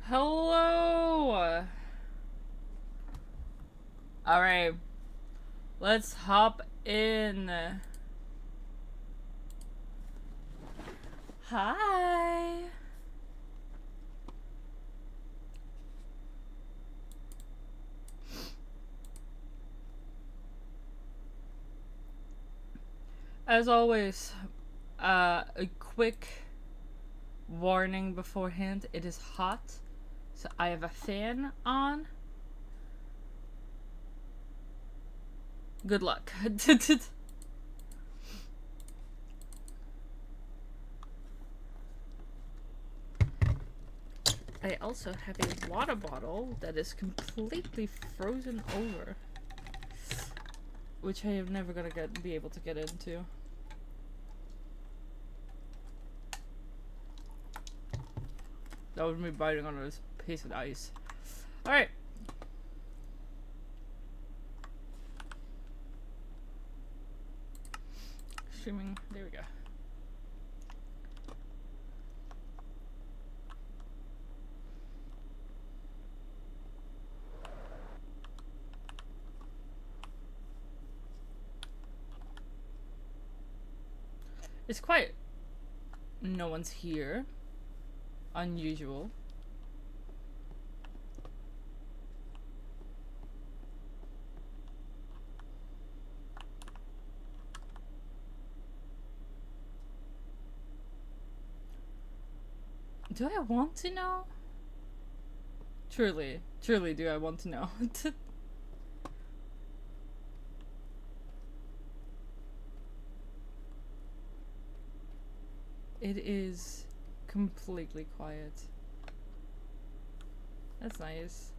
Hello! Alright, let's hop in. Hi! As always, a quick warning beforehand. It is hot, so I have a fan on. Good luck. I also have a water bottle that is completely frozen over, which I am never gonna be able to get into. That was me biting on this piece of ice. Alright. Streaming. There we go. It's quiet. No one's here. Unusual. Do I want to know? Truly do I want to know. It is completely quiet. That's nice.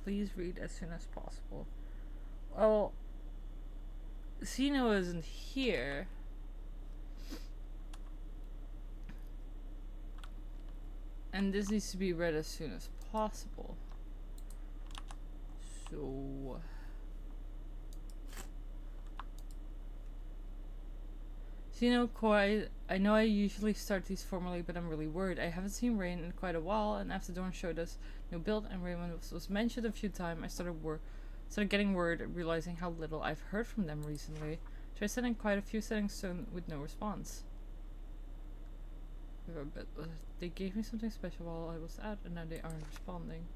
Please read as soon as possible. Well, Sino isn't here. And this needs to be read as soon as possible. So... Sino, Koi, I know I usually start these formally, but I'm really worried. I haven't seen Rain in quite a while, and after Dawn showed us new build and Raymond was mentioned a few times, I started getting word, realizing how little I've heard from them recently. Tried sending quite a few settings soon with no response. But they gave me something special while I was out, and now they aren't responding.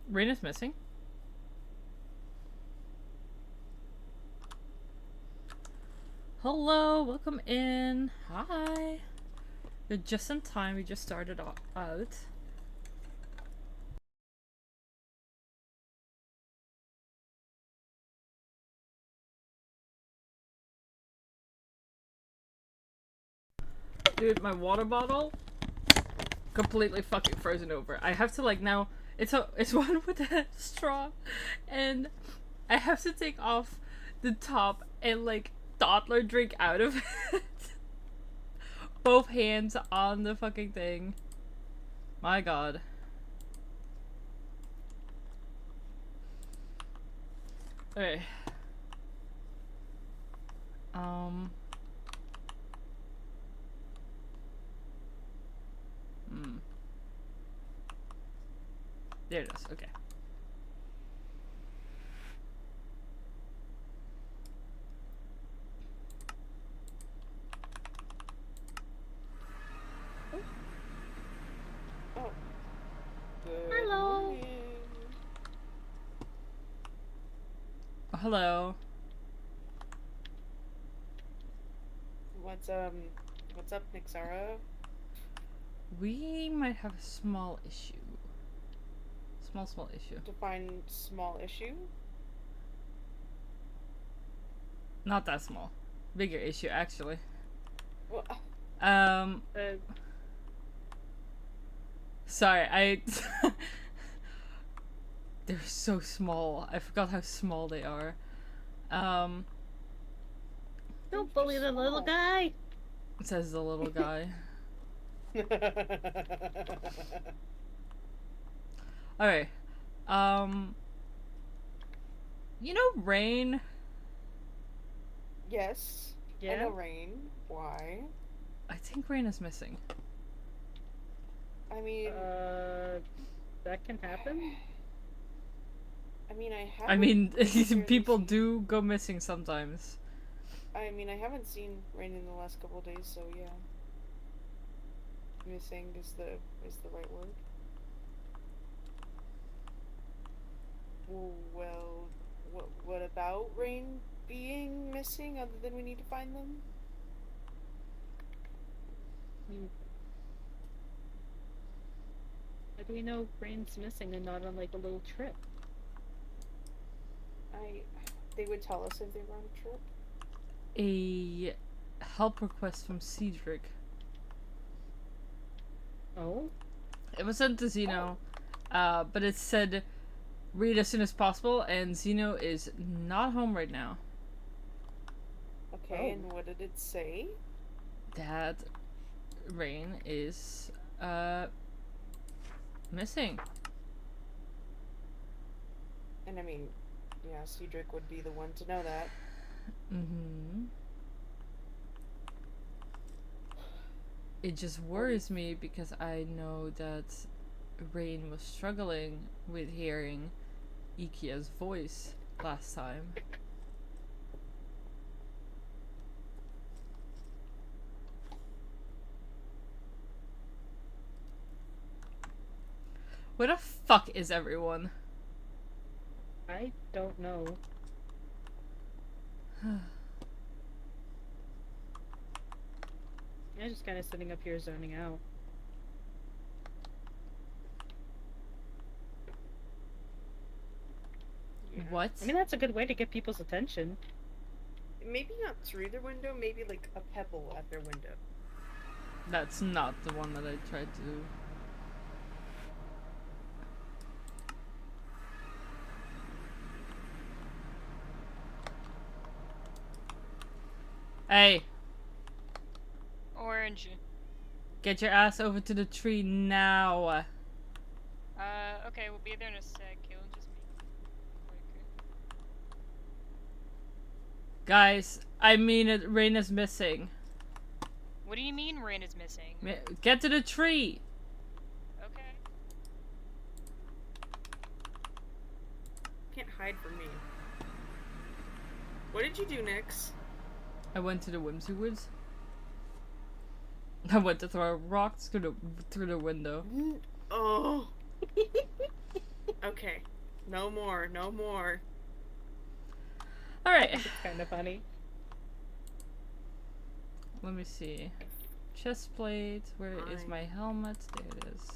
Rain is missing. Hello, welcome in. Hi. You're just in time. We just started out. Dude, my water bottle completely fucking frozen over. I have to like now. It's one with a straw, and I have to take off the top and like toddler drink out of it. Both hands on the fucking thing. My god. Okay. There it is. Okay. Oh. Hello. Morning. Hello. What's up, Nyxara? We might have a small issue. Small issue. Define small issue? Not that small. Bigger issue, actually. Well, Sorry, they're so small. I forgot how small they are. Don't bully the little guy. Says the little guy. Alright. You know Rain? Yes. I Yeah. know Rain. Why? I think Rain is missing. I mean, That can happen. I mean, I haven't. I mean, necessarily people seen- do go missing sometimes. I mean, I haven't seen Rain in the last couple of days, so yeah. Missing is the right word. Well, what about Rain being missing? Other than we need to find them. How do we know Rain's missing and not on like a little trip? They would tell us if they were on a trip. A help request from Cedric. Oh? It was sent to Zeno, but it said read as soon as possible, and Zeno is not home right now. Okay, Oh. and what did it say? That Rain is missing. And I mean, yeah, Cedric would be the one to know that. Mm-hmm. It just worries me because I know that Rain was struggling with hearing Ikia's voice last time. Where the fuck is everyone? I don't know. I'm just kind of sitting up here zoning out. Yeah. What? I mean, that's a good way to get people's attention. Maybe not through their window, maybe like a pebble at their window. That's not the one that I tried to do. Hey, Orange. get your ass over to the tree now. Okay, we'll be there in a sec. It'll just be quick. Guys, I mean it, Rain is missing. What do you mean Rain is missing? Get to the tree. Okay. Can't hide from me. What did you do, Nyx? I went to the Whimsy Woods. I went to throw rocks through the window. Oh. Okay. No more. No more. Alright, It's kind of funny. let me see. Chest plate, where is Fine. my helmet? There it is.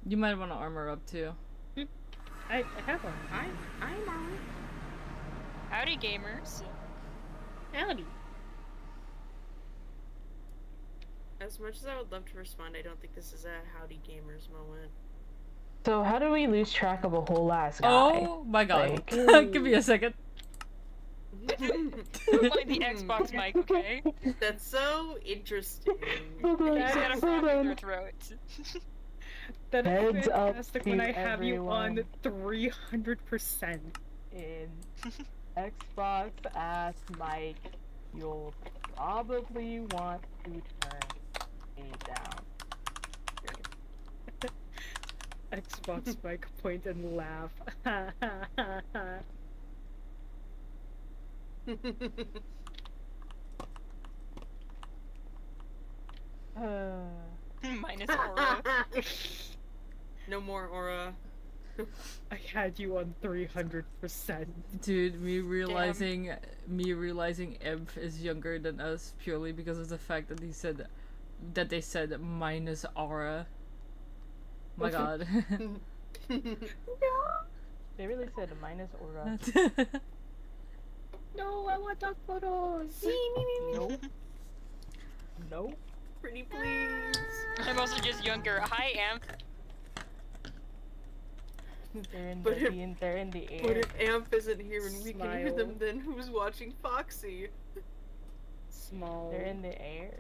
You might want to armor up too. I have one. I'm alright. Howdy, gamers. Howdy. As much as I would love to respond, I don't think this is a howdy gamers moment. So how do we lose track of a whole ass guy? Oh my god. Like- Give me a second. Find the Xbox mic, okay? That's so interesting. Hold on, You just gotta hold frog on. their throat. That Heads is up fantastic to when I have you on everyone. 300%. In Xbox ass mic, you'll probably want to turn me down. Xbox mic, point and laugh. Minus Aura. No more aura. I had you on 300%. Dude, me realizing Ev is younger than us purely because of the fact that they said minus aura. My god. They really said minus aura. No, I want dog photos! Nope. Nope. Pretty please. I'm also just younger. Hi, Amp. They're in But they're in the air. But if Amp isn't here and we can hear Smile. them, then who's watching Foxy? Small. They're in the air.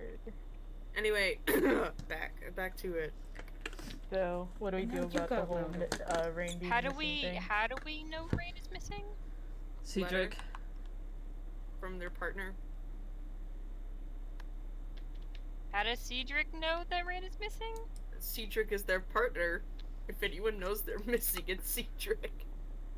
Anyway, back to it. So, what do we do No, you about the got whole rounded. rain being How do missing thing? how do we know Rain is missing? Cedric. From their partner. How does Cedric know that Rain is missing? Cedric is their partner. If anyone knows they're missing, it's Cedric.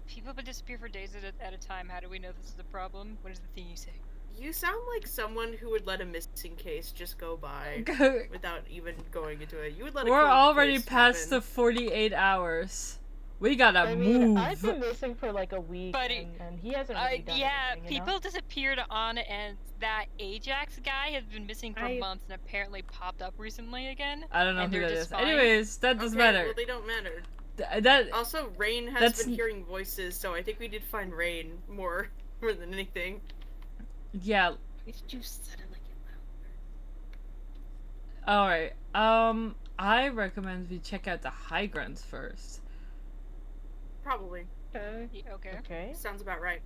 People would disappear for days at a time. How do we know this is a problem? What is the thing you say? You sound like someone who would let a missing case just go by without even going into it. You would let a We're cold already case past happen. the 48 hours. We gotta I mean, move. I've been missing for like a week, But and he hasn't really done yeah, anything, you know? people disappeared on, and that Ajax guy has been missing for I- months and apparently popped up recently again. I don't know and who they're that just is. fine. Anyways, that doesn't Okay, matter. well, they don't matter. That Also, Rain has That's- been hearing voices, so I think we did find Rain more than anything. yeah. Why did you suddenly get louder? All right. I recommend we check out the high grounds first. Probably. Okay. Okay. Sounds about right.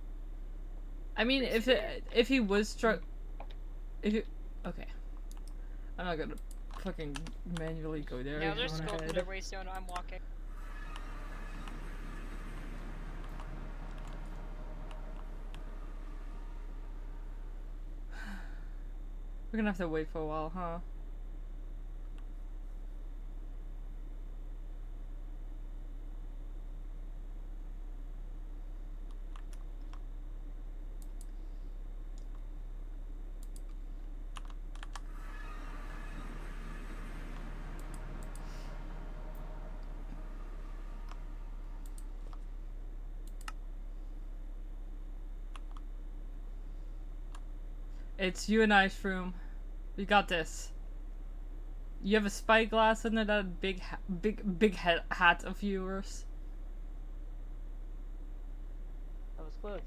I mean, if he was struck, okay, I'm not gonna fucking manually go there. Now there's on scope in ahead. their waystone. I'm walking. We're gonna have to wait for a while, huh? It's you and I, Shroom. We got this. You have a spyglass under that big hat of yours. That was close.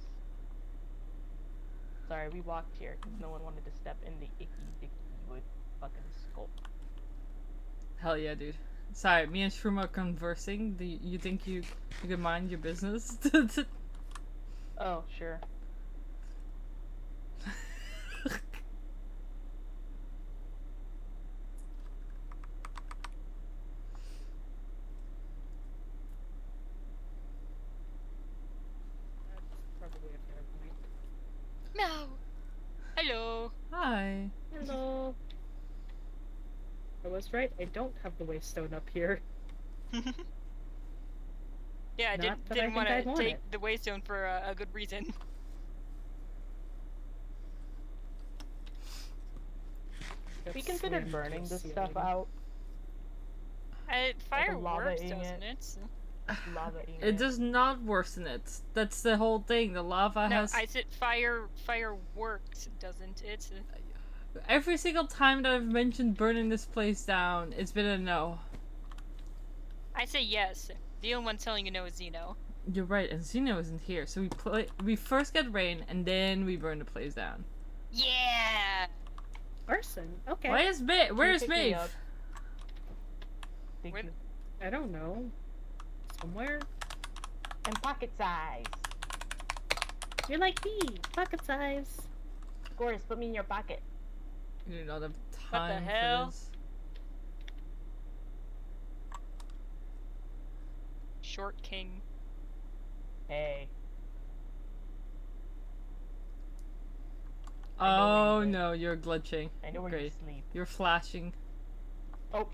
Sorry, we walked here because no one wanted to step in the icky dicky wood fucking skull. Hell yeah, dude. Sorry, me and Shroom are conversing. Do you think you can mind your business? Oh, sure. That's probably a fair point. No. Hello. Hi. Hello. I was right. I don't have the waystone up here. Yeah, I Not didn't, that I didn't think want I'd to want take it. the waystone for a good reason. We considered burning this stuff out. Fire lava works, ingot. doesn't it? Lava ingot. It does not worsen it. That's the whole thing. The lava No, has. I said fire works, doesn't it? Every single time that I've mentioned burning this place down, it's been a no. I say yes. The only one telling you no is Zeno. You're right, and Zeno isn't here, so we first get rain, and then we burn the place down. Yeah! Arson. Okay. Why is Where's pick me Maeve? up? Thank Where you. I don't know. Somewhere. And pocket size. You're like me. Pocket size. Of course, put me in your pocket. You don't have time hell? for this. Short king. Hey. I know where Oh you live. no, you're glitching. I know where you Great. sleep. You're flashing. Oh.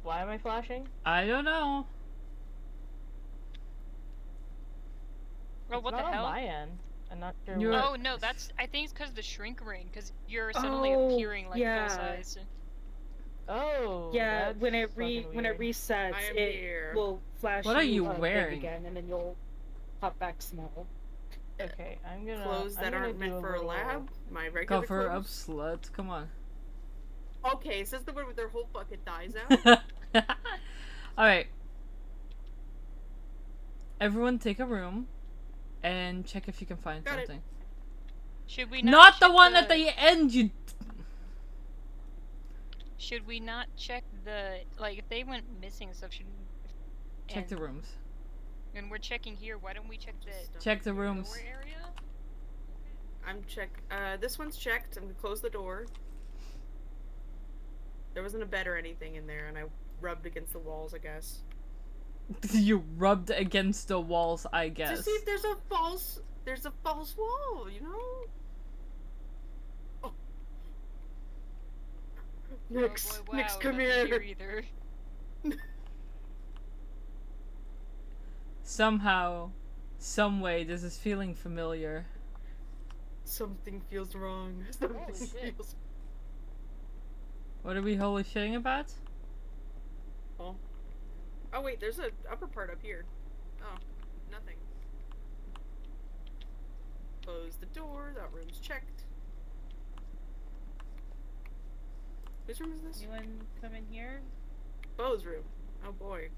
Why am I flashing? I don't know. Oh, It's what the not hell? on my end. I'm not sure. You're- what- Oh no, I think it's because of the shrink ring, because you're suddenly Oh, appearing like yeah. full size. Oh. Yeah, that's when it fucking weird. resets, I am it here. will flash. What are you big wearing? again, and then you'll pop back small. Okay, I'm gonna. Clothes I'm that gonna aren't do meant for a little- lab? My regular Cover up, clothes? slut. Come on. Okay, says the one with their whole bucket dies out. Alright. Everyone take a room and check if you can find Got it. something. Should we Not the check one at the end, you. Should we not check the, like, if they went missing and stuff, should Check the rooms. And we're checking here. Why don't we check the Check the rooms. lower area? I'm this one's checked. I'm gonna close the door. There wasn't a bed or anything in there, and I rubbed against the walls, I guess. You rubbed against the walls, I guess. To see if there's a false wall, you know? Oh. Nyx, Oh boy, wow, Nyx, come nothing here. Either. Somehow, some way, this is feeling familiar. Something feels wrong. Something shit. feels. What are we holy shitting about? Oh. Oh wait, there's an upper part up here. Oh, nothing. Close the door. That room's checked. Whose room is this? Anyone come in here? Bo's room. Oh boy.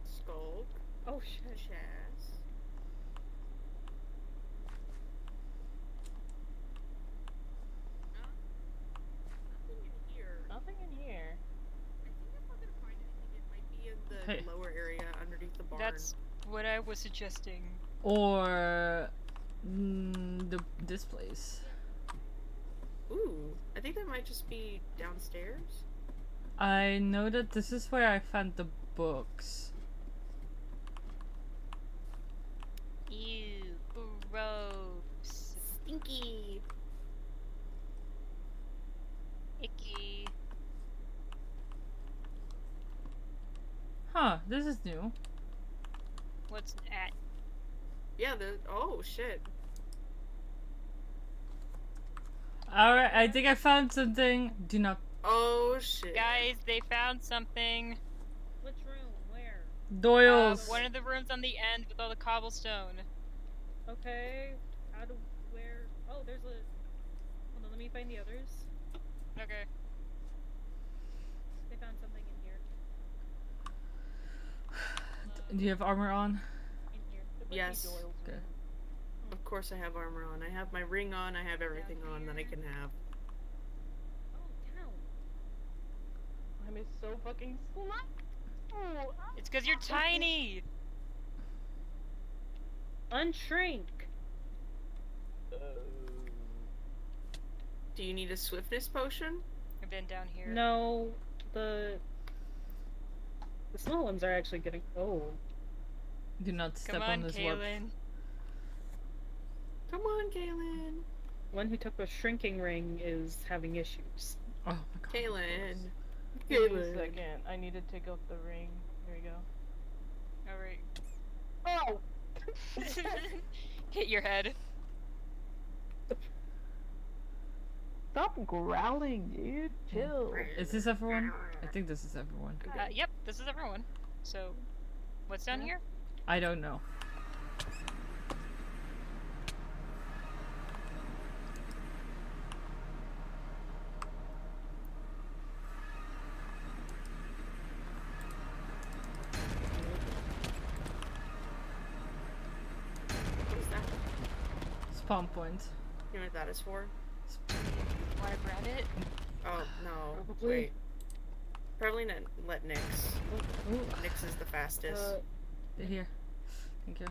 Skulk. Oh shit. Chess. Nothing in here. Nothing in here. I think if we're gonna find anything, it might be in the Hey. lower area underneath the barn. That's what I was suggesting. Or this place. Ooh, I think that might just be downstairs. I know that this is where I found the books. Ew, gross, Stinky. icky. Huh, this is new. What's at? Yeah, oh shit. Alright, I think I found something. Do not. Oh shit. Guys, they found something. Which room? Where? Doyle's. One of the rooms on the end with all the cobblestone. Okay. How do where? Oh, there's a. Hold on, let me find the others. Okay. They found something in here. Do you have armor on? In here. It might be Yes. Doyle's Okay. room. Of course I have armor on. I have my ring on. I have everything on that I can have. Oh, down. I'm so fucking slow. It's because you're tiny. Unshrink. Do you need a swiftness potion? I've been down here. No, the small ones are actually getting. Oh. Do not step Come on on, this warp. Kaylin. Come on, Kaylin. One who took a shrinking ring is having issues. Oh my god. Kaylin. Give me a Kaylin. second. I need to take off the ring. Here we go. Alright. Oh! Hit your head. Stop growling, dude. Chill. Is this everyone? I think this is everyone. Yep, this is everyone. So, what's down here? I don't know. What is that? Spawn point. You know what that is for? Wanna grab it? Oh, no. Probably. Wait. Probably not let Nyx. Ooh, Nyx is the fastest. here. Thank you.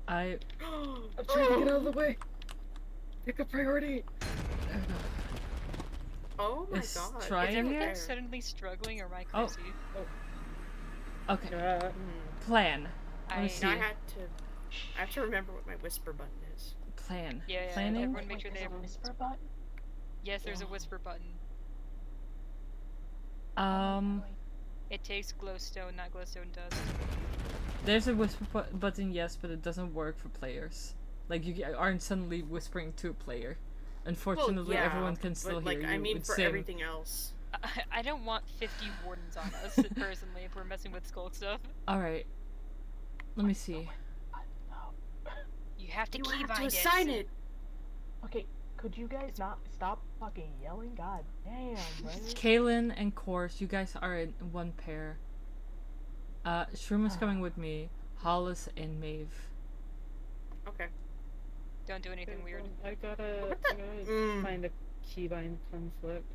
I'm trying to get out of the way. Pick a priority. Oh my Is god. trying Is here? everyone suddenly struggling or am I Oh. crazy? Okay. Plan. Let me I see. Now I have to remember what my whisper button is. Plan. Yeah, Planning. everyone make sure they have a whisper button. Yes, there's a whisper button. It takes glowstone, not glowstone dust. There's a whisper button, yes, but it doesn't work for players. Like you aren't suddenly whispering to a player. Unfortunately, Well, yeah, everyone can still but, hear you. I mean, It's for same. everything else. I don't want 50 wardens on us, personally, if we're messing with skull stuff. All right. Let me see. You have to You keybind have to it. assign it. Okay, could you guys not stop fucking yelling? God damn, brother. Kaylin and Course, you guys are in one pair. Shroom is coming with me. Hollis and Maeve. Okay. Don't do anything weird. I gotta What the- find a keybind conflict.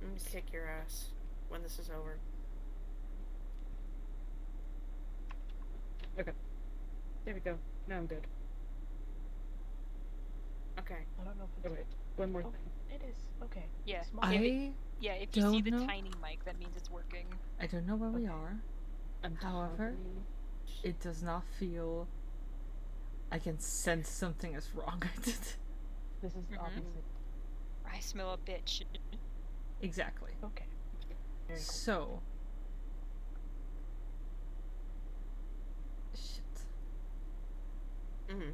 I'm gonna kick your ass when this is over. Okay. There we go. Now I'm good. Okay. I don't know if Oh, it's wait. One more Oh, thing. it is. Okay. Yeah. Small. If I if you see don't the know. tiny mic, that means it's working. I don't know where we Okay. are. I'm However, totally- it does not feel. I can sense something is wrong with it. This is obviously I smell a bitch. Exactly. okay. Very cool. So. Shit. Mm-hmm.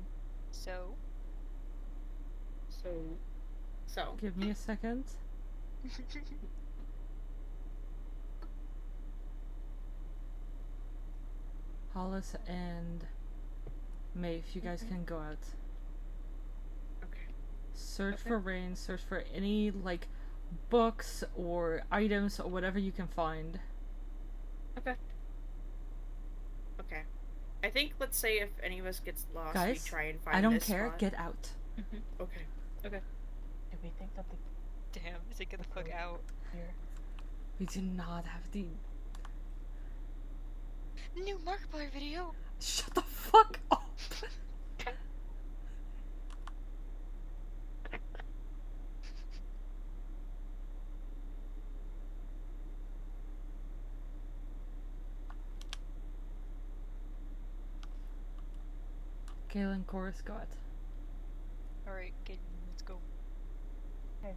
So. So. Give me a second. Hollis and Maeve, you guys can go out. Okay. Search Okay. for Rain, search for any, like, books or items or whatever you can find. Okay. Okay. I think, let's say if any of us gets lost, we Guys, try and find I don't this care, spot. get out. Okay. Did we think something Damn, is it get the fuck out? here? We do not have the. New Markiplier video! Shut the fuck up! Kaylin, chorus, go out. Alright, okay, let's go. Okay.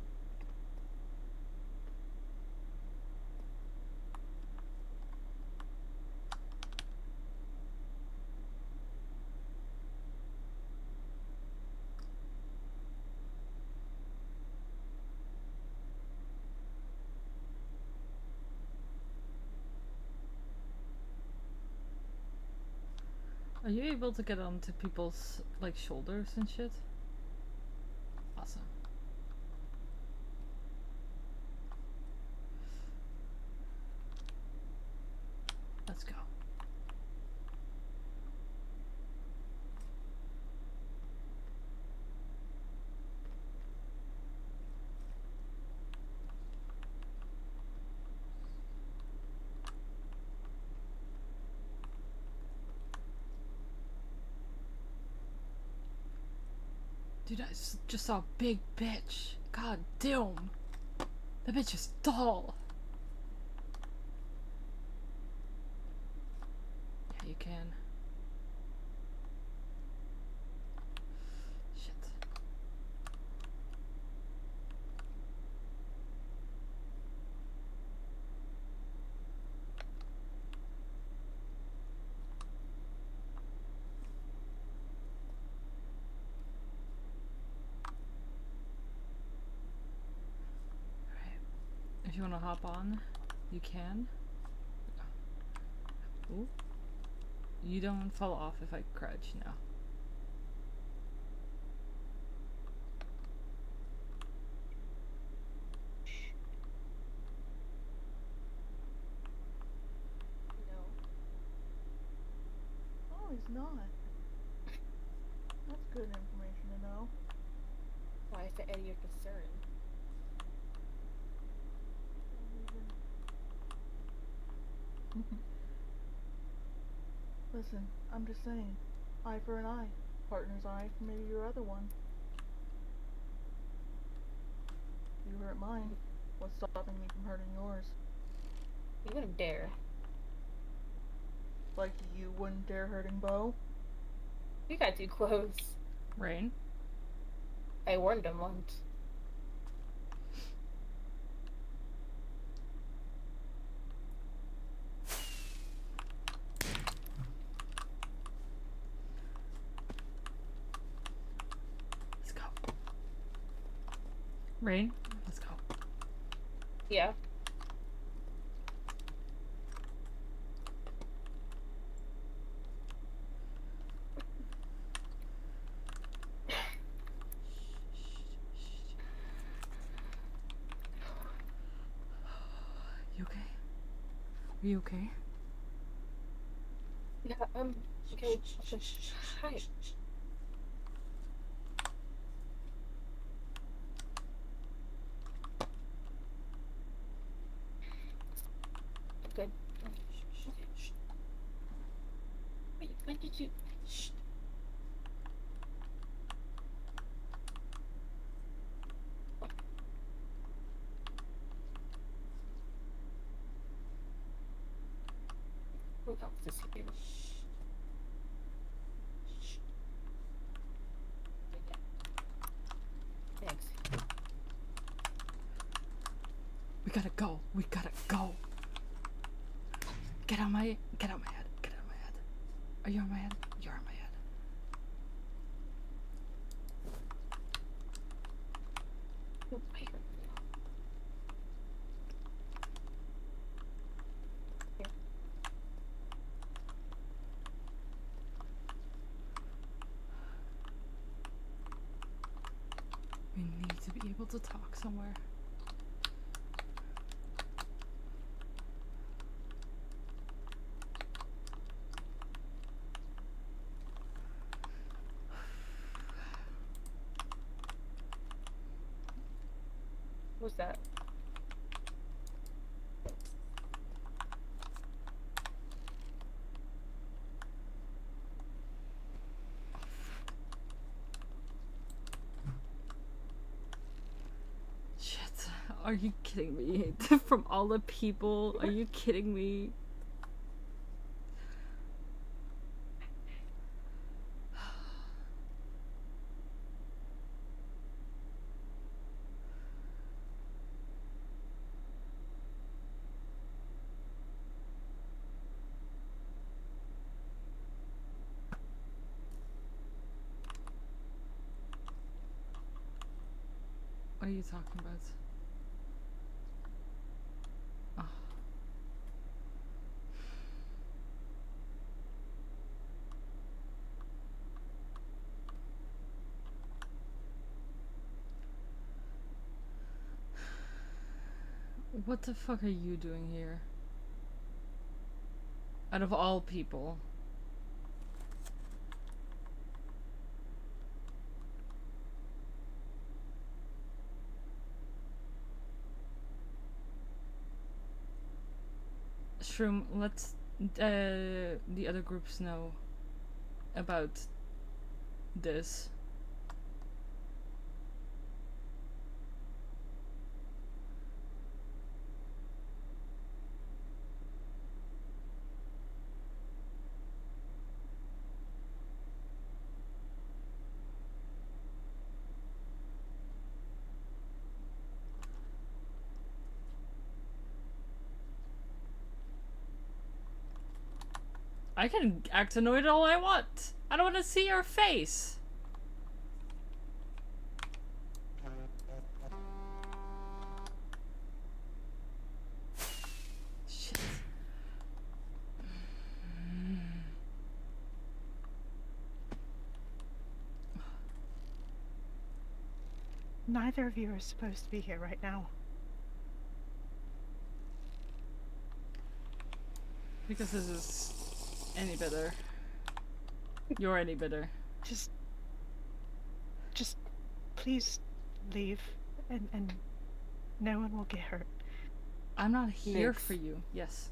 Are you able to get onto people's, like, shoulders and shit? Awesome. Let's go. Dude, I just saw a big bitch. God damn. That bitch is tall. Yeah, you can. Shit. Alright. If you want to hop on, you can. Ooh. You don't fall off if I crouch now. Oh, he's not. That's good information to know. Why is it any of concern? Listen, I'm just saying. Eye for an eye. Partner's eye for maybe your other one. You hurt mine. What's stopping me from hurting yours? You wouldn't dare. Like you wouldn't dare hurting Bo? You got too close. Rain? I warned him once. Let's go. Rain? Let's go. Yeah. You okay? Are you okay? Yeah, okay. Hi. good. Shh. Wait, when did you? Shh. Who else is here? Shh. Shh. Thanks. We gotta go. We gotta go. Get out my head. Get out my head. Are you on my head? You're on my head. Oh, wait. Here. We need to be able to talk somewhere. Who's that? Shit. Are you kidding me? From all the people, are you kidding me? What are you talking about? Oh. What the fuck are you doing here? Out of all people. Shroom, let the other groups know about this. I can act annoyed all I want. I don't want to see your face. Shit. Neither of you are supposed to be here right now. Because this is any better. You're any better. Just please leave and no one will get hurt. I'm not here Thanks. for you. Yes.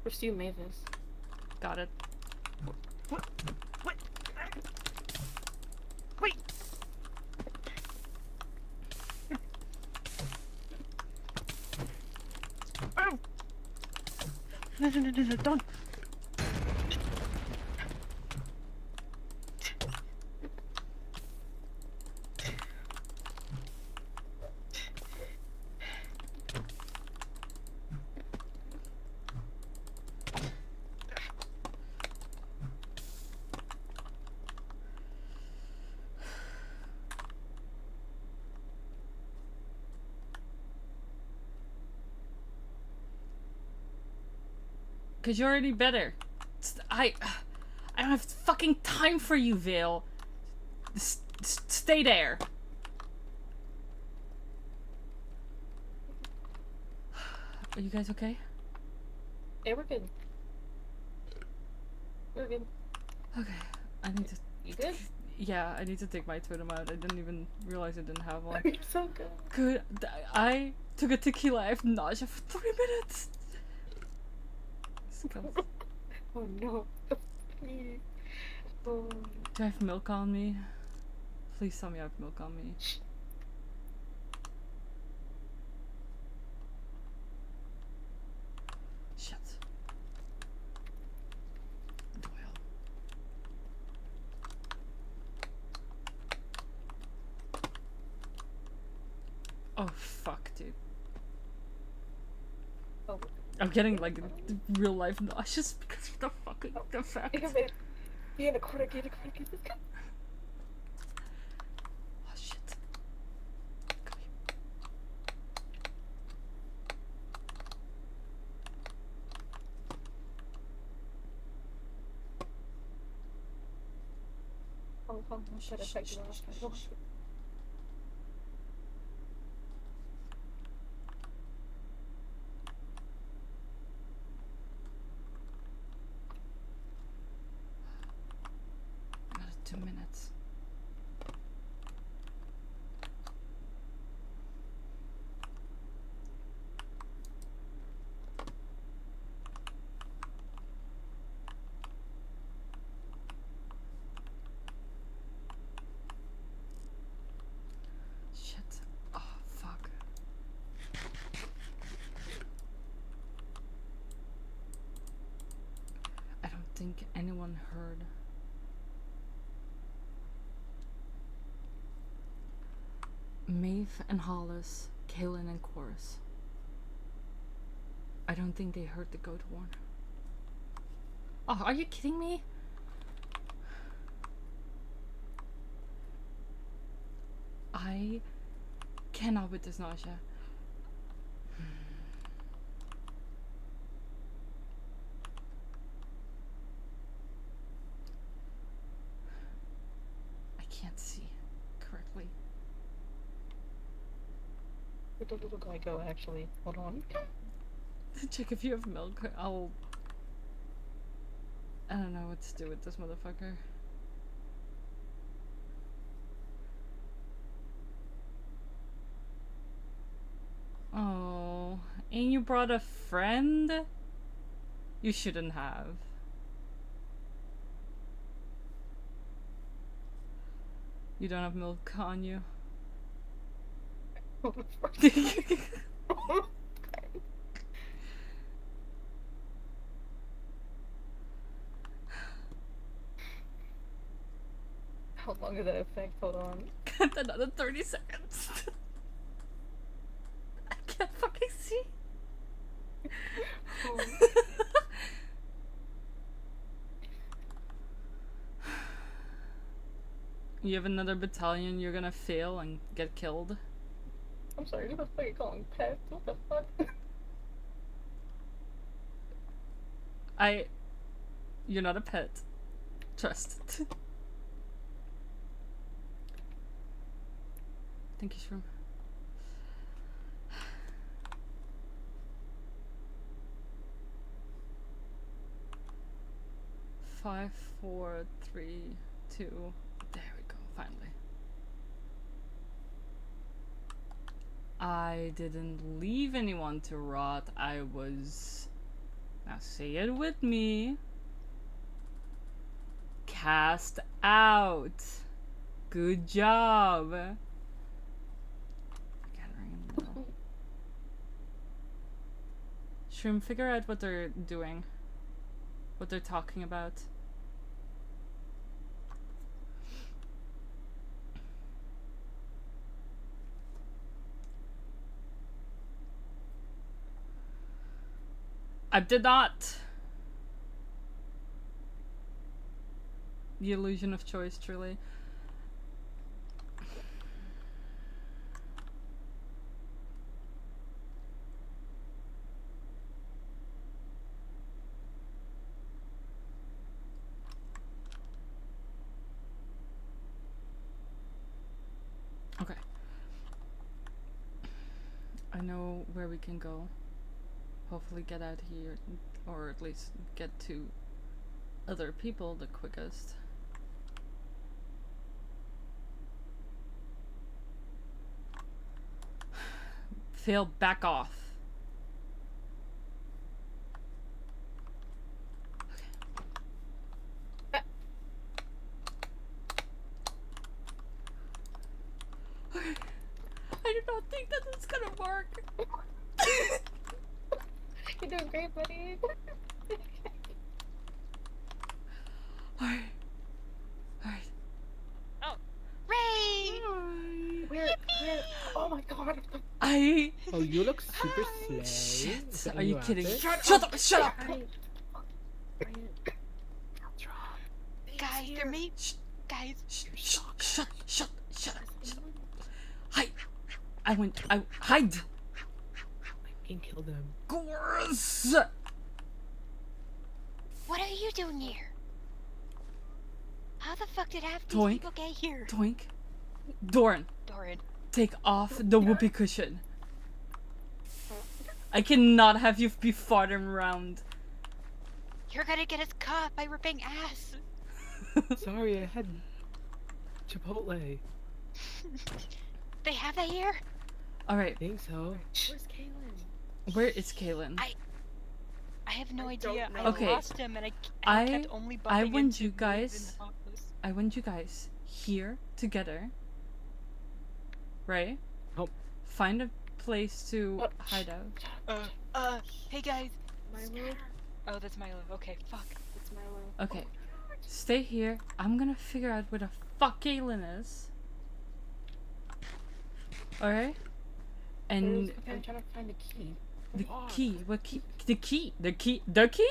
Pursue Mavis. Got it. What? Wait! Oh! No, don't! Cause you're already better. I don't have fucking time for you, Vale. Stay there. Are you guys okay? Yeah, we're good. We're good. Okay, I need to. You good? Yeah, I need to take my totem out. I didn't even realize I didn't have one. You're so good. Good. I Took a tequila, I have nausea for 3 minutes. Skills. Oh no. Please. Oh. Do I have milk on me? Please tell me I have milk on me. Shit. Doyle. Oh fuck, dude. Oh. I'm getting like real life nauseous because of the fucking fact. Be in a corner, get a corner, get this guy. Oh shit. Come here. Oh, shut up, shut up. Another 2 minutes. Shit. Oh fuck. I don't think anyone heard. Maeve and Hollis, Kaylin and Chorus. I don't think they heard the goat horn. Oh, are you kidding me? I cannot with this nausea. I can't see correctly. Where'd the little guy go, actually? Hold on. Check if you have milk. I don't know what to do with this motherfucker. Oh, and you brought a friend? You shouldn't have. You don't have milk on you. How long is that effect? Hold on. Another 30 seconds. I can't fucking see. You have another battalion you're gonna fail and get killed. I'm sorry, who the fuck are you calling pets? What the fuck? You're not a pet. Trust. Thank you, Shroom. Five, four, three, two. There we go, finally. I didn't leave anyone to rot. I was... Now say it with me. Cast out. Good job. I can't ring the bell. Shroom, figure out what they're doing. What they're talking about. I did not. The illusion of choice, truly. Okay. I know where we can go. Hopefully get out here, or at least get to other people the quickest. Phil, back off. Okay. I do not think that it's gonna work. You're doing great, buddy. Alright. Alright. Oh, Ray! Where? Oh my god. Oh, you look super slay. Shit. Are you kidding? Outfit? Shut up! Shut up! Guys, they're me. Guys. Shut up. Hide. Hide. I can kill them. Gross. What are you doing here? How the fuck did half these Doink. people get here? Doink. Doran, Doran. take off the whoopee cushion. I cannot have you be farting around. You're gonna get us caught by ripping ass. Sorry, I had Chipotle. They have that here? Alright, I think so. Where's Kaylin? where is Kaylin? I have no I idea. don't I know. Okay, lost him and I I- kept only bumping I want into you Liv guys- and Heartless. I want you guys here together. Right? Oh. Find a place to hide out. Hey guys. Milo? Oh, that's Milo. Okay, fuck. It's Milo. Okay. Stay here. I'm gonna figure out where the fuck Kaylin is. Alright? And I'm trying to find the key. the key. What key? The key. The key. The key?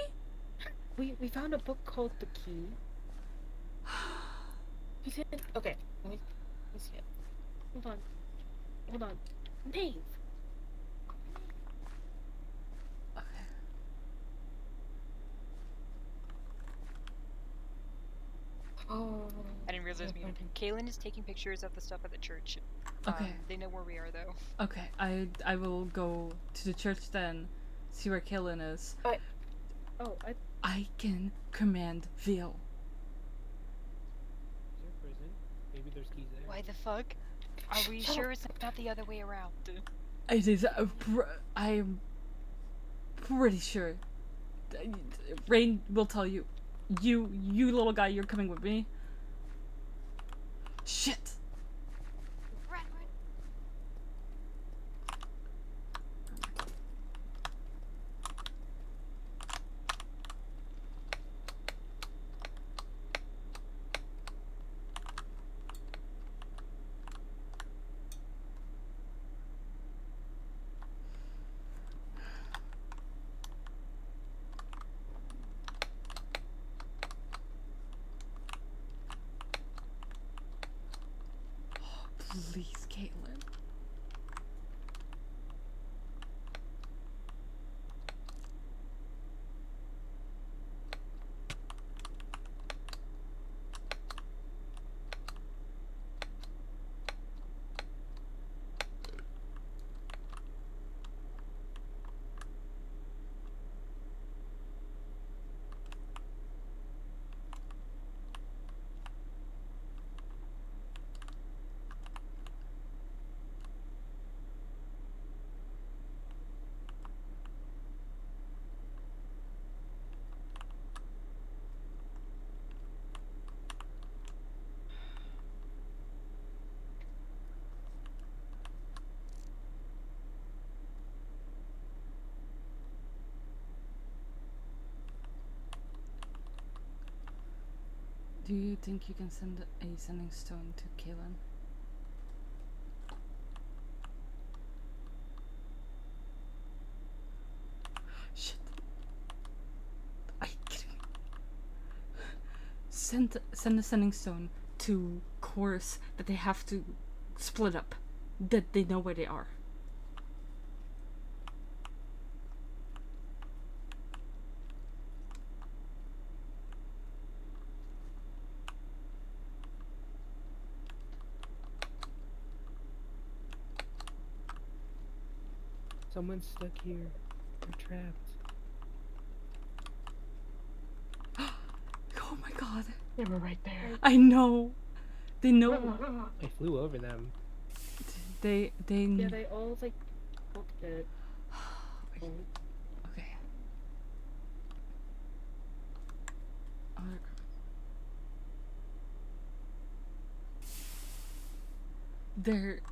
We found a book called The Key. He said, okay, let me see it. Hold on. Dave! Okay. Oh. I didn't realize we Kaylin is taking pictures of the stuff at the church. Okay. They know where we are though. Okay. I will go to the church then. See where Kaylin is. Oh, I can command Veal. Is there a prison? Maybe there's keys there. Why the fuck? Are we Shut sure it's not the other way around? It is. I'm pretty sure. Rain will tell you. You little guy, you're coming with me. Shit. Run. Please, Caitlin. Do you think you can send a sending stone to Kaylin? Shit. Are you kidding me? Send a sending stone to Chorus that they have to split up. That they know where they are. Someone's stuck here. We're trapped. Oh my god. They were right there. I know. They know. I flew over them. They yeah, they all like Okay. Okay. Other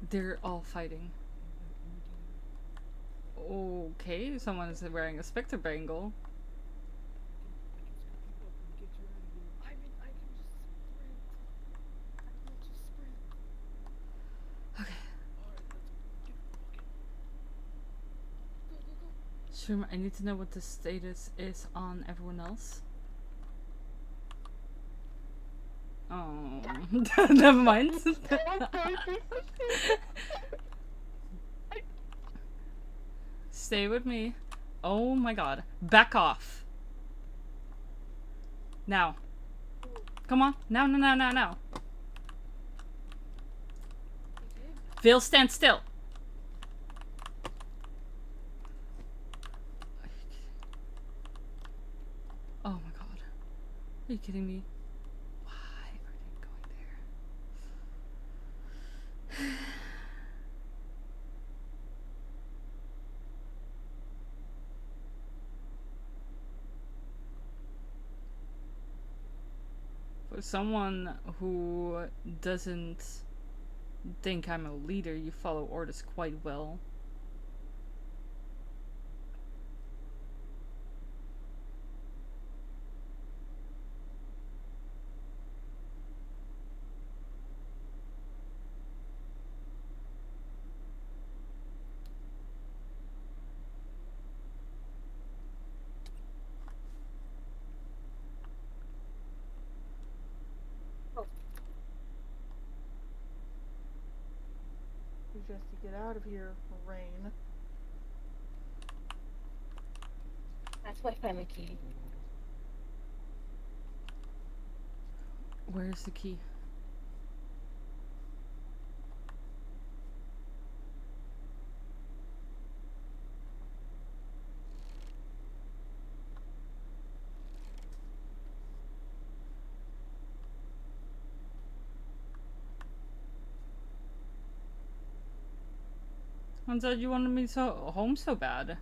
they're all fighting. Okay, someone is wearing a specter bangle. I mean, I can just sprint. I will just sprint. Okay. Alright, let's go. Go. Shroom, I need to know what the status is on everyone else. Oh, never mind. Stay with me. Oh my god. Back off. Now. Come on. Now. Phil, stand still. Oh my god. Are you kidding me? Why are they going there? For someone who doesn't think I'm a leader, you follow orders quite well. Just to get out of here, Rain. That's my family key. Where's the key? I thought you wanted me home so bad.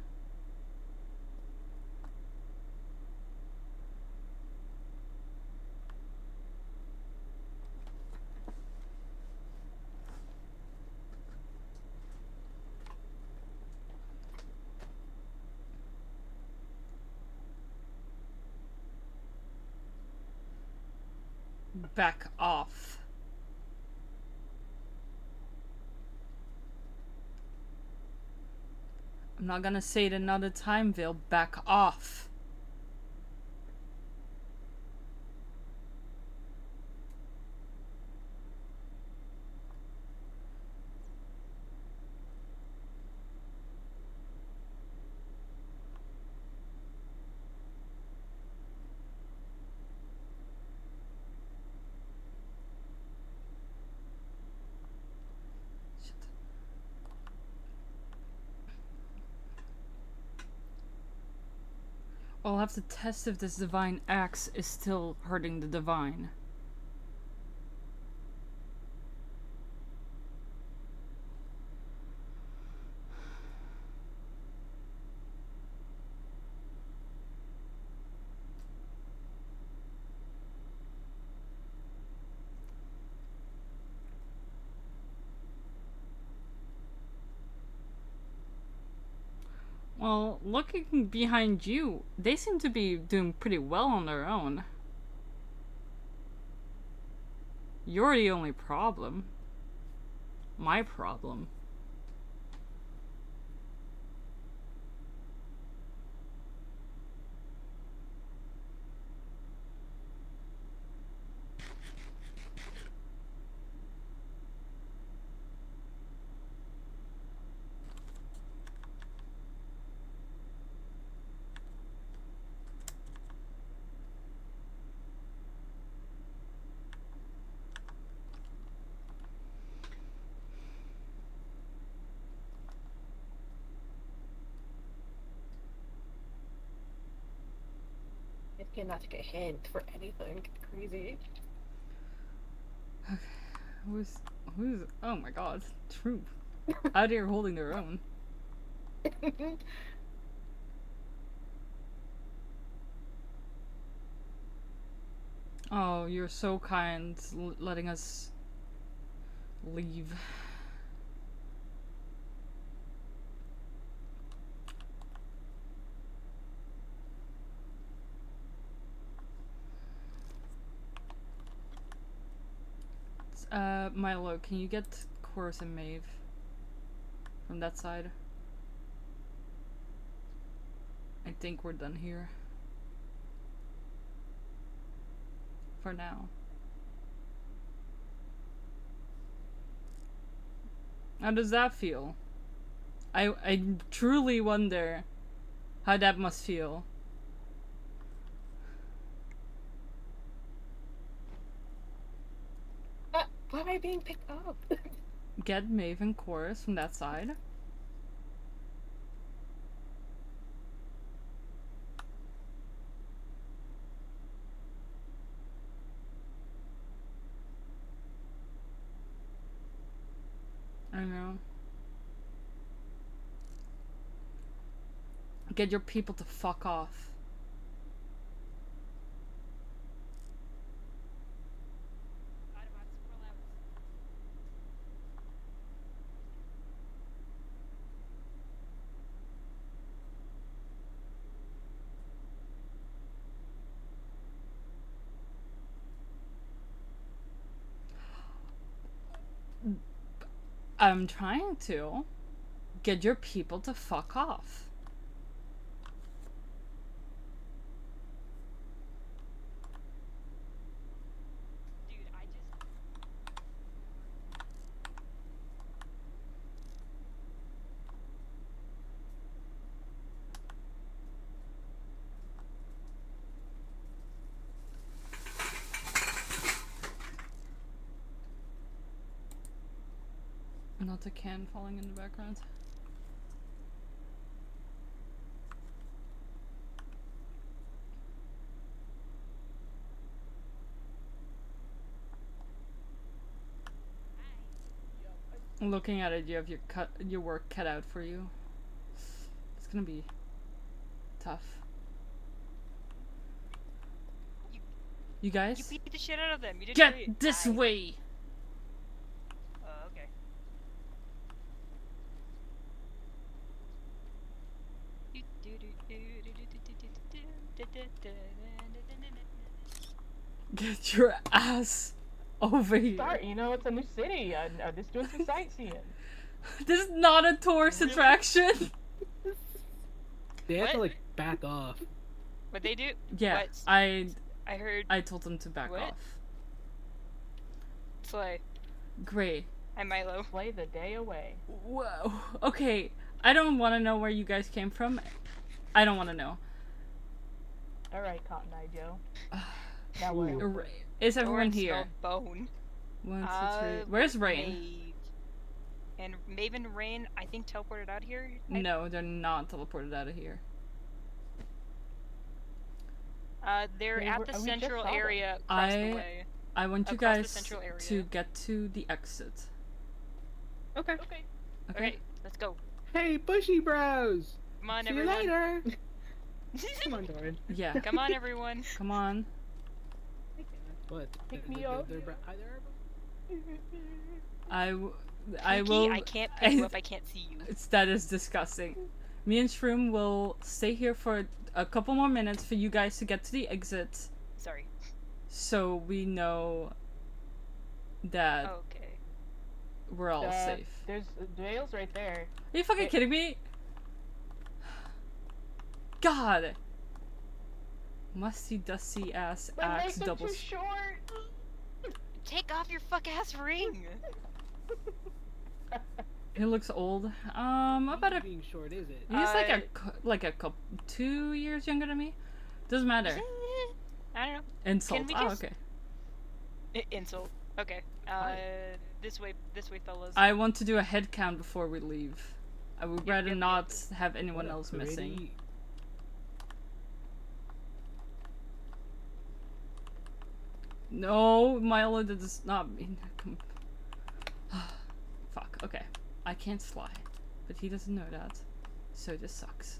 Back off. I'm not gonna say it another time, Vil. Back off. I'll have to test if this divine axe is still hurting the divine. Well, looking behind you, they seem to be doing pretty well on their own. You're the only problem. My problem. It cannot take a hint for anything crazy. Okay. Who's oh my god, Troop. Out here holding their own. Oh, you're so kind, letting us leave. Milo, can you get Chorus and Maeve from that side? I think we're done here. For now. How does that feel? I truly wonder how that must feel. Why am I being picked up? Get Maeve and Chorus from that side. I know. Get your people to fuck off. I'm trying to get your people to fuck off. Dude, I just... Not a can falling in the background. Looking at it, you have your work cut out for you. It's gonna be tough. You guys? You beat the shit out of them. You did Get great. this way! Okay. Get your ass over here. Start, you know, it's a new city. Just doing some sightseeing. This is not a tourist attraction. They have to What? like back off. What they do? Yeah, What? I heard. told them to back What? off. Slay. Great. I'm Milo. Play the day away. Whoa. Okay, I don't want to know where you guys came from. I don't want to know. Alright, Cotton Eye Joe. Now what? Ra- Is everyone Doran here? smelled Bone. 1, 2, 3. Where's Rain? Maeve. And Maven and Rain, I think, teleported out here. No, they're not teleported out of here. They're They at were- the we just central saw them. area across the way. I want you Across the guys central area. to get to the exit. Okay. Okay. Okay, let's go. Hey, bushy brows! Come on, See you everyone. later! Come on, Doran. Yeah. Come on, everyone. Come on. What? Pick me up. I will. Pinky, I can't pick you up. I can't see you. That is disgusting. Me and Shroom will stay here for a couple more minutes for you guys to get to the exit, Sorry. so we know that Okay. we're all safe. There's jails right there. Are you fucking Wait. kidding me? God. Musty, dusty ass My axe legs are double. too short. Take off your fuck ass ring. He looks old. About a. Being short, is it? He's like a couple 2 years younger than me. Doesn't matter. I don't know. Insult. we Oh, just- okay. Insult. Okay. This way, fellas. I want to do a head count before we leave. I would Yep, rather yep, not have anyone What a else missing. pretty- No, Milo, that does not mean. Fuck. Okay, I can't slide, but he doesn't know that. So this sucks.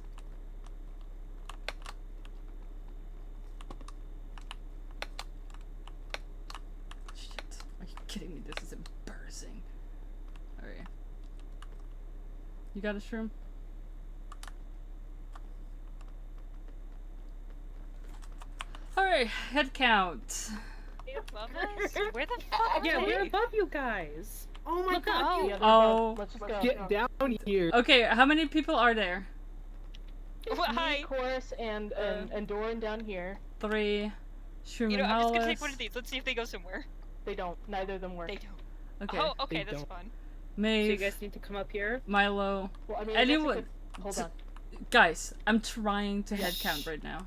Shit. Are you kidding me? This is embarrassing. Alright. You got a shroom? Alright, head count. Above us? Where the fuck? Yeah, are we're they? above you guys. Oh my Look god. up. you- Yeah, Oh. let's just go. Get down here. Okay, how many people are there? What, hi. Chorus and Doran down here. 3. Shroom You know, and I'm just gonna take Hollis. one of these. Let's see if they go somewhere. They don't. Neither of them work. They don't. Okay. Oh, okay, They that's don't. fun. So you Maeve, guys need to come up here. Milo. Well, I mean, I guess it Anyone. could- Hold on. Guys, I'm trying to head count right now.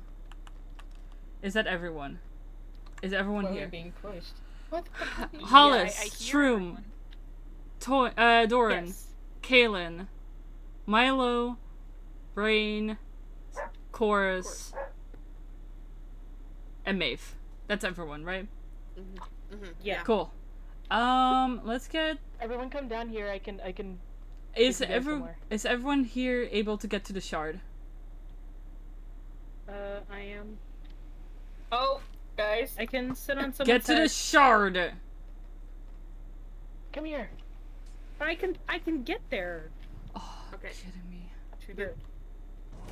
Is that everyone? Is everyone Where are we here? being pushed? What the fuck? Hollis, I hear Shroom, everyone. Doran, Yes. Kaylin, Milo, Brain, Chorus, and Maeve. That's everyone, right? Yeah. Cool. Let's get. Everyone come down here. I can. Is We can go somewhere. everyone here able to get to the shard? I am. Oh, guys. I can sit on someone's Get to the head. shard. Come here. I can get there. Oh, Okay. kidding me. Here.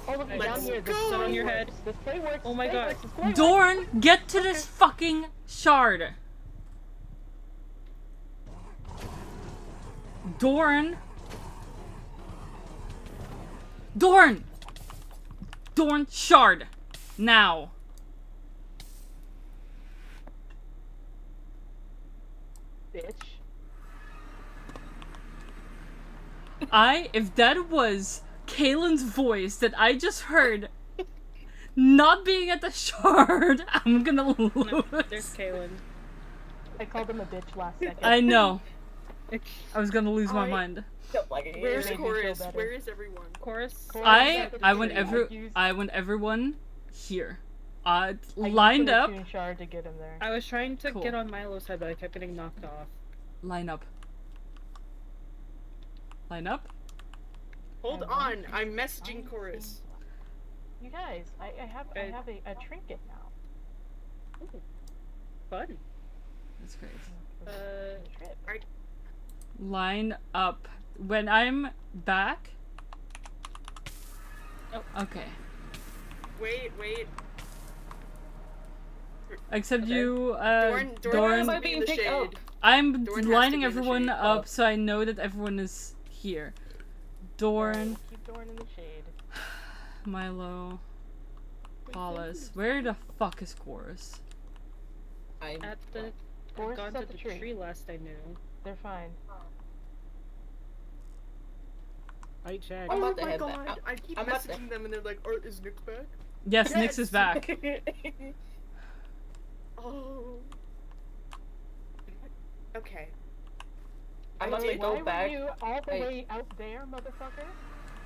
All of you Let's down here. This go. play On your works. head. This play works. Oh my this play god. works, this play works. Dorn, get to this fucking shard. Dorn. Dorn. Dorn, shard. Now. Bitch. If that was Kaylin's voice that I just heard, not being at the shard, I'm gonna There's lose. Kaylin. I called him a bitch last second. I know. I was gonna lose my I- mind. Don't like it. Where's Made me feel Chorus? better. Where is everyone? Chorus. Chorus I is at the want tree. I want everyone here. I used Lined the up. tune shard to get him there. I was trying to Cool. get on Milo's head, but I kept getting knocked off. Line up. Line up. Hold I on, want I'm messaging Chorus. You guys, I have Okay. a trinket now. Fun. That's great. Uh, Line up. When I'm back. Oh. Okay. Wait. Except Okay. you, Dorn Dorn. has to be in the Picked shade. up. I'm Dorn has to lining be in the everyone shade. up so I know that everyone is here. Dorn, Keep Dorn in the shade. Milo, Hollis. Where the fuck is Chorus? at the Chorus gone is to at the the tree. tree last I knew. They're fine. I checked. I'm Oh about to my head god, back. I keep I'm about to- messaging them and they're like, is Nyx back? Yes, Nyx is back. Oh. Okay. I'm about to Why go were back. you all the Wait. way out there, motherfucker?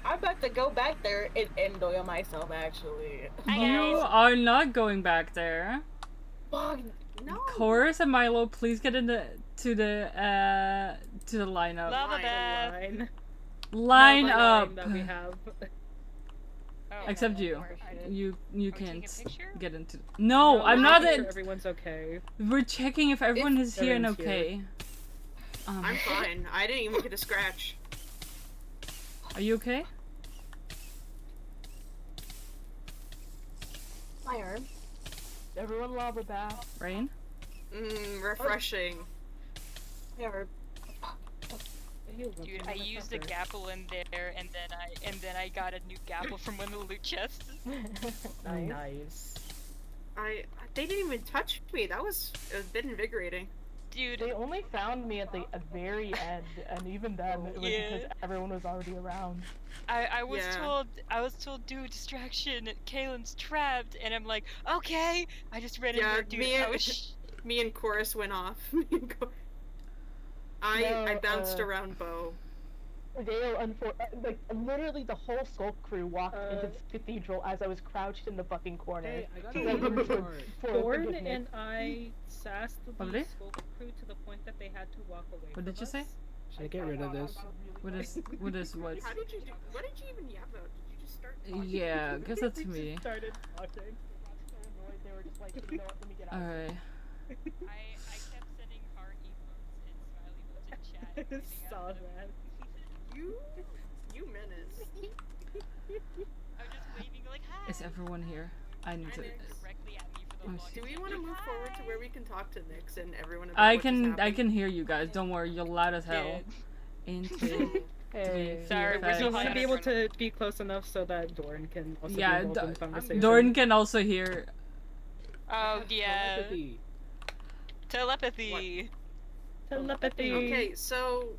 I'm about to go back there and enjoy myself, actually. You are not going back there. Fuck. No. Chorus and Milo, please get into to the lineup. Lava Line, bath. Line. Line The up. line that we have. Oh, Except okay. you. Where- You Are we can't taking a picture? get into. No, I'm I'm not. making sure At, everyone's okay. we're checking if everyone is here and everyone's here. okay. I'm fine. I didn't even get a scratch. Are you okay? My arm. Everyone lava bath. Rain? Refreshing. My arm. Dude, I used a gapple in there, and then I got a new gapple from one of the loot chests. Nice. Nice. They didn't even touch me. That was a bit invigorating. Dude, They only found me at the very end, and even then it was Yeah. because everyone was already around. I was Yeah. told, dude, distraction, Kaylin's trapped, and I'm like, okay. I just ran Yeah, in there, dude. me I and- was Me and Chorus went off. I No, bounced around Bo. Like literally the whole Sculk crew walked into the cathedral as I was crouched in the fucking corner. Hey, I got So a like, water for- shard. for Thorn forgiveness. and I sassed the Lovely. Sculk crew to the point that they had to walk away. What did from you say? us. Should I get rid of this? What is what? How did you do? What did you even yap about? Did start talking. Yeah, give that to me. Started talking. They got so annoyed, they were just like, you know what, let me get out. Alright. I kept sending heart emotes and smiley emotes in chat. I pointing out saw that that. You menace. I'm just waving like, hi. Is everyone here? I need Hi, to. Nyx. Directly at me for the Let me longest see. Do we time. want to move forward to where we can talk to Nyx and everyone about I what just can happened? hear you guys. Don't worry, you're loud as hell. In 2, Hey. 3, Sorry, 4, we're so We 5, want to 6. be able to be close enough so that Doran can also Yeah, be involved in the conversation. Doran can also hear. Oh yeah. Telepathy. Telepathy. Telepathy. Okay, so,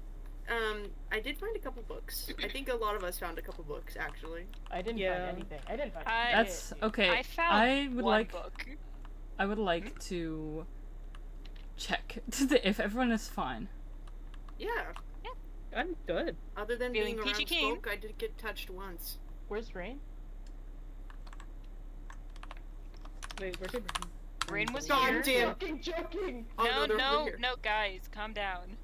I did find a couple books. I think a lot of us found a couple books, actually. I didn't Yeah. find anything. I didn't find That's shit. okay. I found I would one like. book. I would like to check if everyone is fine. Yeah. I'm good. Other than Feeling being peachy around keen? smoke, I did get touched once. Where's Rain? Wait, where's Rain? Rain was God here. damn. Fucking joking! Oh, No, they're over no, here. no, guys, calm down.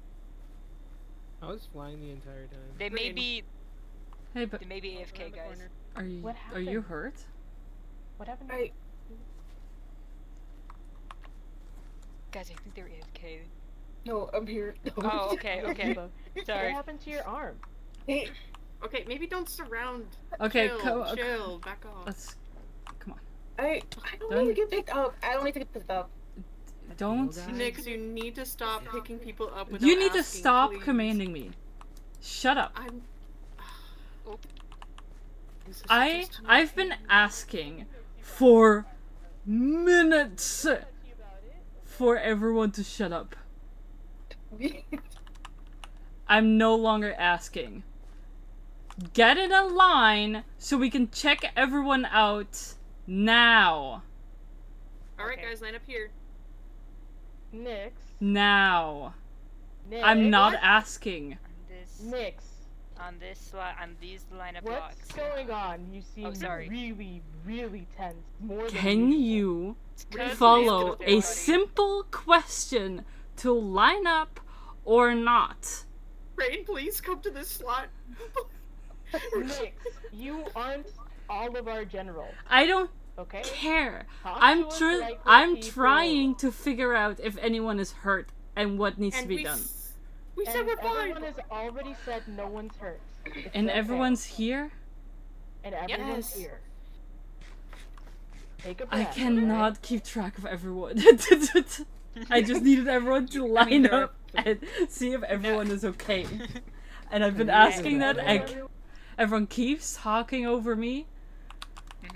I was flying the entire time. They may Rain. be, Hey, but they may be AFK, guys. are you What are you happened? hurt? What happened? Guys, I think they're AFK. No, I'm here. Oh, okay, okay. What Sorry. happened to your arm? Okay, maybe don't surround. Okay, Chill, back off. let's come on. I don't need to get picked up. I don't need to get picked up. Don't. Guys. Nyx, you need to stop picking people up without You need to asking, stop please. commanding me. Shut up. I'm... This is just too I've been asking for minutes for everyone to shut up. I'm no longer asking. Get in a line so we can check everyone out now. Alright, Okay. guys, line up here. Nyx. Now. Nyx. I'm not What? asking. Nyx. On these line of What's blocks. going on? You seem sorry. really, really tense. More than Can usual. you follow a simple question to line up or not? Rain, please come to this slot. Nyx, you aren't all of our generals, I don't okay? care. Talk I'm to us tr- like we're I'm people. trying to figure out if anyone is hurt and what needs to And be we done. We said And we're fine. everyone has already said no one's hurt. It's And okay. everyone's here? And everyone's Yes. here. Take a I breath. cannot keep track of everyone. I just needed everyone to line there are- up and see if everyone is okay. And I've been Yeah, asking that. everyone- Everyone keeps talking over me. Mhm.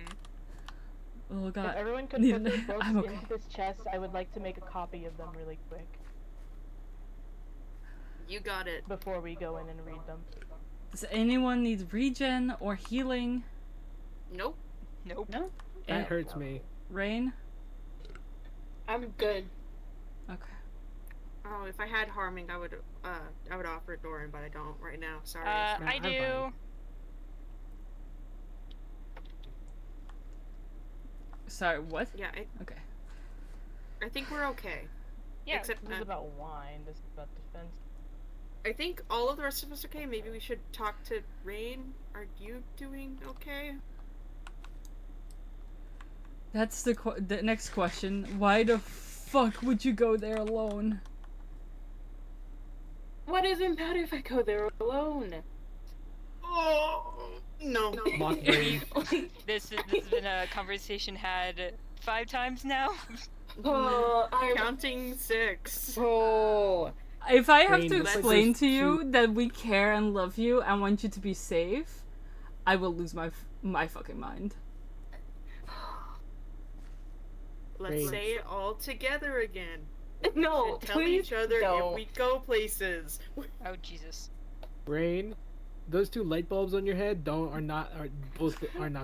Oh If god. everyone could Need- put their books I'm okay. into this chest, I would like to make a copy of them really quick You got it. before we go in and read them. Does anyone need regen or healing? Nope. Nope. No? That hurts me. Rain? I'm good. Okay. Oh, if I had harming, I would offer it Doran, but I don't right now. Sorry. No, I I'm do. fine. Sorry, what? Yeah, Okay. I think we're okay. Yeah. Except This is about wine, this is about defense. I think all of the rest of us okay. Maybe we should talk to Rain. Are you doing okay? That's the next question. Why the fuck would you go there alone? What doesn't matter if I go there alone? Oh no. Mock brain. This has been a conversation had 5 times now. Oh, I'm. Counting 6. Oh. If I have Rain, to let's explain just to you that we care and love you and want you to be safe, I will lose my fucking mind. Let's Rain. say it all together again. No, And tell please each other don't. if we go places. Oh Jesus. Rain, those 2 light bulbs on your head are not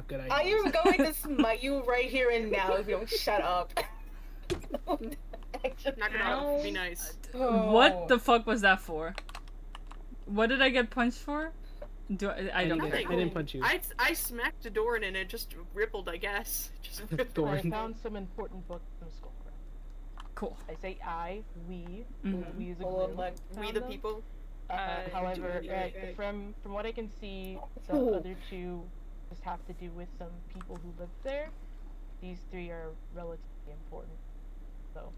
good ideas. I am going to smite you right here and now if you don't shut up. Knock it off. Be nice. What the fuck was that for? What did I get punched for? I don't Nothing. care. I didn't punch you. I smacked the door and it just rippled, I guess. Just rippled. Door. I found some important books from Sculkrest. Cool. I say we. Mhm. We as a All of group. my We found the them. people. However, do it. from what I can see, the Ooh. other 2 just have to do with some people who lived there. These three are relatively important, so.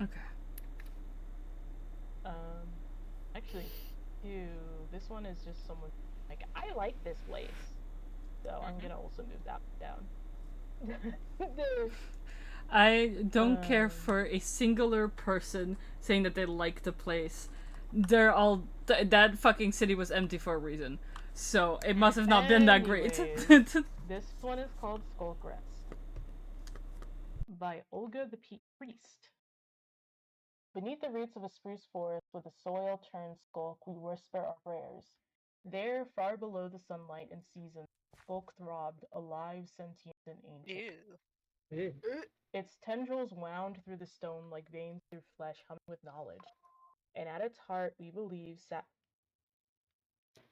Okay. Actually, ew, this one is just someone, like, I like this place, so I'm gonna also move that down. I don't care for a singular person saying that they like the place. They're all that fucking city was empty for a reason, so it must have not been that great. This one is called Sculkrest by Olga the Priest. Beneath the roots of a spruce forest with a soil-turned skulk, we whisper our prayers. There, far below the sunlight and season, the skulk throbbed, alive, sentient, and ancient. Ew. Its tendrils wound through the stone like veins through flesh, humming with knowledge. And at its heart, we believe sat.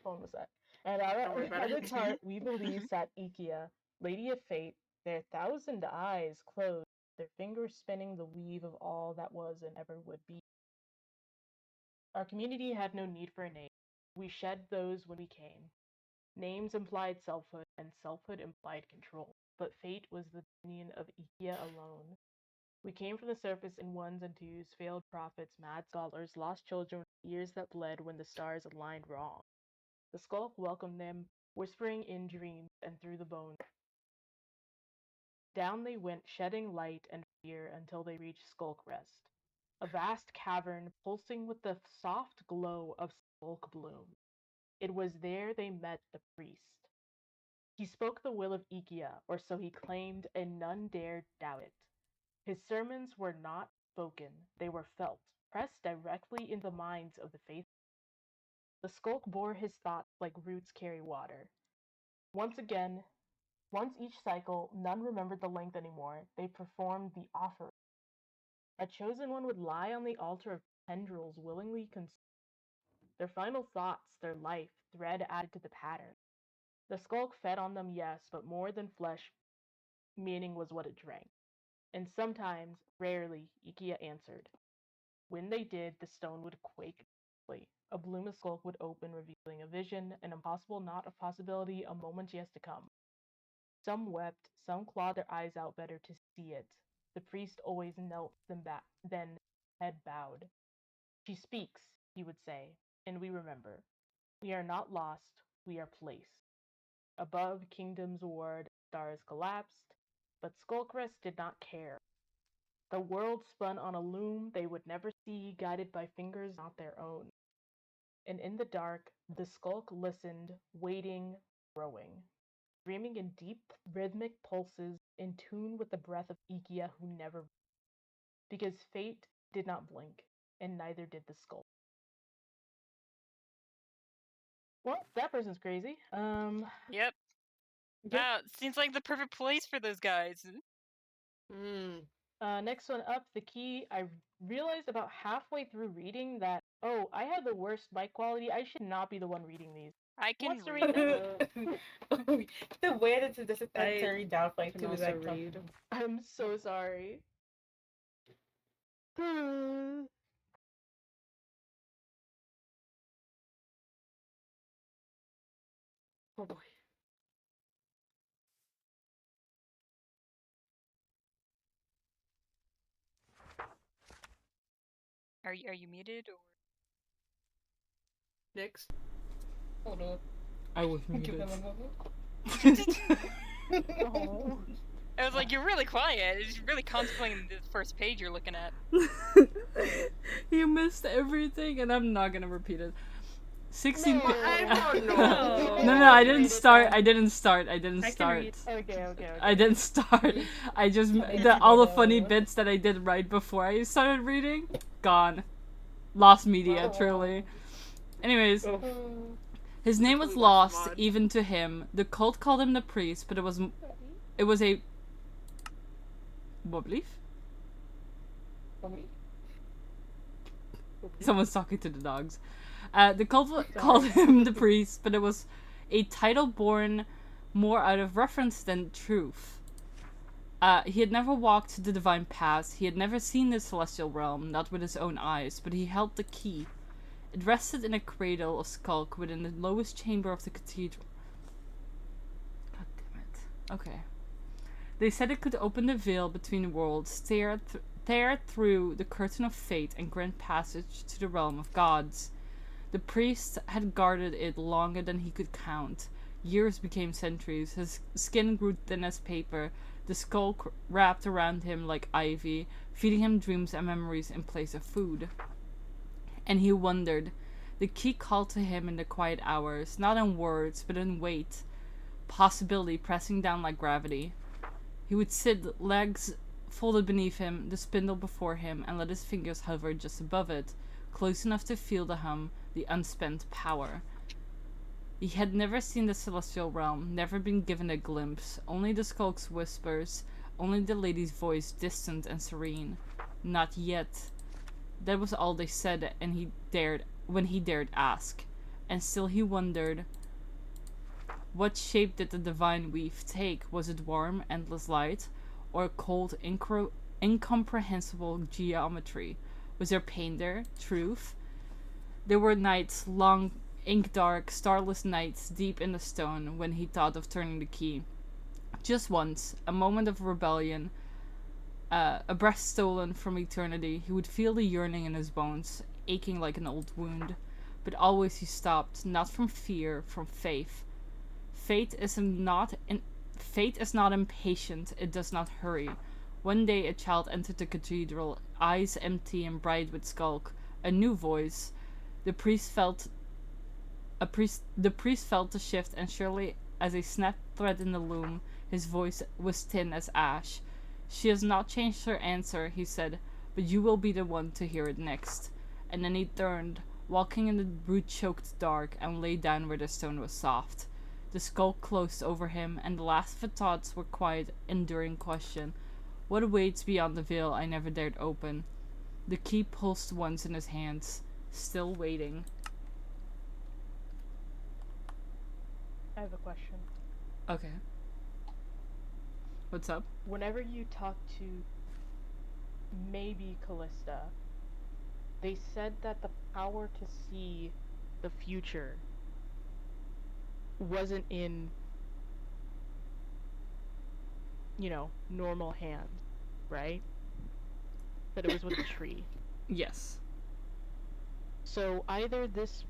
Phone was that? And at its heart, we believe sat Ikia, Lady of Fate, their 1,000 eyes closed, their fingers spinning the weave of all that was and ever would be. Our community had no need for a name. We shed those when we came. Names implied selfhood, and selfhood implied control. But fate was the dominion of Ikia alone. We came from the surface in ones and twos, failed prophets, mad scholars, lost children, ears that bled when the stars aligned wrong. The skulk welcomed them, whispering in dreams and through the bones. Down they went, shedding light and fear until they reached Sculkrest, a vast cavern pulsing with the soft glow of skulk bloom. It was there they met the priest. He spoke the will of Ikia, or so he claimed, and none dared doubt it. His sermons were not spoken, they were felt, pressed directly in the minds of the faithful. The skulk bore his thoughts like roots carry water. Once each cycle, none remembered the length anymore. They performed the offering. A chosen one would lie on the altar of tendrils willingly consumed. Their final thoughts, their life, thread added to the pattern. The skulk fed on them, yes, but more than flesh, meaning was what it drank. And sometimes, rarely, Ikia answered. When they did, the stone would quake. A bloom of skulk would open, revealing a vision, an impossible, not a possibility, a moment yet to come. Some wept, some clawed their eyes out better to see it. The priest always knelt them back, then head bowed. She speaks, he would say, and we remember. We are not lost, we are placed. Above kingdoms warred, stars collapsed, but Sculkrest did not care. The world spun on a loom they would never see, guided by fingers not their own. And in the dark, the skulk listened, waiting, growing, dreaming in deep, rhythmic pulses, in tune with the breath of Ikia who never. Because fate did not blink, and neither did the skulk. Well, that person's crazy. Yep. Wow, seems like the perfect place for those guys. Next one up, the key. I realized about halfway through reading that, oh, I have the worst mic quality. I should not be the one reading these. I can Wants to read them? The way that it doesn't turn down like can to also like read. I'm so sorry. Oh boy. Are you muted or? Nyx? Hold on. I was Give muted. them a moment. Oh. I was like, you're really quiet. It's really contemplating the first page you're looking at. You missed everything, and I'm not gonna repeat it. 16. No, I don't know. No, I didn't start. I didn't start. I can read. Okay. I didn't start. I just all the funny bits that I did right before I started reading, gone, lost media, truly. Anyways, his name was lost even to him. The cult called him the priest, but it was a what belief? Someone's talking to the dogs. The cult called him the priest, but it was a title born more out of reference than truth. He had never walked the divine paths. He had never seen the celestial realm, not with his own eyes, but he held the key. It rested in a cradle of skulk within the lowest chamber of the cathedral. God Okay. They said it could open the veil between worlds, tear through the curtain of fate, and grant passage to the realm of gods. The priest had guarded it longer than he could count. Years became centuries. His skin grew thin as paper. The skull wrapped around him like ivy, feeding him dreams and memories in place of food. And he wondered. The key called to him in the quiet hours, not in words, but in weight. Possibility pressing down like gravity. He would sit, legs folded beneath him, the spindle before him, and let his fingers hover just above it, close enough to feel the hum, the unspent power. He had never seen the celestial realm, never been given a glimpse, only the skulk's whispers, only the lady's voice distant and serene. Not yet. That was all they said, and when he dared ask. And still he wondered, what shape did the divine weave take? Was it warm, endless light, or cold, incomprehensible geometry? Was there pain there? Truth? There were nights, long, ink-dark, starless nights deep in the stone when he thought of turning the key. Just once, a moment of rebellion, a breath stolen from eternity. He would feel the yearning in his bones, aching like an old wound. But always he stopped, not from fear, from faith. Fate is not impatient, it does not hurry. One day a child entered the cathedral, eyes empty and bright with skulk. A new voice. The priest felt the shift, and surely as a snapped thread in the loom, his voice was thin as ash. She has not changed her answer, he said, but you will be the one to hear it next. And then he turned, walking in the root-choked dark, and lay down where the stone was soft. The skull closed over him, and the last of his thoughts were quiet, enduring question. What awaits beyond the veil I never dared open? The key pulsed once in his hands, still waiting. I have a question. Okay. What's up? Whenever you talk to maybe Callista, they said that the power to see the future wasn't in, normal hands, right? That it was with the tree. Yes. So either this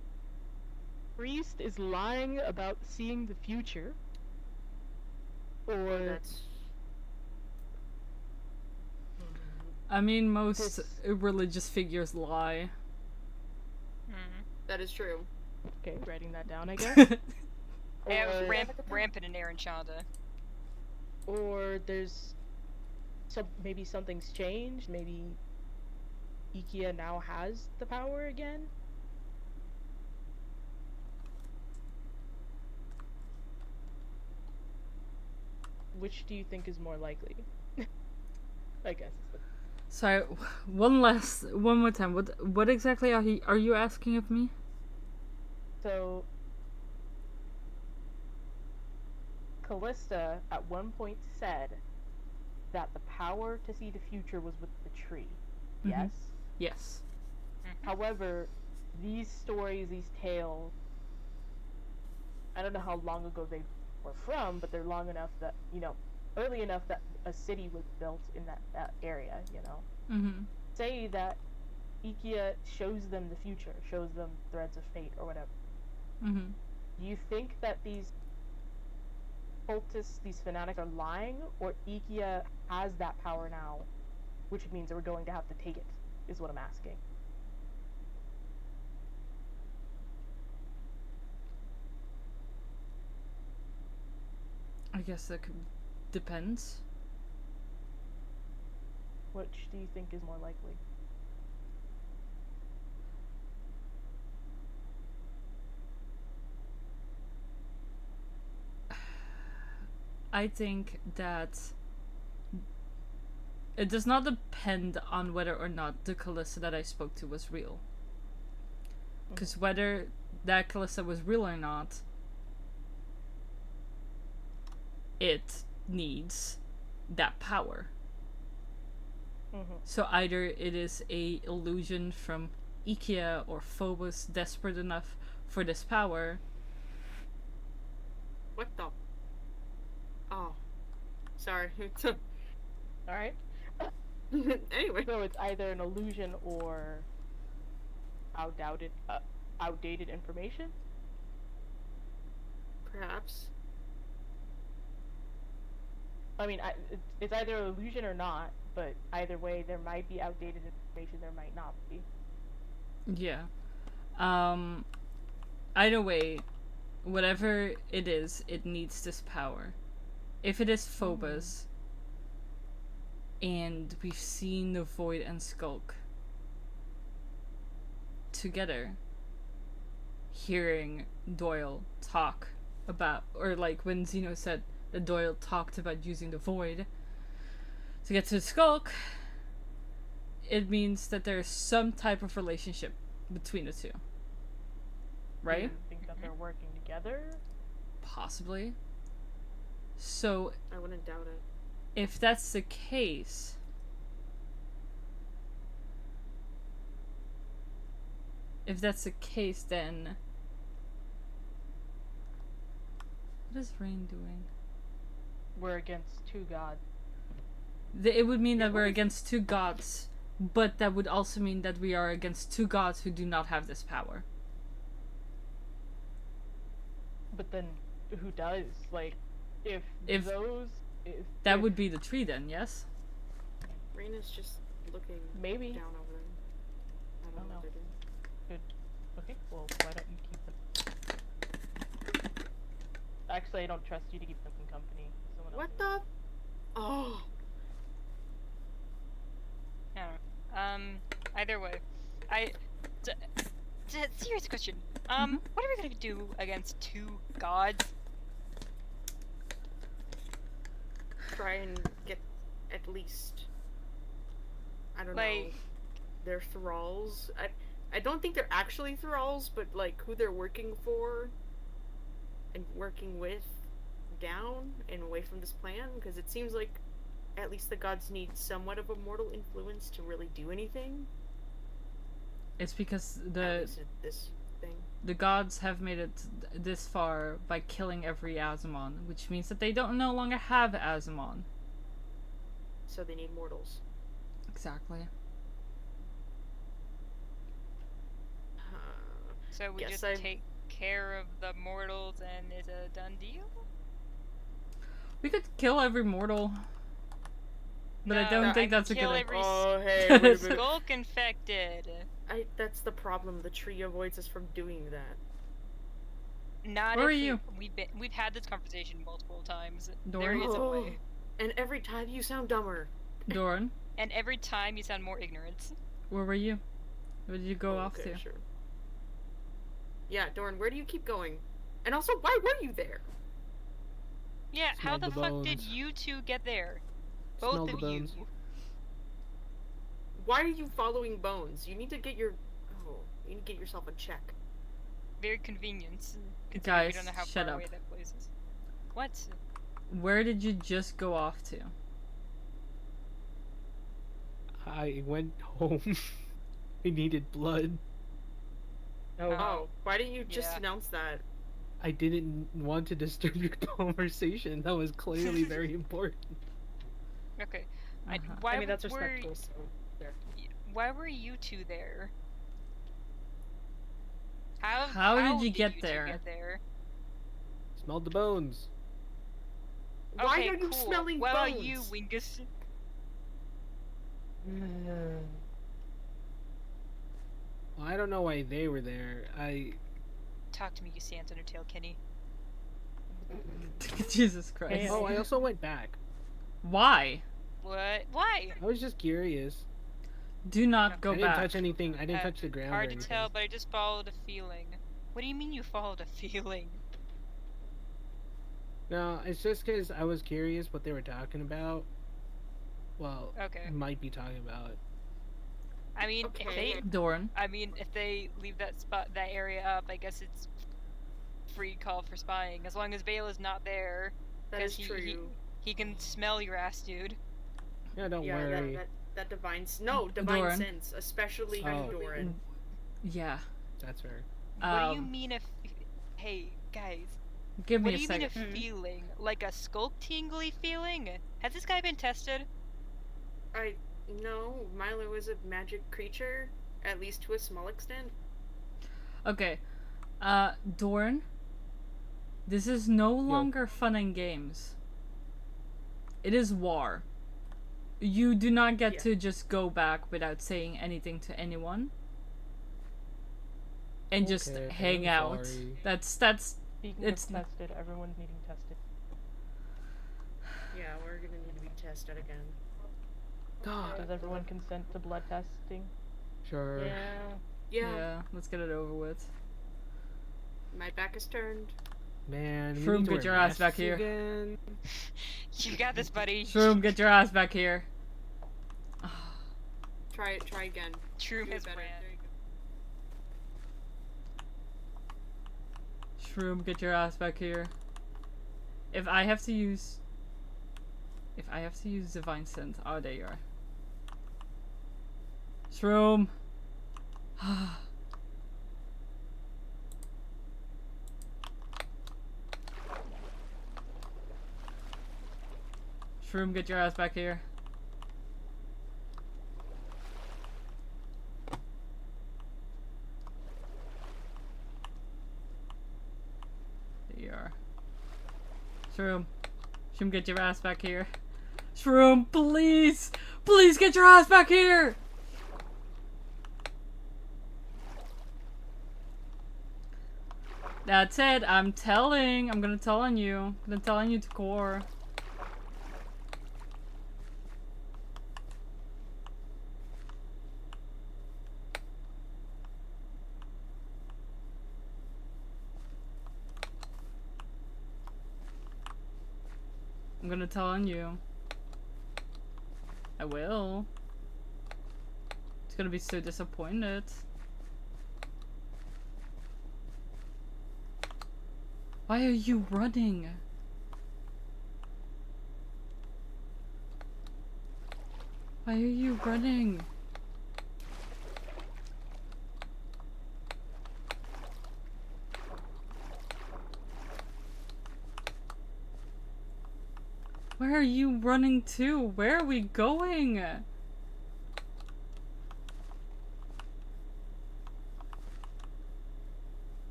priest is lying about seeing the future, or That's I mean, most religious figures lie. that is true. okay, writing that down, I guess. Yeah, it was Or- rampant in Aaron Chanda. Or there's maybe something's changed. Maybe Ikia now has the power again. Which do you think is more likely? I guess. Sorry, one more time. What exactly are you asking of me? So Callista at one point said that the power to see the future was with the tree. Mhm. Yes? Yes. However, these stories, these tales, I don't know how long ago they were from, but they're long enough that, early enough that a city was built in that area, Mm-hmm. Say that Ikia shows them the future, shows them threads of fate or whatever. Mm-hmm. Do you think that these cultists, these fanatics are lying, or Ikia has that power now, which means we're going to have to take it, is what I'm asking. I guess that depends. Which do you think is more likely? I think that it does not depend on whether or not the Callista that I spoke to was real. Because whether that Callista was real or not, it needs that power. So either it is a illusion from Ikia or Phobos desperate enough for this power. What the? Oh. Sorry. Alright? Anyway. So it's either an illusion or outdated information? Perhaps. I mean, it's either an illusion or not, but either way, there might be outdated information, there might not be. Yeah. Either way, whatever it is, it needs this power. If it is Phobos, and we've seen the Void and Skulk together, hearing Doyle talk about, or like when Zeno said that Doyle talked about using the Void to get to the Skulk, it means that there's some type of relationship between the two. Right? You think that they're working together? Possibly. So, I wouldn't doubt it. if that's the case, then what is Rain doing? We're against two gods. It would mean that we're against two gods, but that would also mean that we are against two gods who do not have this power. But then, who does? Like, if that would be the tree then, yes? Raina's just looking maybe down over them. I don't know what they're doing. Good. Okay, well, why don't you keep them? Actually, I don't trust you to keep them in company. Someone else What the? Oh. I don't know. Either way, serious question. What are we gonna do against two gods? Try and get at least, I don't know, Like, their thralls. I don't think they're actually thralls, but like who they're working for and working with down and away from this plan, because it seems like at least the gods need somewhat of a mortal influence to really do anything. It's because At least this thing. the gods have made it this far by killing every Azamon, which means that they don't no longer have Azamon. So they need mortals. Exactly. So we just take care of the mortals and it's a done deal? We could kill every mortal. But I No, don't think that's a good kill idea. every Oh, hey, wait a minute. Skulk infected. That's the problem. The tree avoids us from doing that. Not Where if are you? We've had this conversation multiple times. Doran? There is a way. And every time you sound dumber. Doran, And every time you sound more ignorant. where were you? Where did you go off Okay, to? sure. Yeah, Doran, where do you keep going? And also, why were you there? Yeah, how Smell the the fuck did bones. you two get there? Smell Both the of you. bones. Why are you following Bones? You need to get you need to get yourself a check. Very convenient. Considering Guys, we don't know how shut far up. away that place is. What? Where did you just go off to? I went home. I needed blood. Oh, why didn't you just Yeah. announce that? I didn't want to disturb your conversation. That was clearly very important. Okay. Uh-huh. Why I mean, that's were respectful, so there. Why were you two there? How How did you get two there? get there? Smelled the bones. Why Okay, are you cool. smelling What bones? about you, Wingus? Well, I don't know why they were there. Talk to me, you Sans Undertale, Kenny. Jesus Christ. Oh, I also went back. Why? What? Why? I was just curious. Do not go I didn't back. touch anything. I didn't touch the ground. Hard or to anything. tell, but I just followed a feeling. What do you mean you followed a feeling? No, it's just because I was curious what they were talking about. Well, Okay. might be talking about. I mean, Okay. Doran. if they leave that area up, I guess it's free call for spying. As long as Vale is not there, That is 'cause true. he can smell your ass, dude. Yeah, don't Yeah, worry. that divine divine Doran. sense, especially Oh. Doran. Yeah. That's her. What do you mean if? Hey, guys. Give What me do a you mean a second. feeling? Like a skulk tingly feeling? Has this guy been tested? No, Milo is a magic creature, at least to a small extent. Okay. Dorn, this is no longer fun and games. It is war. You do not get to just go back without saying anything to anyone. And just Okay, hang I'm out. sorry. That's Speaking it's of tested, everyone's needing tested. Yeah, we're gonna need to be tested again. Does everyone consent to blood testing? Sure. Yeah. let's get it over with. My back is turned. Man, we Shroom, need to get wear your ass back masks here. again. You got this, buddy. Shroom, get your ass back here. Try again. Shroom Do has better. ran. There you go. Shroom, get your ass back here. If I have to use divine scent, oh there you are. Shroom. Shroom, get your ass back here. There you are. Shroom. Shroom, get your ass back here. Shroom, please! Please get your ass back here! That's it. I'm gonna tell on you. I'm gonna tell on you to core. I'm gonna tell on you. I will. It's gonna be so disappointed. Why are you running? Why are you running? Where are you running to? Where are we going?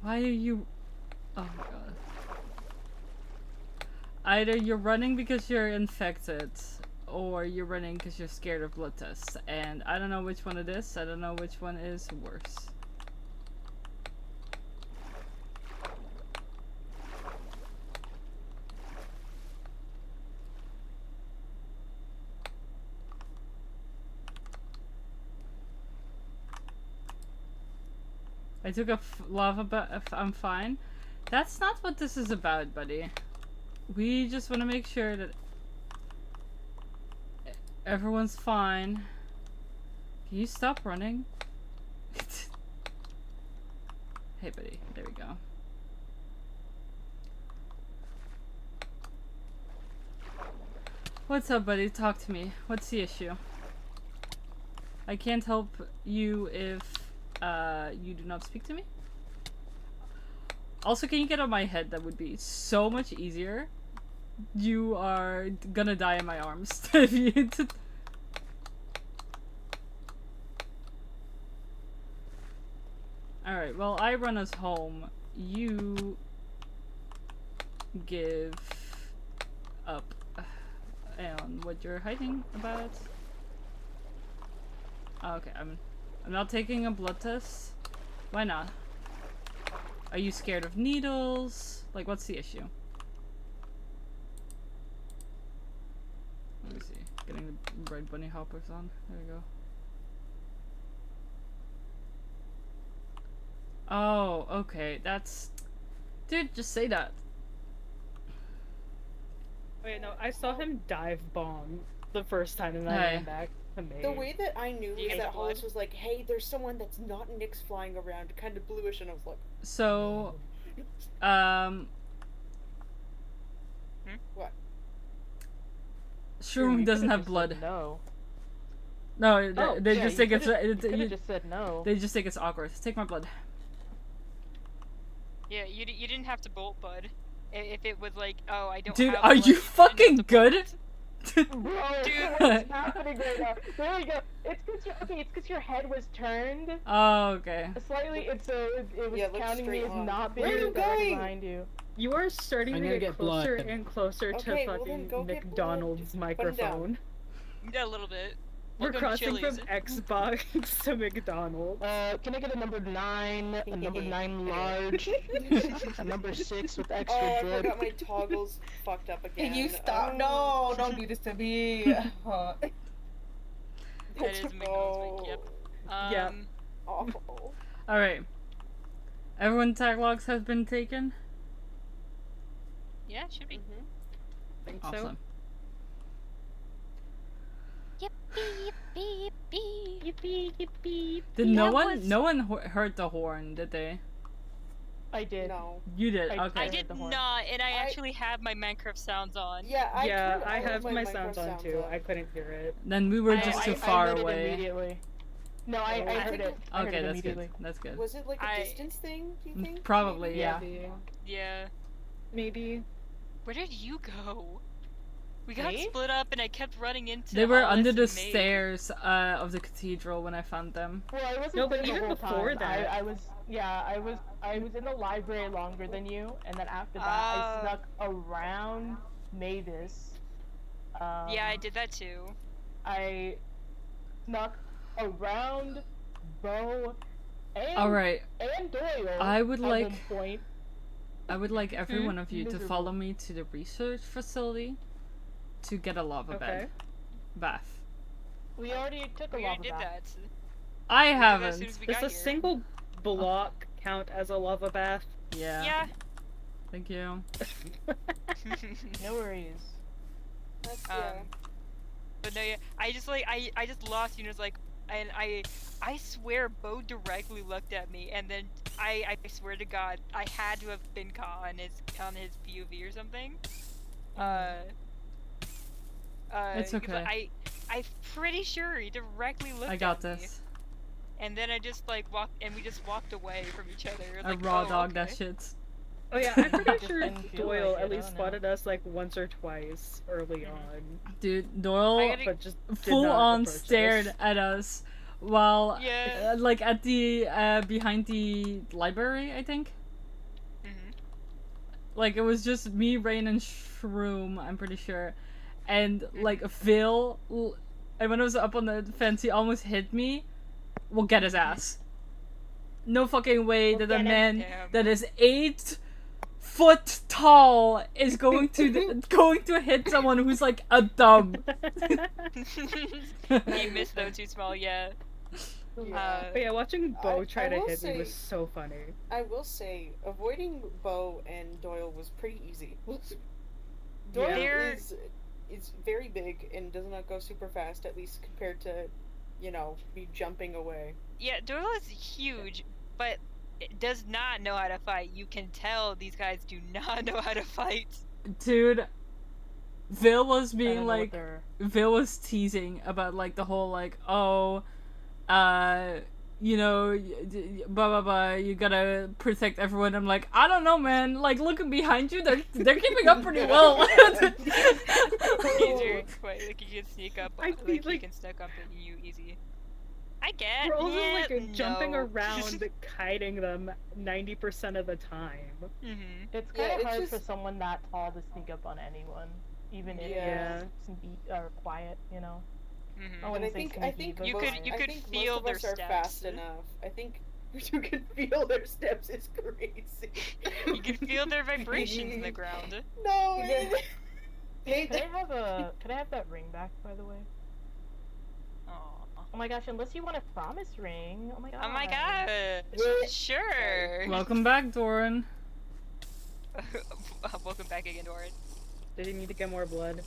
Why are you... Oh my god. Either you're running because you're infected, or you're running because you're scared of blood tests. And I don't know which one it is. I don't know which one is worse. I took a lava bath. I'm fine. That's not what this is about, buddy. We just want to make sure that everyone's fine. Can you stop running? Hey, buddy. There we go. What's up, buddy? Talk to me. What's the issue? I can't help you if you do not speak to me. Also, can you get on my head? That would be so much easier. You are gonna die in my arms if you. Alright, well, I run us home. You give up on what you're hiding about. Okay, I'm not taking a blood test. Why not? Are you scared of needles? Like, what's the issue? Let me see. Getting the right bunny hoppers on. There we go. Oh, okay. That's... Dude, just say that. Wait, no, I saw him dive bomb the first time and then I Hey. ran back to me. The way that I knew Do you was get that blood? Hollis was like, hey, there's someone that's not Nyx flying around, kind of bluish, and I was like, So, what? Shroom You doesn't could've have just blood. said no. No, Oh, they yeah, just you think it's could've just said no. they just think it's awkward. Take my blood. Yeah, you didn't have to bolt, bud. If it was like, oh, I don't Dude, have are blood, you didn't have fucking to good? bolt. Bro, Dude. what's happening right now? There we go. It's because your head was turned Oh, okay. slightly, and so it was Yeah, look counting me straight as on. not Where are being you directly going? behind you. You are starting I'm to gonna get get closer blood. and closer to Okay, well then fucking go get blood. McDonald's Just put 'em down. microphone. Yeah, a little bit. We're Welcome to crossing from Chili's. Xbox to McDonald's. Can I get a number 9, a number 9 large, a number 6 with extra Oh, I drip? forgot my toggles fucked up again. You stop! Oh. No, don't do this to me. That is McDonald's week, yep. Yeah. Awful. Alright. Everyone's tag logs have been taken? Yeah, should be. Think so. Awesome. Yippee, yippee, yippee. Yippee, yippee. Did Yeah, no one heard the horn, did they? I did. No. You did, I okay. I heard did the horn. not, and I actually have my Minecraft sounds on. Yeah, I Yeah, turned I all of have my Minecraft sounds on too. up. I couldn't hear it. Then we were just too far I heard it away. immediately. No, I I heard think it. I heard Okay, it that's immediately. good. That's good. Was it like a I- distance thing, do you think? Probably, yeah. Maybe. Yeah. Maybe. Where did you go? We got Me? split up, and I kept running into. They were Hollis under the and Maeve. stairs of the cathedral when I found them. Well, I wasn't No, but there the even whole before time. that- I was in the library longer than you, and then after that, Ah. I snuck around Mavis. Yeah, I did that too. I snuck around Bo and Alright, and Doyle. I would at one like- point. I would like every one of you to Miserable. follow me to the research facility to get a lava Okay. bath. We already took a We lava already did bath. that. I We did that as soon haven't. as we Does got a here. single block count as a lava bath? Yeah. Yeah. Thank you. No worries. That's, yeah. But no, yeah, I just lost you, and it was like, and I swear Bo directly looked at me, and then I swear to God, I had to have been caught on his POV or something. It's because okay. I'm pretty sure he directly looked I got at me. this. And then I just like we just walked away from each other. It was I like, raw oh, dog that okay. shit. Oh yeah, I'm pretty Just sure didn't feel Doyle like it, at least oh, no. spotted us like once or twice early on, Dude, Doyle but just did full not on approach stared us. at us while Yeah. like at the behind the library, I think. Mhm. Like it was just me, Rain, and Shroom, I'm pretty sure. And like Phil, and when I was up on the fence, he almost hit me. We'll get his ass. No fucking way that a man Damn. that is 8 foot tall is going to going to hit someone who's like a thumb. He missed though, too small. Yeah. Yeah. But yeah, watching Bo I try to will hit me say- was so funny. I will say, avoiding Bo and Doyle was pretty easy. Doyle They're- is very big and does not go super fast, at least compared to, me jumping away. Yeah, Doyle is huge, but it does not know how to fight. You can tell these guys do not know how to fight. Dude, Phil was I being don't know what like, they're- Phil was teasing about like the whole like, oh, blah blah blah. You gotta protect everyone. I'm like, I don't know, man. Like, looking behind you, they're keeping up pretty well. Easier, quite like you can sneak up, I like feel you like- can sneak up at you easy. I get. We're also yeah, like jumping no. around, kiting them 90% of the time. Mhm. It's Yeah, kind of it's hard for just- someone that tall to sneak up on anyone, even if Yeah. it's quiet, I Mhm. wouldn't And I say think sneaky, but You most, could- you I could think feel most of their us are steps. fast enough. I think you can feel their steps. It's crazy. You can feel their vibrations in the ground. No. Could I have that ring back, by the way? Aw. Oh my gosh, unless you want a promise ring. Oh my god. Oh my god. Sure. Welcome back, Doran. Welcome back again, Doran. Did you need to get more blood?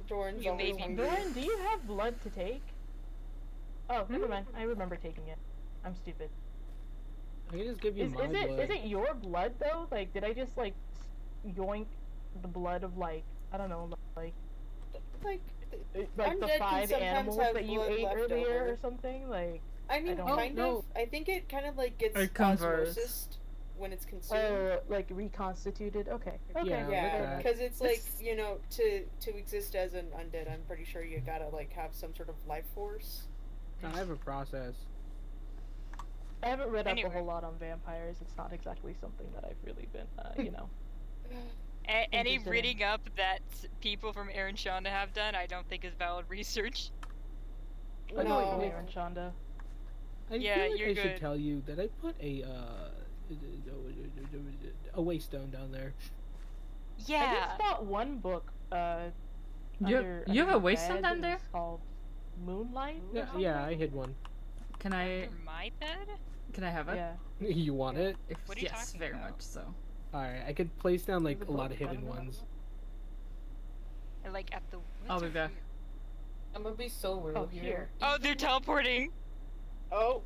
Doran's You always made me hungry. Doran, do you have blood to take? Oh, never mind. I remember taking it. I'm stupid. I can just give you Is my blood. it your blood though? Like, did I just like yoink the blood of like I don't know like Like, the Undead can 5 sometimes animals have that you blood ate left earlier over. or something? Like I mean, don't- kind no. of. I think it kind of like gets Or converts. osmosis when it's consumed. Like reconstituted. Okay. Okay. Yeah, Yeah, that. because it's like, This- you know, to exist as an undead, I'm pretty sure you gotta like have some sort of life force. I have a process. I haven't read up a Anyway. whole lot on vampires. It's not exactly something that I've really been, you know. Any Interested in- reading up that people from Aaron Shonda have done, I don't think is valid research. I know No. you, Aaron Shonda. I Yeah, feel like you're I good. should tell you that I put a waystone down there. I Yeah. just bought one book. You Under have a under waistone bed. down It there? was called Moonlight. or Yeah, I something? hid one. Can I Under my bed? have it? Yeah. You want it? If, What are you yes, talking very about? much so. Alright, I could place down like There's a lot book of in hidden front of ones. And, like at the. I'll be woods or back. here? I'm gonna be so real Oh, here. here. Oh, they're teleporting. Oh,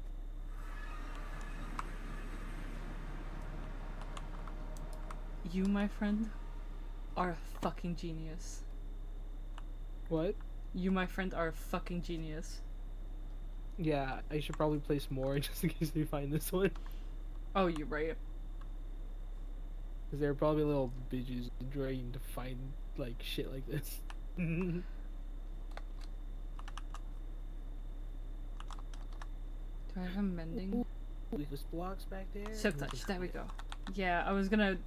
You, my friend, are a fucking genius. What? You, my friend, are a fucking genius. Yeah, I should probably place more just in case they find this one. Oh, you're right. Because they're probably little bitches trying to find like shit like this. Do I have a mending? Weakest blocks back there. Silk touch. There we go. Yeah, I was gonna.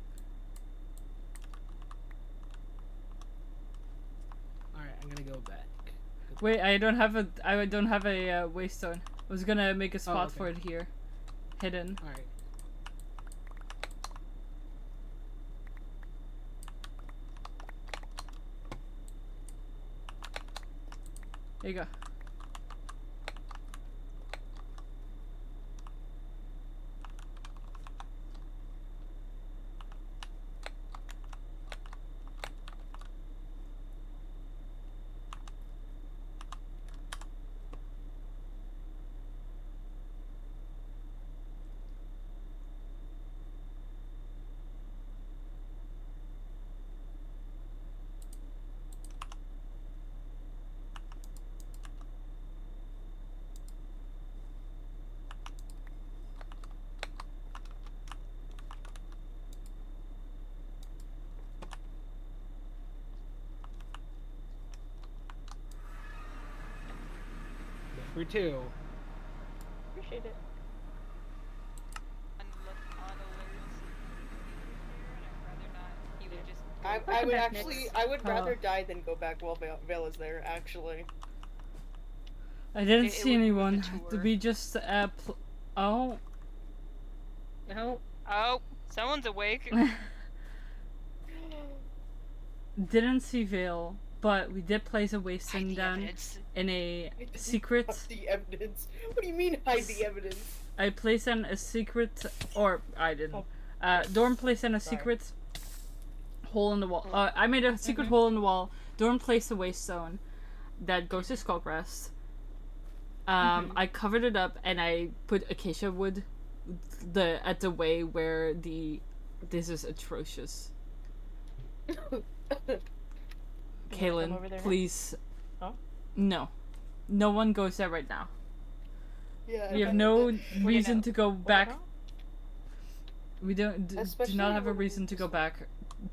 Alright, I'm gonna go back. Wait, I don't have a. I don't have a waystone. I was gonna make a spot okay. for it here, hidden. Alright. There you go. Number 2. Appreciate it. On alerts. And I'd rather not either just. I Welcome would back, actually, Nyx. I would rather die than go back while Vale is there. Actually, I didn't It see was a anyone. tour. Did we just oh. No. Oh, someone's awake. Didn't see Vale, but we did place a Hide waystone the down evidence. in a I didn't secret. hide the evidence. What do you mean hide the evidence? I placed in a secret, or I didn't. Dorm placed in a Sorry. secret hole in the wall. I made a secret hole in the wall. Dorm placed a waystone that goes to Sculkrest. I covered it up and I put acacia wood at the way where this is atrocious. over Kaylin, there now? please. Huh? No. No one goes there right now. Yeah, We have but no the- reason know. to go back. We do Especially not have a when reason to go it's- back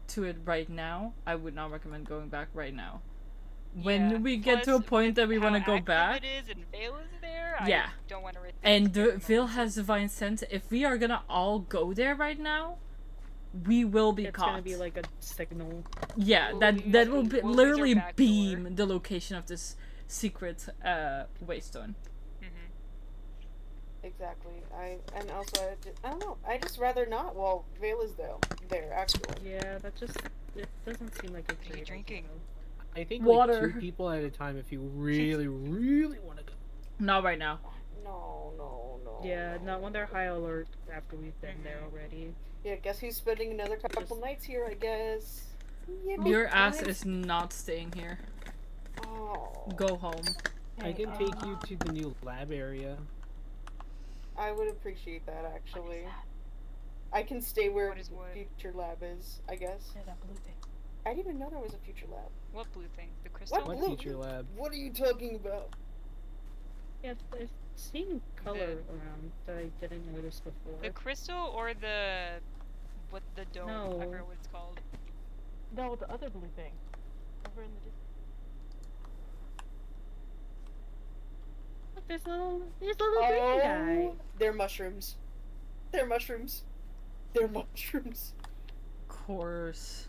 to it right now. I would not recommend going back right now. When Yeah, we get to a plus, point that we how want to go active back, It is and Vale is there. Yeah. I don't want to risk. and Vale has divine sense, if we are gonna all go there right now, we will be It's caught. gonna be like a signal. Yeah, We'll that lose- will be, we'll lose our literally back door. beam the location of this secret waystone. Exactly. And also I don't know. I just rather not while Vale is there actually. Yeah, that just it doesn't seem like a What are you great drinking? idea. I think Water. like 2 people at a time if you really, really want to go. Not right now. No. Yeah, no. not when they're high alert after we've been there already. Yeah, guess who's spending another couple nights here? I guess. Yeah, Your ass guys. is not staying here. Oh, Go home. I can take you to the new lab area. I would appreciate that actually. I can stay where What is what? future lab is. I guess. Yeah, that blue thing. I didn't even know there was a future lab. What blue thing? The crystal? What What blue? future lab? What are you talking about? Yeah, I've seen color around that I didn't notice before. The crystal or the dome? I No. forget what it's called. No, the other blue thing. Over in the distance. Look, there's a little green guy. They're mushrooms. They're mushrooms. They're mushrooms. Course.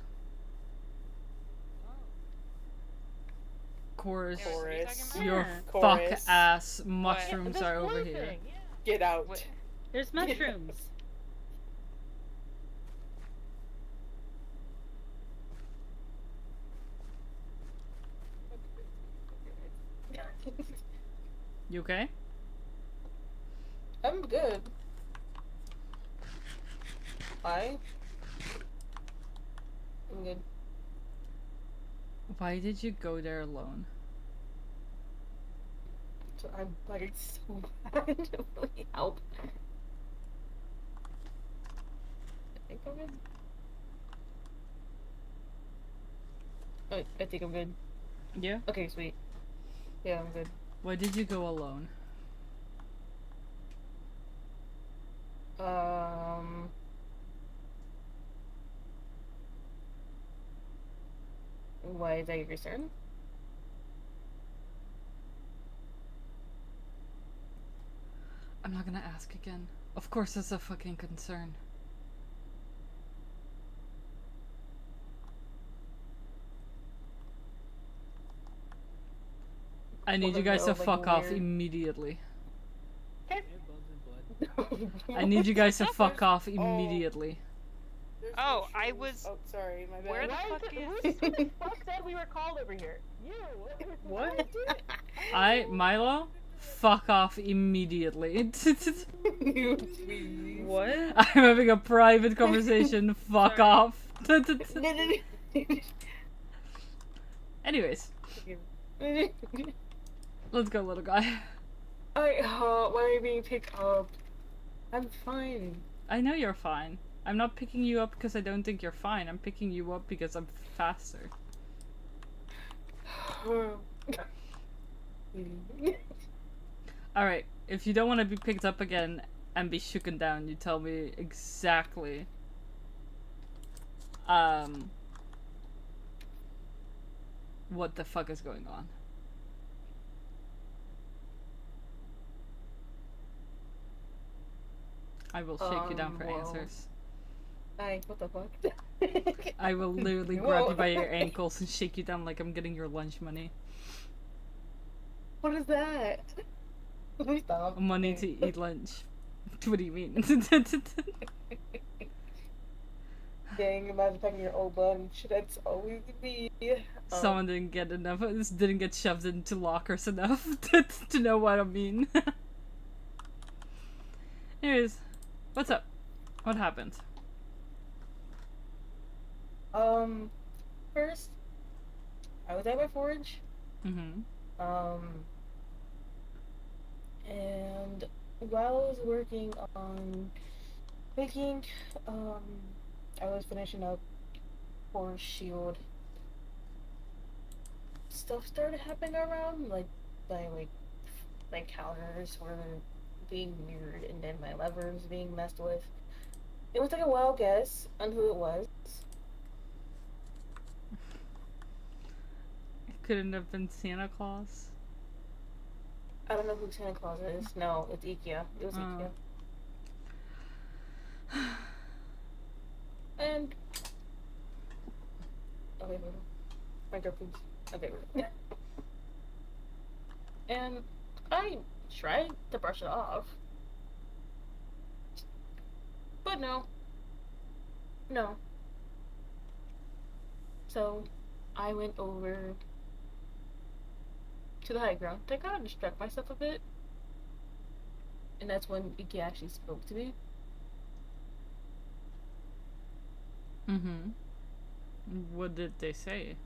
Yeah, what are you talking Chorus. about? Your Yeah. fuck Chorus. ass mushrooms This are blue over here. thing, yeah. Get out. What? There's mushrooms. You okay? I'm good. Why? I'm good. Why did you go there alone? So I'm like so bad to really help. I think I'm good. Oh, I think I'm good. Yeah? Okay, sweet. Yeah, I'm good. Why did you go alone? Why is that your concern? I'm not gonna ask again. Of course it's a fucking concern. I need you guys to fuck off immediately. I need you guys to fuck off immediately. There's Oh, I mushrooms. was- Oh, sorry, my bad. Where the Why fuck is is? Who the fuck said we were called over here? You! What? Milo, fuck off immediately. What? I'm having a private conversation. Fuck off. Anyways, let's go, little guy. Why are you being picked up? I'm fine. I know you're fine. I'm not picking you up because I don't think you're fine. I'm picking you up because I'm faster. Alright, if you don't want to be picked up again and be shooken down, you tell me exactly what the fuck is going on. I will shake you down for well. answers. Hi, what the fuck? I will literally grab you by your ankles and shake you down like I'm getting your lunch money. What is that? Please stop. Money to eat lunch. What do you mean? Dang, imagine packing your old lunch. That's always me. Someone didn't get enough. This didn't get shoved into lockers enough to know what I mean. Anyways, what's up? What happened? First, I was at my forge. Mm-hmm. And while I was working on making, I was finishing up Forge Shield. Stuff started happening around, like counters were being weird, and then my levers being messed with. It was like a wild guess on who it was. It couldn't have been Santa Claus. I don't know who Santa Claus is. No, it's Ikea. It was Ikea. And okay, wait. My girl, please. Okay, wait. And I tried to brush it off, but no. So I went over to the high ground to kind of distract myself a bit, and that's when Ikea actually spoke to me. Mm-hmm. What did they say?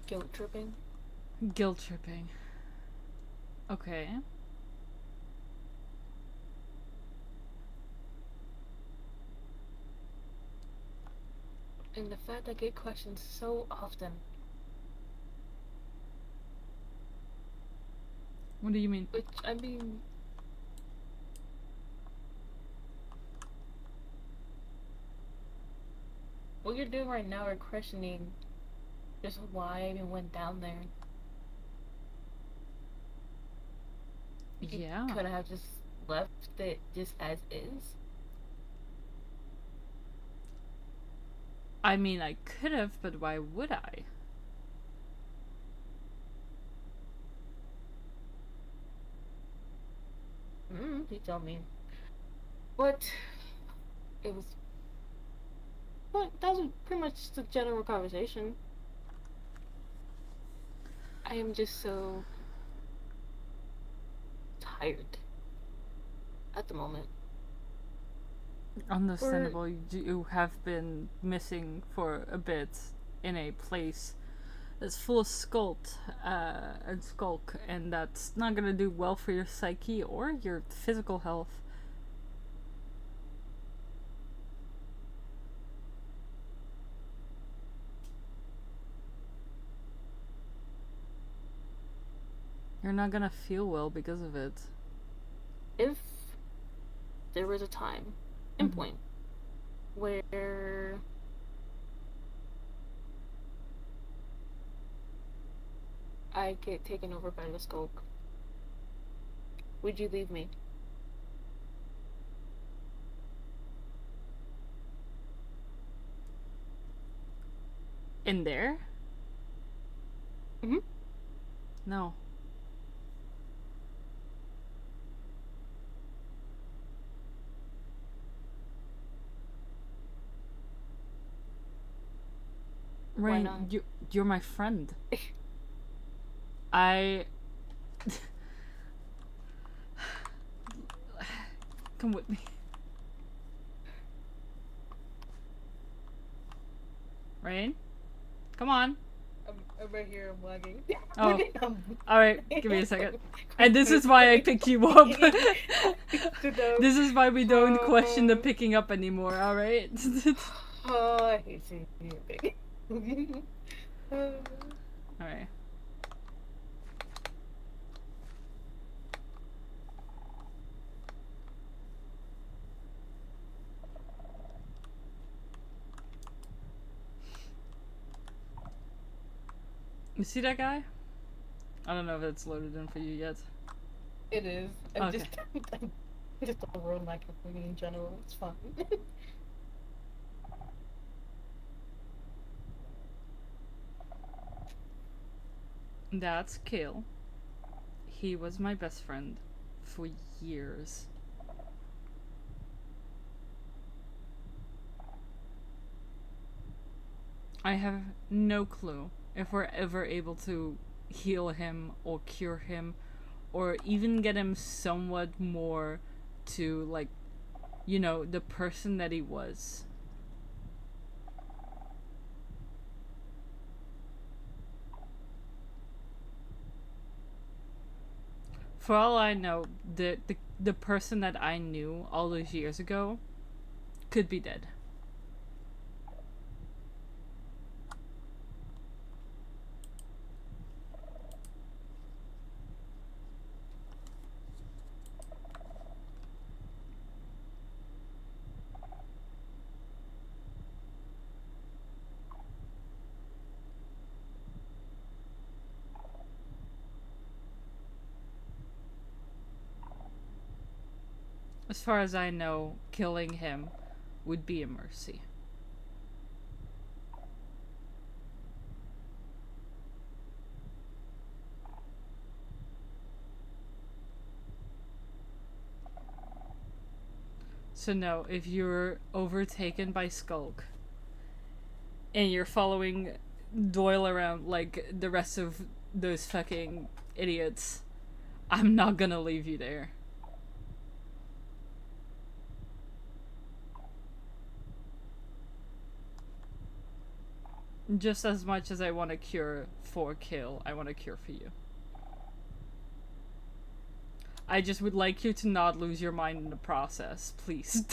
Guilt tripping. Guilt tripping. Okay. And the fact I get questioned so often. What do you mean? Which, I mean... What you're doing right now are questioning just why I even went down there. Yeah. Could I have just left it just as is? I mean, I could have, but why would I? You tell me. But it was. But that was pretty much the general conversation. I am just so tired at the moment. Understandable. You have been missing for a bit in a place that's full of and skulk, and that's not gonna do well for your psyche or your physical health. You're not gonna feel well because of it. If there was a time and point where I get taken over by the skulk, would you leave me? In there? No. Rain, not? you're my friend. Come with me. Rain? Come on. I'm right here, I'm lagging. Oh. Alright, give me a second. And this is why I picked you up. This is why we don't question the picking up anymore, alright? Oh, I hate seeing you big. Alright. You see that guy? I don't know if it's loaded in for you yet. It is. I'm Okay. just a road like in general. It's fine. That's Kale. He was my best friend for years. I have no clue if we're ever able to heal him or cure him or even get him somewhat more to, like, you know, the person that he was. For all I know, the person that I knew all those years ago could be dead. As far as I know, killing him would be a mercy. So no, if you're overtaken by Skulk and you're following Doyle around like the rest of those fucking idiots, I'm not gonna leave you there. Just as much as I want a cure for Kill, I want a cure for you. I just would like you to not lose your mind in the process, please.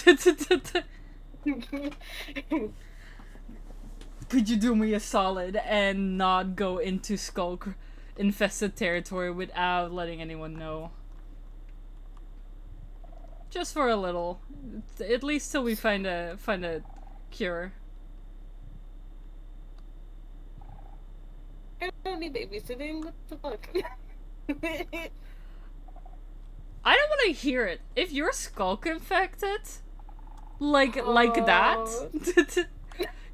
could you do me a solid and not go into skull infested territory without letting anyone know? Just for a little, at least till we find a cure. I don't need babysitting. What the fuck? I don't want to hear it. If you're skull infected, like that,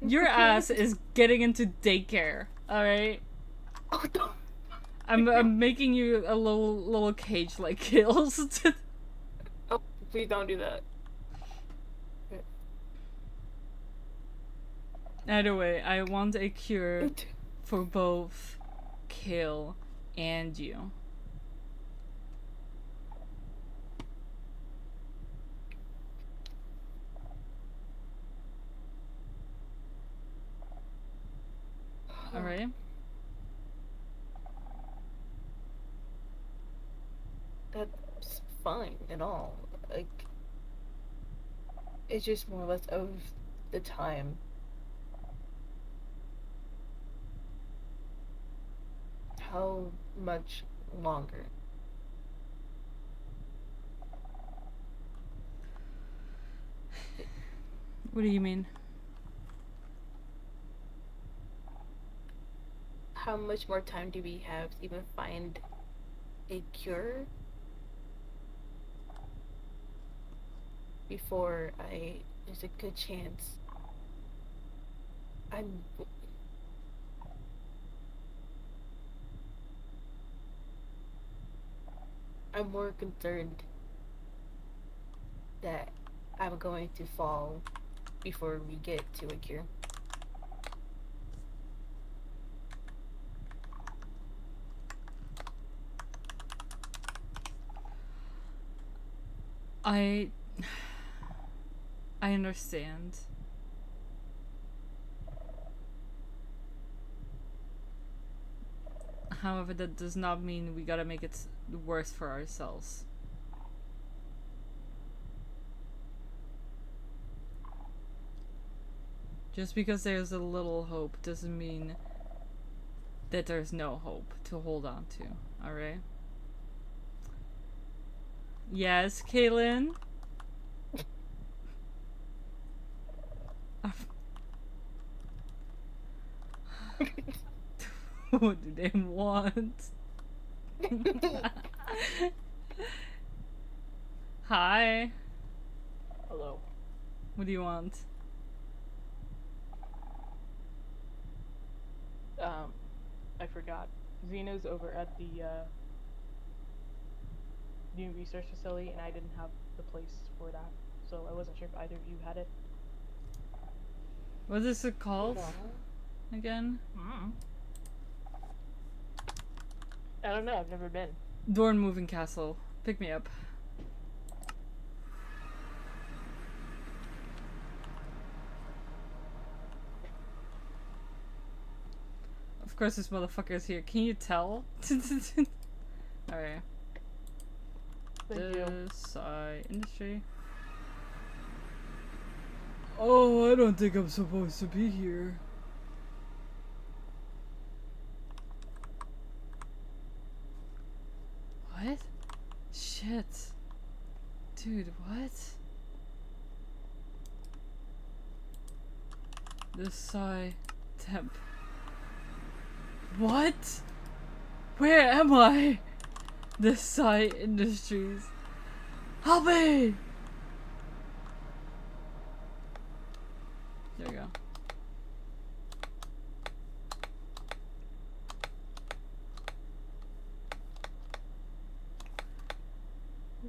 your ass is getting into daycare. All right. Oh, no. I'm making you a little cage like kills. Oh, please don't do that. Either way, I want a cure for both Kale and you. Alright. That's fine and all. Like, it's just more or less of the time. How much longer? What do you mean? How much more time do we have to even find a cure before there's a good chance I'm more concerned that I'm going to fall before we get to a cure. I understand. However, that does not mean we gotta make it worse for ourselves. Just because there's a little hope doesn't mean that there's no hope to hold on to, alright? Yes, Kaylin? What do they want? Hi. Hello. What do you want? I forgot. Xena's over at the new research facility, and I didn't have the place for that, so I wasn't sure if either of you had it. What is it called? Again? I don't know, I've never been. Dorn Moving Castle. Pick me up. Of course this motherfucker is here. Can you tell? Alright. Thank you. Industry. Oh, I don't think I'm supposed to be here. What? Shit. Dude, what? The Psy temp. What? Where am I? The Psy Industries. Help me! There we go.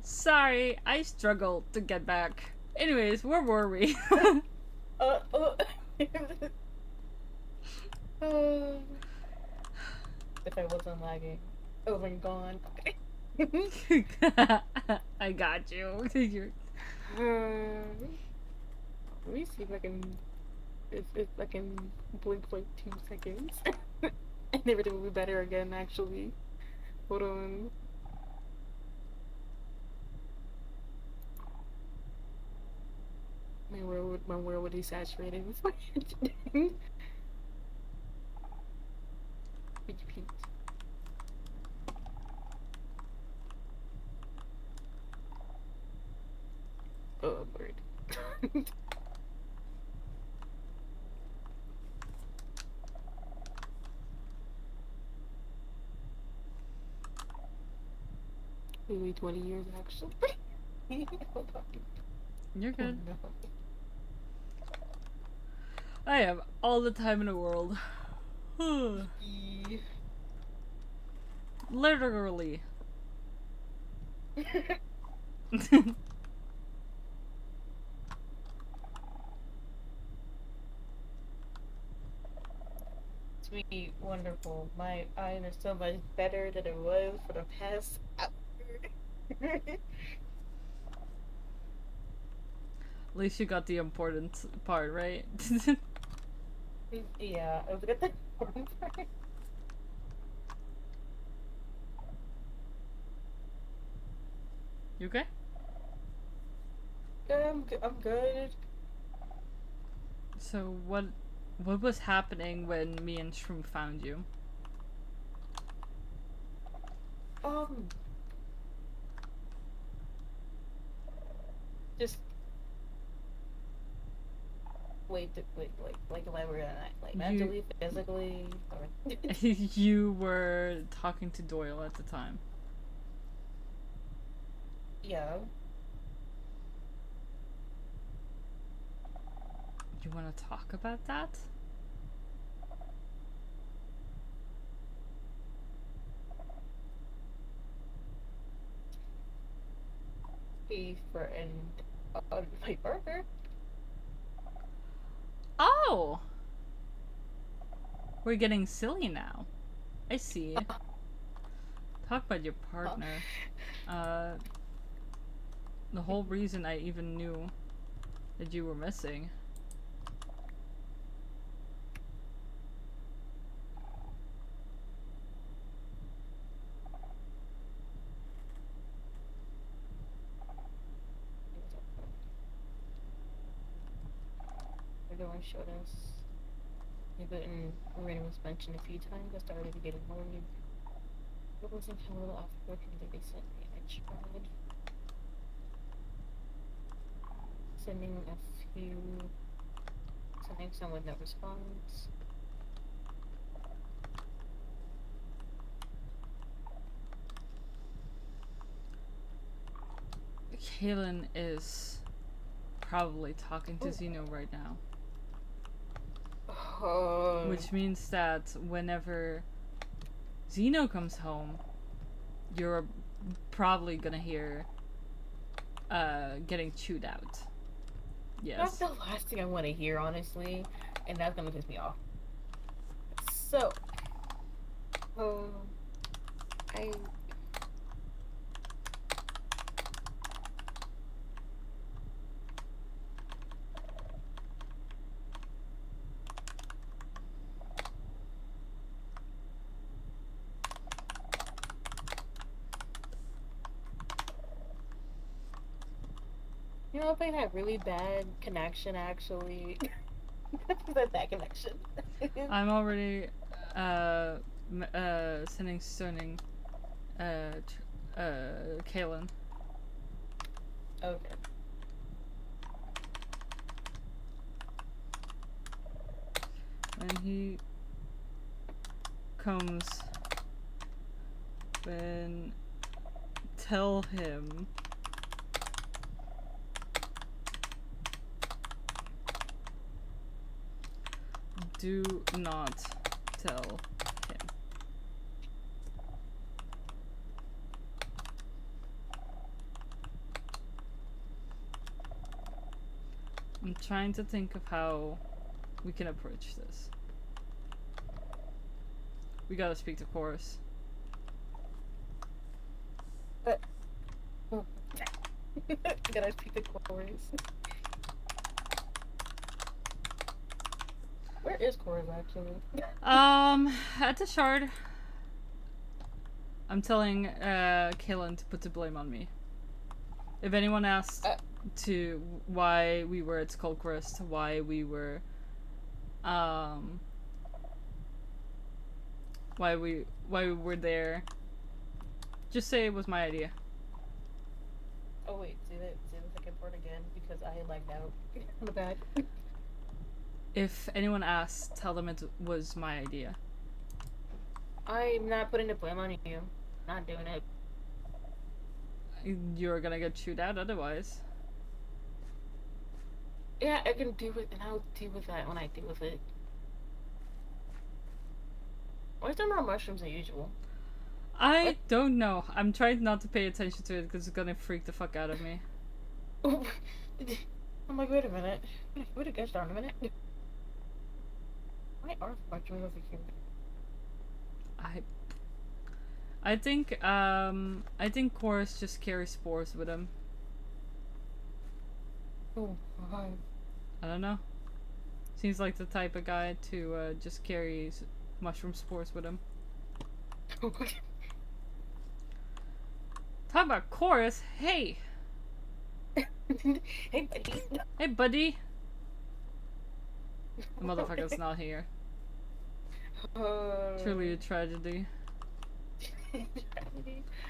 Sorry, I struggled to get back. Anyways, where were we? If I wasn't lagging. Oh my god. I got you. Let me see if I can blink like 2 seconds. And everything will be better again, actually. Hold on. My world would be saturated with my Repeat. Oh, word. Maybe 20 years, actually. Hold on. You're Oh, good. no. I have all the time in the world. Literally. Sweet, wonderful. My iron is so much better than it was for the past hour. At least you got the important part, right? Yeah, I was gonna the important part. You okay? Yeah, I'm good. So what was happening when me and Shroom found you? Um, just like elaborate on that, like mentally, physically, or You were talking to Doyle at the time. yeah. You want to talk about that? He threatened my partner. Oh! We're getting silly now. I see. Talk about your partner. The whole reason I even knew that you were missing. Everyone showed us. Even Miranda was mentioned a few times. I started getting worried. It wasn't a little after work and they sent me. I tried sending some with no response. Kaylin is probably talking to Zeno right now. Which means that whenever Zeno comes home, you're probably gonna hear getting chewed out. Yes. That's the last thing I want to hear, honestly, and that's gonna piss me off. So, I You know, if I had really bad connection, actually. That bad connection. I'm already sending stoning Kaylin. Okay. When he comes, then tell him do not tell him. I'm trying to think of how we can approach this. We gotta speak to Chorus. Gotta speak the chorus. Where is chorus actually? At the shard. I'm telling Kaylin to put the blame on me. If anyone asked to why we were at Sculkrest, why we were why we were there. Just say it was my idea. Oh wait, say the second part again because I lagged out on the back. If anyone asks, tell them it was my idea. I'm not putting the blame on you. Not doing it. You're gonna get chewed out otherwise. Yeah, I can deal with, and I'll deal with that when I deal with it. Why is there more mushrooms than usual? I don't know. I'm trying not to pay attention to it because it's gonna freak the fuck out of me. I'm like, wait a minute. Wait a gosh darn a minute. Why are the mushrooms over here? I think Chorus just carries spores with him. Oh, hi. I don't know. Seems like the type of guy to just carry mushroom spores with him. Talk about Chorus. Hey. Hey, buddy. Hey, buddy. The motherfucker's not here. Truly a tragedy.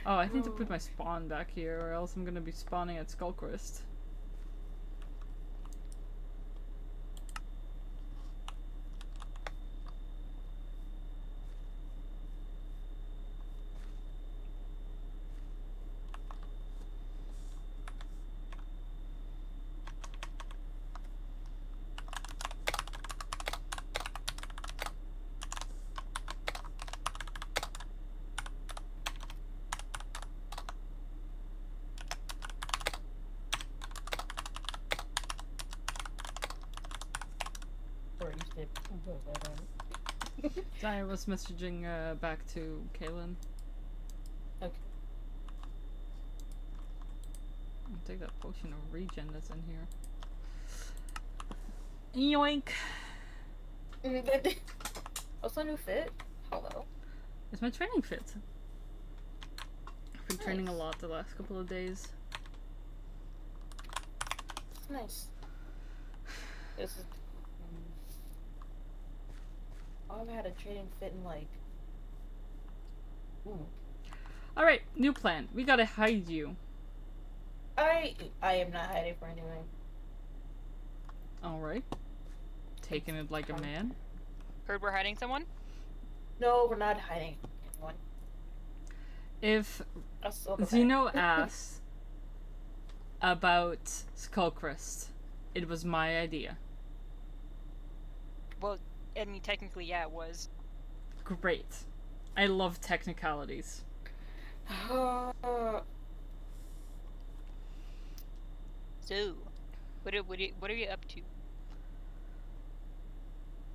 Oh, I need to put my spawn back here, or else I'm gonna be spawning at Sculkrest. I was messaging back to Kaylin. Okay. I'll take that potion of regen that's in here. Yoink! What's my new fit? Hello. It's my training fit. I've been training a lot the last couple of days. Nice. This is. I've had a training fit in like. Ooh. Alright, new plan. We gotta hide you. I am not hiding for anything. Alright. Taking it like a man. Heard we're hiding someone? No, we're not hiding anyone. If Zeno asks about Sculkrest, it was my idea. Well, I mean, technically, yeah, it was. Great. I love technicalities. So, what are you up to?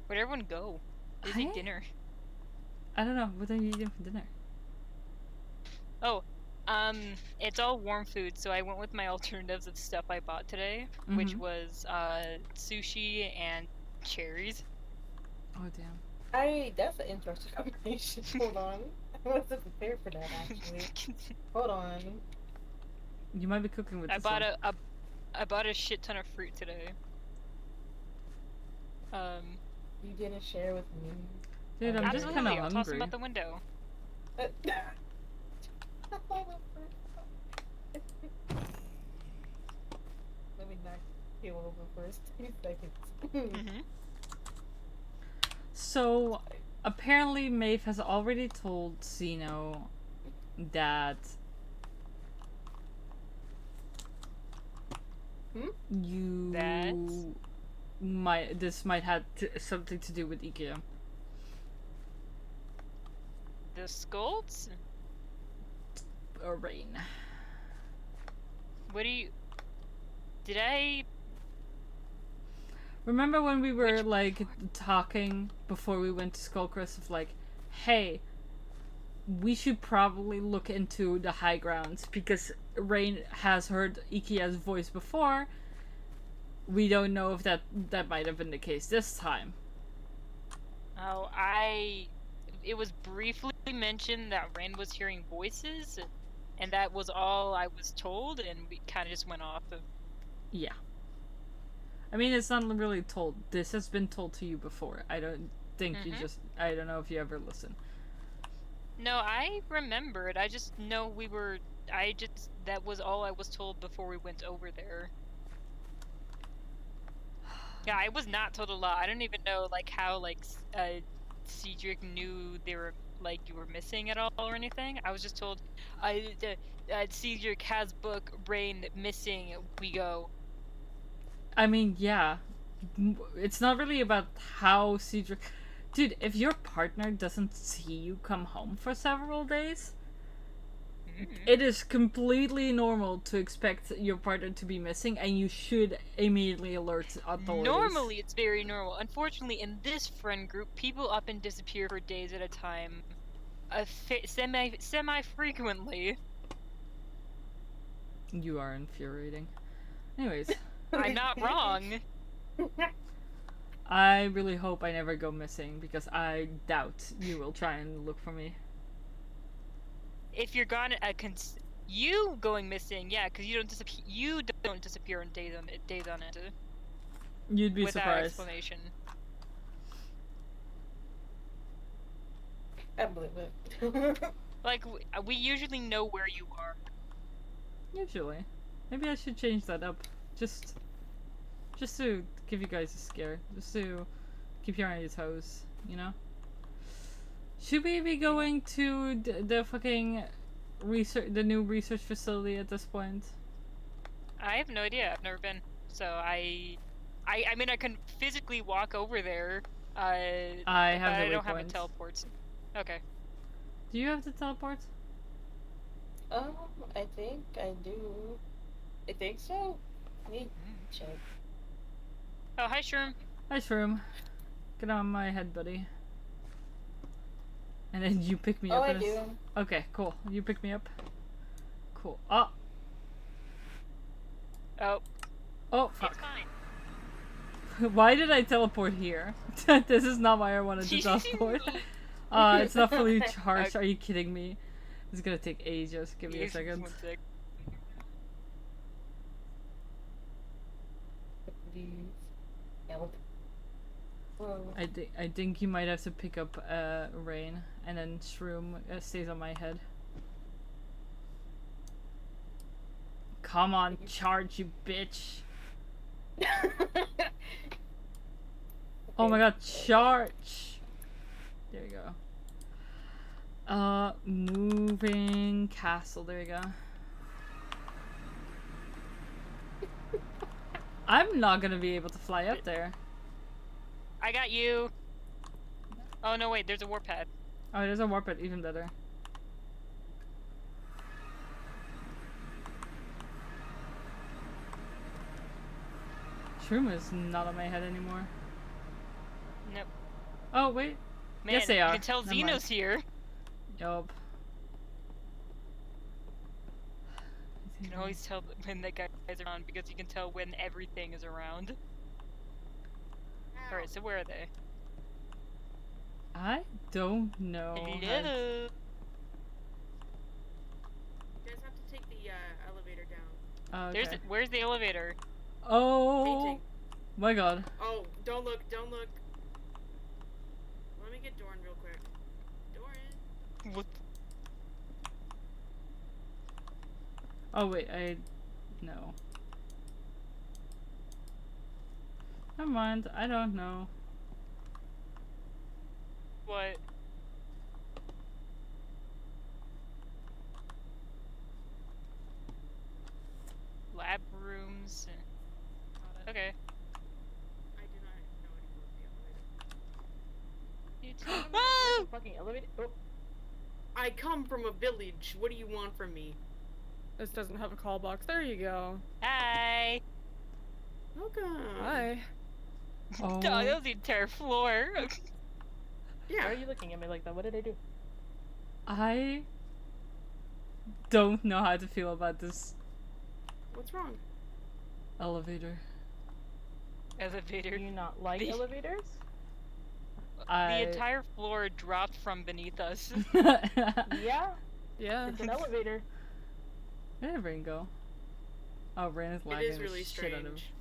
Where'd everyone go? Where's eat dinner? I don't know. What are you eating for dinner? Oh, it's all warm food, so I went with my alternatives of stuff I bought today, which was sushi and cherries. Oh damn. That's an interesting combination. Hold on. I wasn't prepared for that actually. Hold on. You might be cooking with I bought a shit ton of fruit today. You didn't share with me. Dude, I'm just kinda I'll toss them hungry. out the window. Let me knock you over first. 2 seconds. So, apparently Maeve has already told Zeno that this might have something to do with IKEA. The scolds? Or Rain. What do you... Did I... Remember when we were like talking before we went to Sculkrest of like, hey, we should probably look into the high grounds because Rain has heard Ikia's voice before. We don't know if that might have been the case this time. Oh, it was briefly mentioned that Rain was hearing voices, and that was all I was told, and we kind of just went off of... Yeah. I mean, it's not really told. This has been told to you before. I don't think you just... I don't know if you ever listen. No, I remembered. I just know we were. That was all I was told before we went over there. Yeah, I was not told a lot. I don't even know like how Cedric knew they were like you were missing at all or anything. I was just told, Cedric has book Rain missing. We go. I mean, yeah. It's not really about how Cedric. Dude, if your partner doesn't see you come home for several days, it is completely normal to expect your partner to be missing, and you should immediately alert authorities. Normally, it's very normal. Unfortunately, in this friend group, people up and disappear for days at a time, semi frequently. You are infuriating. Anyways, I'm not wrong. I really hope I never go missing because I doubt you will try and look for me. If you're gone, you going missing, yeah, because you don't disappear. You don't disappear on days on end. You'd be without surprised. Explanation. I believe it. Like we usually know where you are. Usually. Maybe I should change that up. Just to give you guys a scare. Just to keep you on your toes, you know? Should we be going to the fucking the new research facility at this point? I have no idea. I've never been. So I mean, I can physically walk over there. I have but the I don't have a waypoint. teleport. Okay. Do you have the teleport? I think I do. I think so. Let me check. Oh, hi, Shroom. Hi, Shroom. Get on my head, buddy. And then you pick me up. I do. Okay, cool. You pick me up. Cool. Oh. Oh. Oh, fuck. It's fine. Why did I teleport here? This is not why I wanted to teleport. It's not fully charged. Are you kidding me? It's gonna take ages. Give me a second. 1 sec. I think you might have to pick up Rain, and then Shroom stays on my head. Come on, charge, you bitch! Oh my god, charge! There you go. Moving castle. There you go. I'm not gonna be able to fly up there. I got you. Oh no, wait. There's a warp pad. Oh, there's a warp pad. Even better. Shroom is not on my head anymore. Nope. Oh wait. Man, yes, they are. You can tell Never Xeno's mind. here. Yup. You can always tell when the guys are around because you can tell when everything is around. Alright, so where are they? I don't know. Hello. You guys have to take the elevator down. Okay. Where's the elevator? Oh Painting. my god. Oh, don't look, don't look. Let me get Doran real quick. Doran. What? Oh wait, no. Never mind. I don't know. What? Lab rooms. Okay. I do not know anything about the elevator. Ah! Fucking elevator. Oh. I come from a village. What do you want from me? This doesn't have a call box. There you go. Hi. Welcome. Hi. Oh. That was the entire floor. Yeah. Why are you looking at me like that? What did I do? I don't know how to feel about this What's wrong? elevator. Elevator. Do you not like The- elevators? The entire floor dropped from beneath us. Yeah, Yeah. it's an elevator. Where did Rain go? Oh, Rain is It lagging is the really shit out of strange.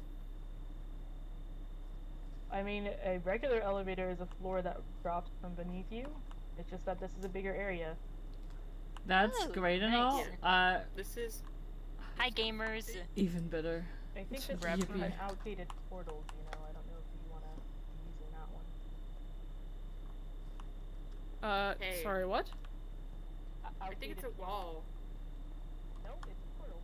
I mean, a regular elevator is a floor that drops from beneath you. It's just that this is a bigger area. That's Ooh, great and nice. all. This is Hi, gamers. Even better. I think It's this is yippee. an outdated portal, you know. I don't know if you want to be using that one. Hey. Sorry, what? I think it's a wall. No, it's a portal.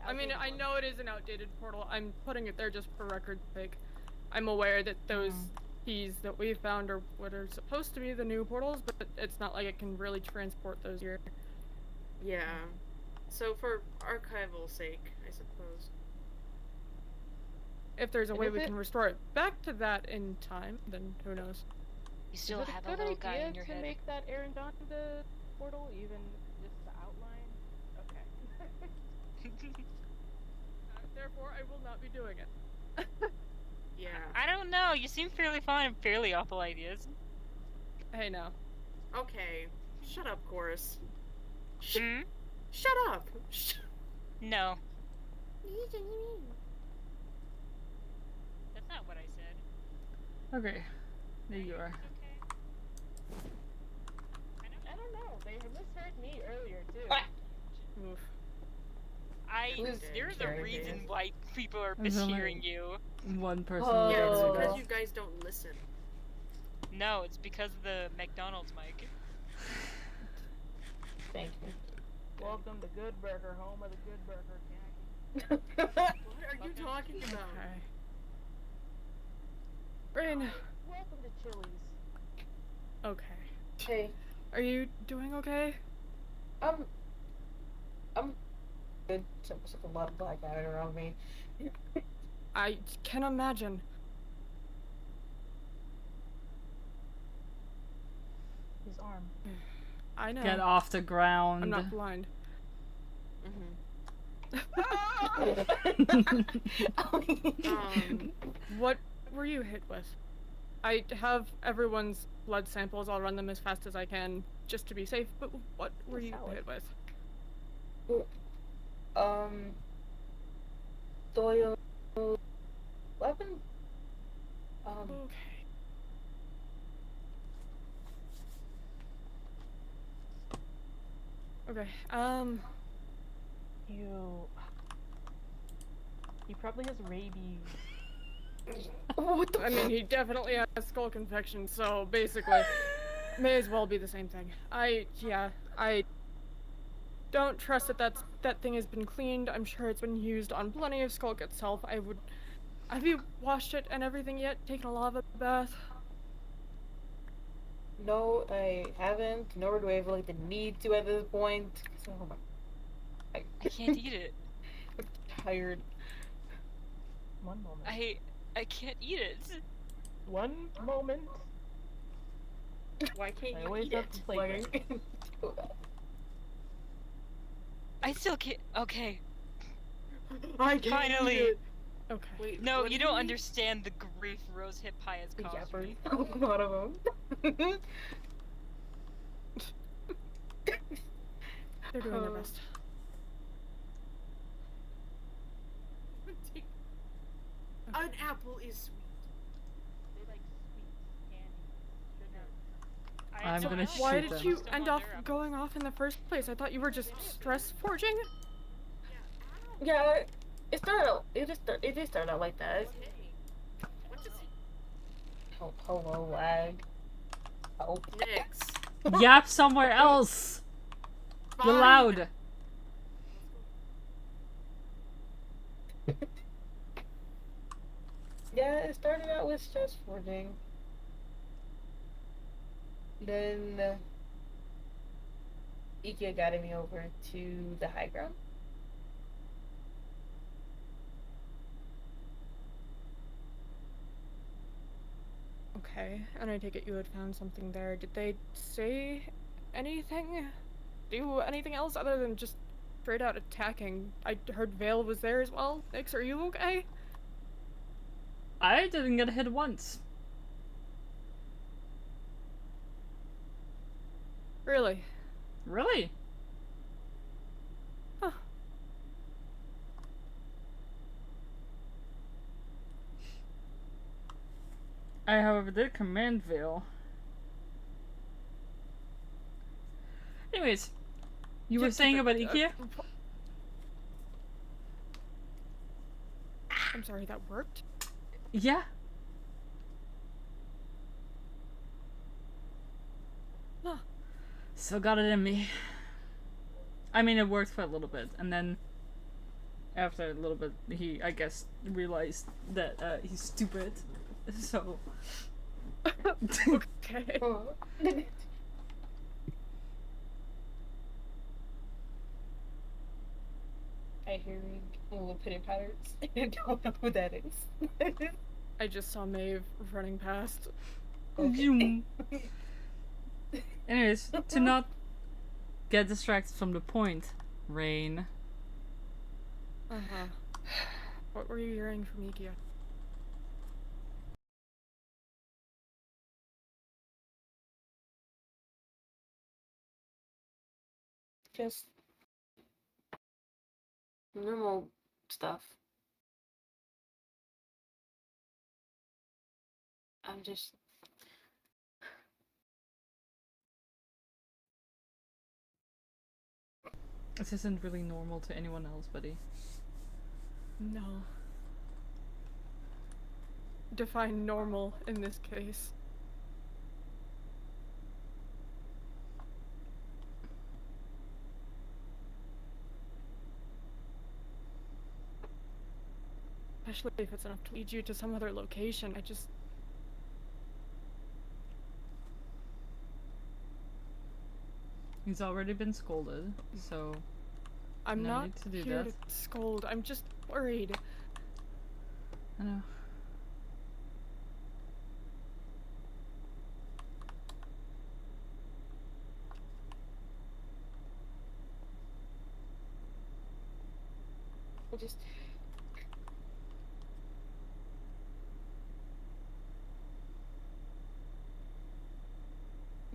I mean, Outdated I one. know it is an outdated portal. I'm putting it there just for record's sake. I'm aware that those keys that we found are what are supposed to be the new portals, but it's not like it can really transport those here. Yeah. So for archival sake, I suppose. If there's a And way is we it- can restore it back to that in time, then who knows? You still is it have a a good little guy idea in your to head. make that Arendonda portal, even just the outline? Okay. Therefore, I will not be doing it. Yeah. I don't know. You seem fairly fun and fairly awful ideas. Hey, now. Okay. Shut up, Chorus. Hmm? Shut up. No. That's not what I said. Okay. There you are. Okay. I don't know. They misheard me earlier too. Ah. Oof. Who's There's a carrying reason it? why people are There's only- mishearing you. One person. Oh. Yeah, it's listening. because you guys don't listen. No, it's because of the McDonald's mic. Thank you. Welcome to Good Burger, home of the Good Burger, Jackie. What are you talking about? Okay. Rain. Welcome to Chili's. Okay. Hey, Are you doing okay? I'm good. There's a lot of black matter around me. I can imagine. His arm. I know. Get off the ground. I'm not blind. What were you hit with? I have everyone's blood samples. I'll run them as fast as I can, just to be safe. But what were you Salad. hit with? Doyle weapon. Okay. Okay. He probably has rabies. I mean, he definitely has skull infection, so basically, may as well be the same thing. I don't trust that thing has been cleaned. I'm sure it's been used on plenty of Skulk itself. Have you washed it and everything yet? Taken a lava bath? No, I haven't. Nor do I have like the need to at this point. So, I can't eat it. I'm tired. One moment. I can't eat it. One moment. Why can't I you always eat have it? to play this. I still can't. Okay. I can't Finally. eat it. Okay. Wait, No, what you do don't mean? understand the grief Rose Hip Pie has Yeah, caused for me. a lot of them. They're doing their best. An apple is sweet. They like sweet candy. Sugar. I'm So gonna why shoot did them. you Still end not up their apples. going off in the first place? I thought you were just stress forging. Yeah, it started out. It did start out like that. What is Oh, hello, lag. Oh, Nyx? Yap somewhere else. You're Fine. loud. yeah, it started out with stress forging. Then Ikea guided me over to the high ground. Okay, and I take it you had found something there. Did they say anything? Do anything else other than just straight out attacking? I heard Vale was there as well. Nyx, are you okay? I didn't get hit once. Really? Really? Huh. I, however, did command Veil. Anyways, you were saying about IKEA? I'm sorry, that worked? Yeah. Huh. Still got it in me. I mean, it worked for a little bit, and then after a little bit, he, I guess, realized that he's stupid. So. Okay. I hear little pitter patters. I don't know who that is. I just saw Maeve running past. Okay. Anyways, to not get distracted from the point, Rain. Uh-huh. What were you hearing from Ikia? Just normal stuff. I'm just This isn't really normal to anyone else, buddy. No. Define normal in this case. Especially if it's enough to lead you to some other location. He's already been scolded, so I'm no not need to do here that. to scold. I'm just worried. I know.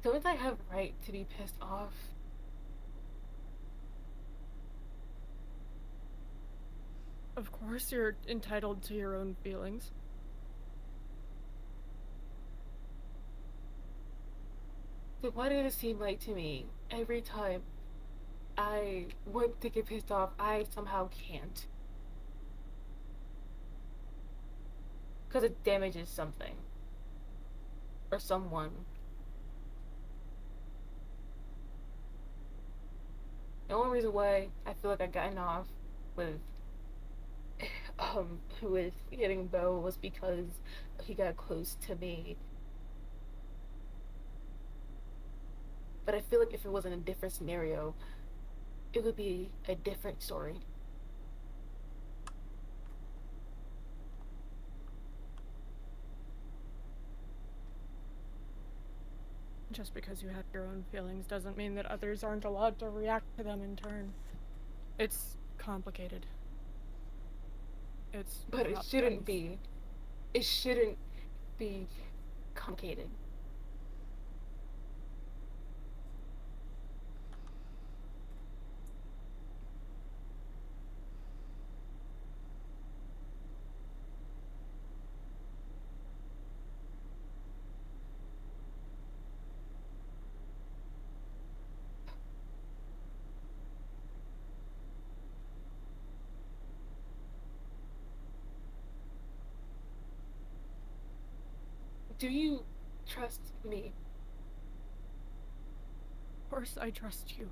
don't I have right to be pissed off? Of course you're entitled to your own feelings. But why does it seem like to me every time I want to get pissed off, I somehow can't? Because it damages something. Or someone. The only reason why I feel like I gotten off with with getting Bo was because he got close to me. But I feel like if it was in a different scenario, it would be a different story. Just because you have your own feelings doesn't mean that others aren't allowed to react to them in turn. It's complicated. But it shouldn't be. It shouldn't be complicated. Do you trust me? Of course I trust you.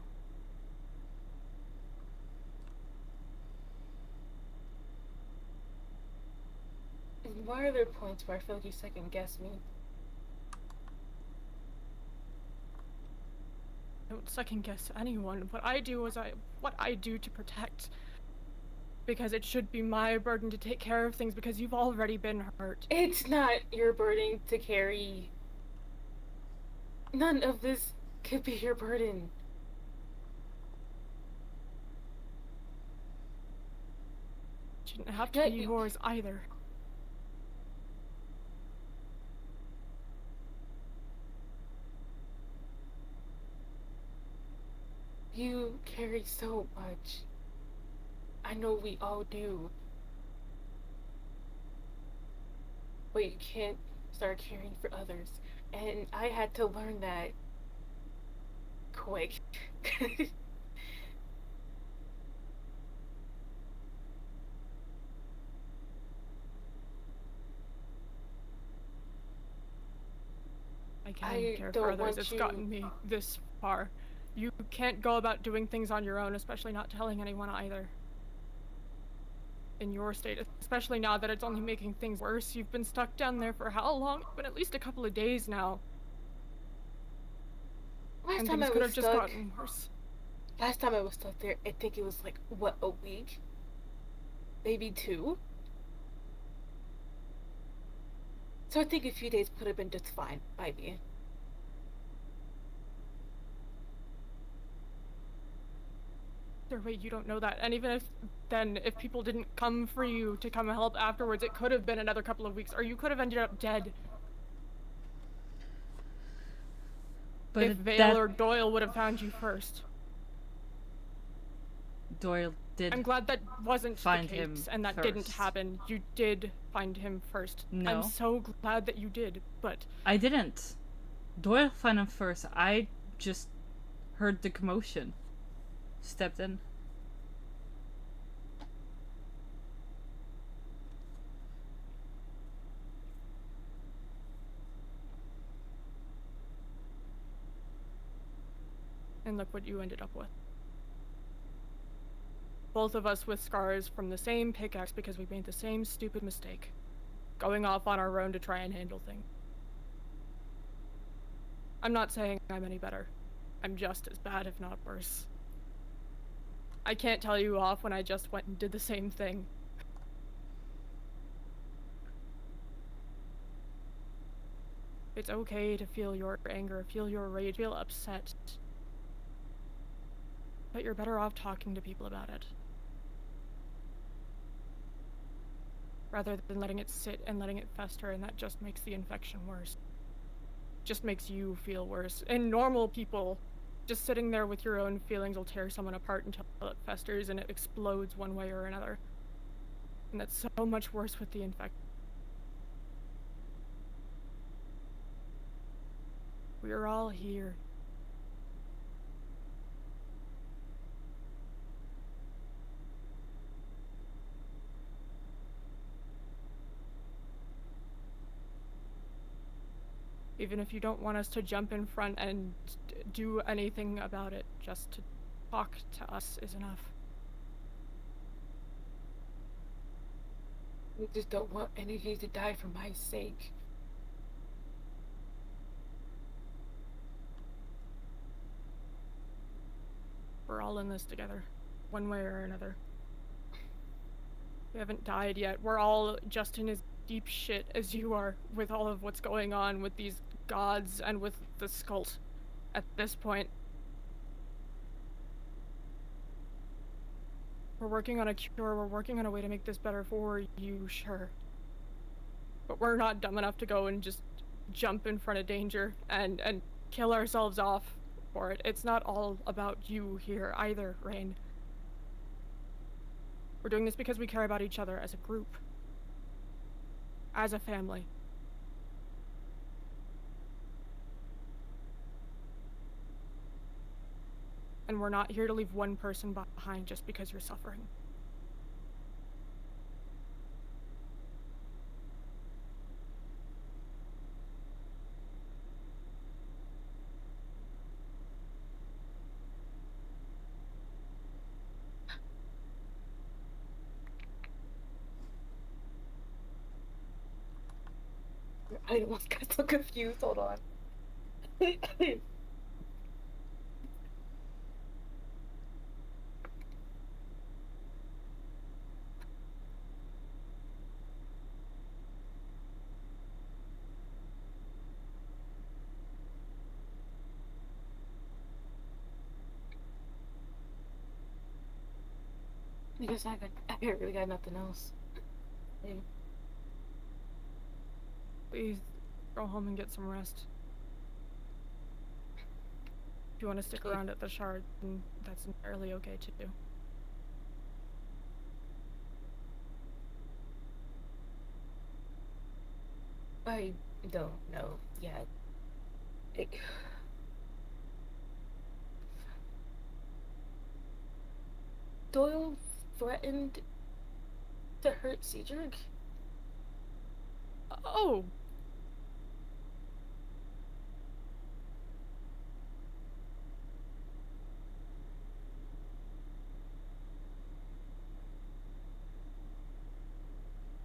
And why are there points where I feel like you second guess me? I don't second guess anyone. What I do is what I do to protect. Because it should be my burden to take care of things because you've already been hurt. It's not your burden to carry. None of this could be your burden. It shouldn't have to be yours either. You carry so much. I know we all do. But you can't start caring for others. And I had to learn that quick. I can't I care don't for others. want It's you- gotten me this far. You can't go about doing things on your own, especially not telling anyone either. In your state, especially now that it's only making things worse. You've been stuck down there for how long? It's been at least a couple of days now. Last And time things I could was have just stuck. gotten worse. Last time I was stuck there, I think it was like what, a week? Maybe 2? So I think a few days could have been just fine by me. Either way, you don't know that. And even if people didn't come for you to come help afterwards, it could have been another couple of weeks, or you could have ended up dead. But if Vale or Doyle would have found you first. Doyle did. I'm glad that wasn't find the him case, and that didn't first. happen. You did find him first. No. I'm so glad that you did, but I didn't. Doyle found him first. I just heard the commotion. Stepped in. and look what you ended up with. Both of us with scars from the same pickaxe because we made the same stupid mistake. Going off on our own to try and handle things. I'm not saying I'm any better. I'm just as bad, if not worse. I can't tell you off when I just went and did the same thing. It's okay to feel your anger, feel your rage, feel upset. But you're better off talking to people about it. Rather than letting it sit and letting it fester, and that just makes the infection worse. Just makes you feel worse. And normal people, just sitting there with your own feelings will tear someone apart until it festers and it explodes one way or another. And that's so much worse with the infection. We're all here. Even if you don't want us to jump in front and do anything about it, just to talk to us is enough. I just don't want any of you to die for my sake. We're all in this together, one way or another. We haven't died yet. We're all just in as deep shit as you are with all of what's going on with these gods and with the Skult at this point. We're working on a cure, we're working on a way to make this better for you, sure. But we're not dumb enough to go and just jump in front of danger and kill ourselves off for it. It's not all about you here either, Rain. We're doing this because we care about each other as a group. As a family. And we're not here to leave one person behind just because you're suffering. I almost got so confused, hold on. Because I really got nothing else. Yeah. Please, go home and get some rest. If you want to stick around at the shard, then that's entirely okay too. I don't know yet. Doyle threatened to hurt Cedric? Oh.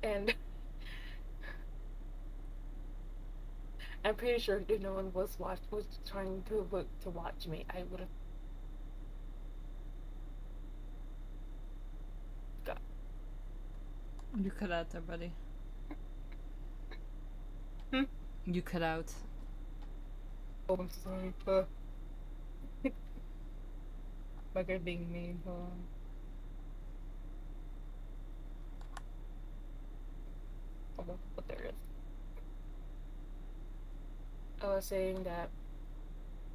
And I'm pretty sure if no one was trying to look to watch me, I would have. You cut out there, buddy. Hmm? You cut out. Oh, I'm sorry. My girl being mean. But there is. I was saying that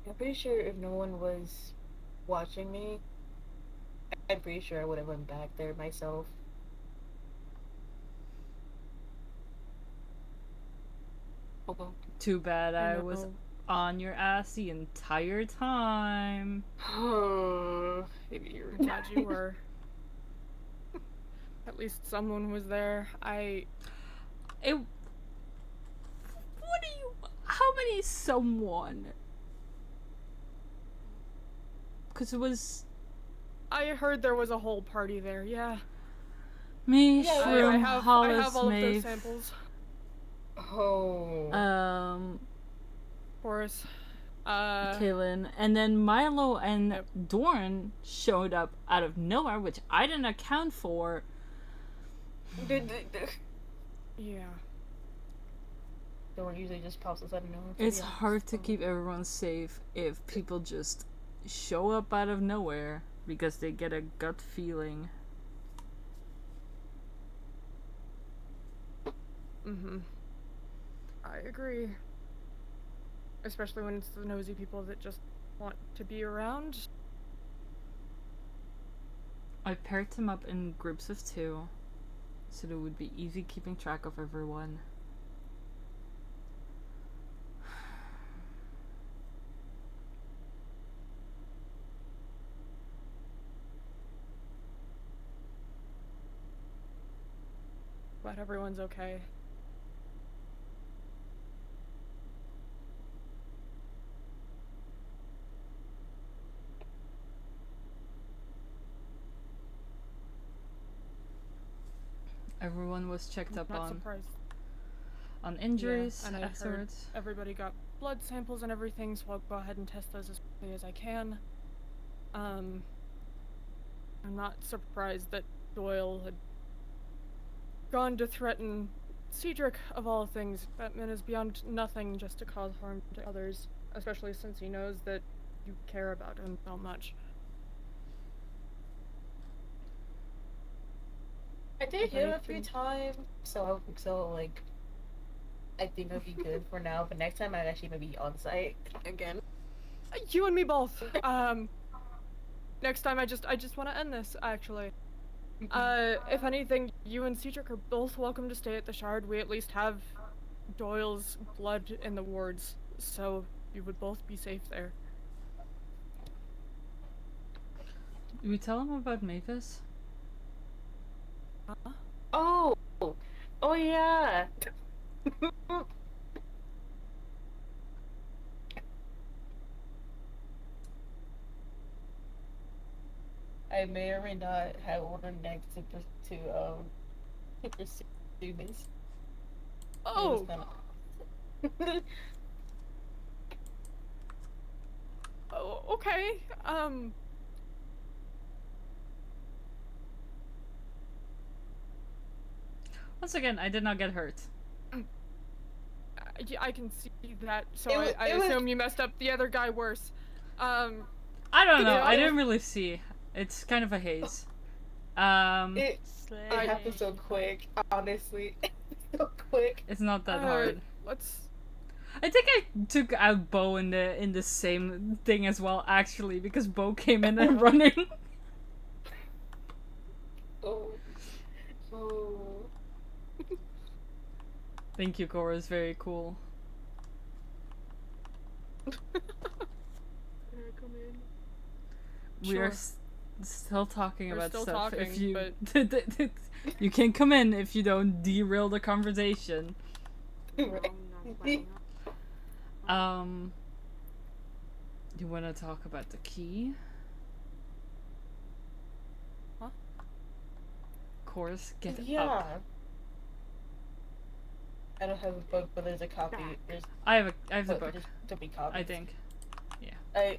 I'm pretty sure if no one was watching me, I'm pretty sure I would have went back there myself. Hold Too bad I was on your ass the entire time. on. Maybe you're glad you were. At least someone was there. What do you... How many someone? Because it was... I heard there was a whole party there, yeah. Me, Yeah, Shroom, I have Hollis, all of those Maeve, samples. Oh. Horace. Kaylin, and then Milo and Dorn showed up out of nowhere, which I didn't account for. Yeah. Dorn usually just pops us out of nowhere. It's hard to keep everyone safe if people just show up out of nowhere because they get a gut feeling. Mm-hmm. I agree. Especially when it's the nosy people that just want to be around. I paired them up in groups of 2, so that it would be easy keeping track of everyone. But everyone's okay. Everyone was checked up Not on surprised. injuries Yeah, and I heard afterwards. everybody got blood samples and everything, so I'll go ahead and test those as quickly as I can. I'm not surprised that Doyle had gone to threaten Cedric, of all things. That man is beyond nothing just to cause harm to others, especially since he knows that you care about him so much. I did hit him a few times, so like, I think it'll be good for now. But next time, I'd actually maybe on site again. You and me both. Next time, I just want to end this actually. If anything, you and Cedric are both welcome to stay at the Shard. We at least have Doyle's blood in the wards, so you would both be safe there. Did we tell him about Mavis? Huh? Oh yeah. I may or may not have ordered next to pursue this. Oh. Oh, okay. Once again, I did not get hurt. I can see that, so It I was- assume you messed up the other guy worse. I don't know. Yeah, I didn't really see. It's kind of a haze. It happened so quick, honestly. So quick. It's not that hard. Let's. I think I took out Bo in the same thing as well, actually, because Bo came in and running. Oh. Thank you, Cora. It's very cool. We are Still talking We're about still stuff. If talking, you but- you can't come in if you don't derail the conversation. No, I'm not planning on- You want to talk about the key? Huh? Course, get Yeah. up. I don't have a book, but there's a copy. Back. There's I have the but book. there's to be copies. I think. I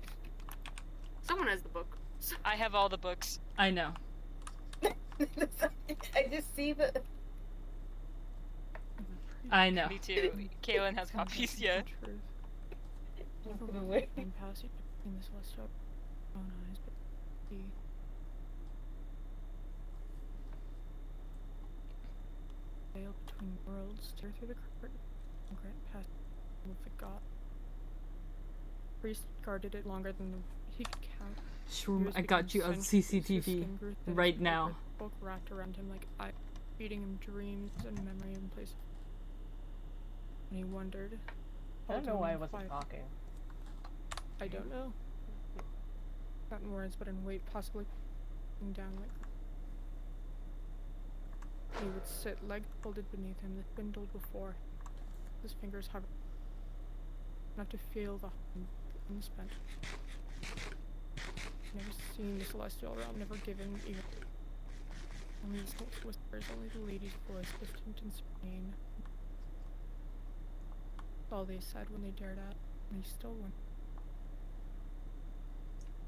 Someone has the book. I have all the books. I know. I just see the. I know. Me too. Kaylin has copies, yeah. Wait. In passage between the celestial own eyes, but the veil between worlds steer through the curtain and grant passage with the god. Priest guarded it longer than he could count. Shroom, Years I got you became on centuries, his CCTV skin grew thin, right his now. bulk wrapped around him like eye, feeding him dreams and memory in place. And he wondered. I don't know holding why I him wasn't quiet. talking. I don't know. Not in words, but in weight, possibly down like. He would sit, leg folded beneath him, the spindled before. His fingers hovered. Enough to feel the unspent. Never seen the celestial realm, never given even. Only the smoke whispers, only the lady's voice, distant and serene. All they said when they dared out, and he still went.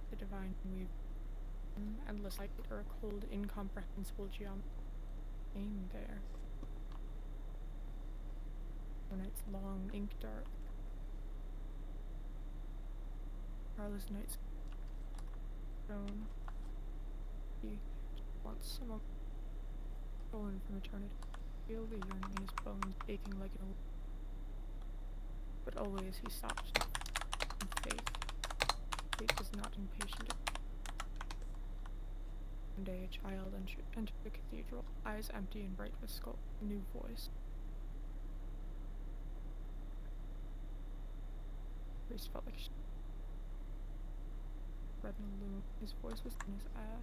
The divine weave, endless light, or a cold, incomprehensible geometry. Aimed there. The night's long, ink dark. Carla's night's stone. He wants someone stolen from eternity. Feel the yearning in his bones aching like an old. But always he stopped in faith. Fate was not impatient. One day a child entered the cathedral, eyes empty and bright with skull, a new voice. Priest felt like red in the loom. His voice was in his eye.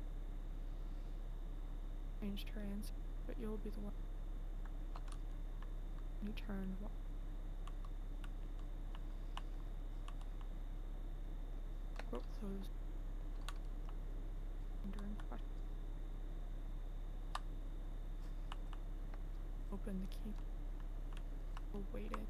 Changed her answer, but you'll be the one. And he turned. Throat closed. Enduring question. Open the key. Or waited.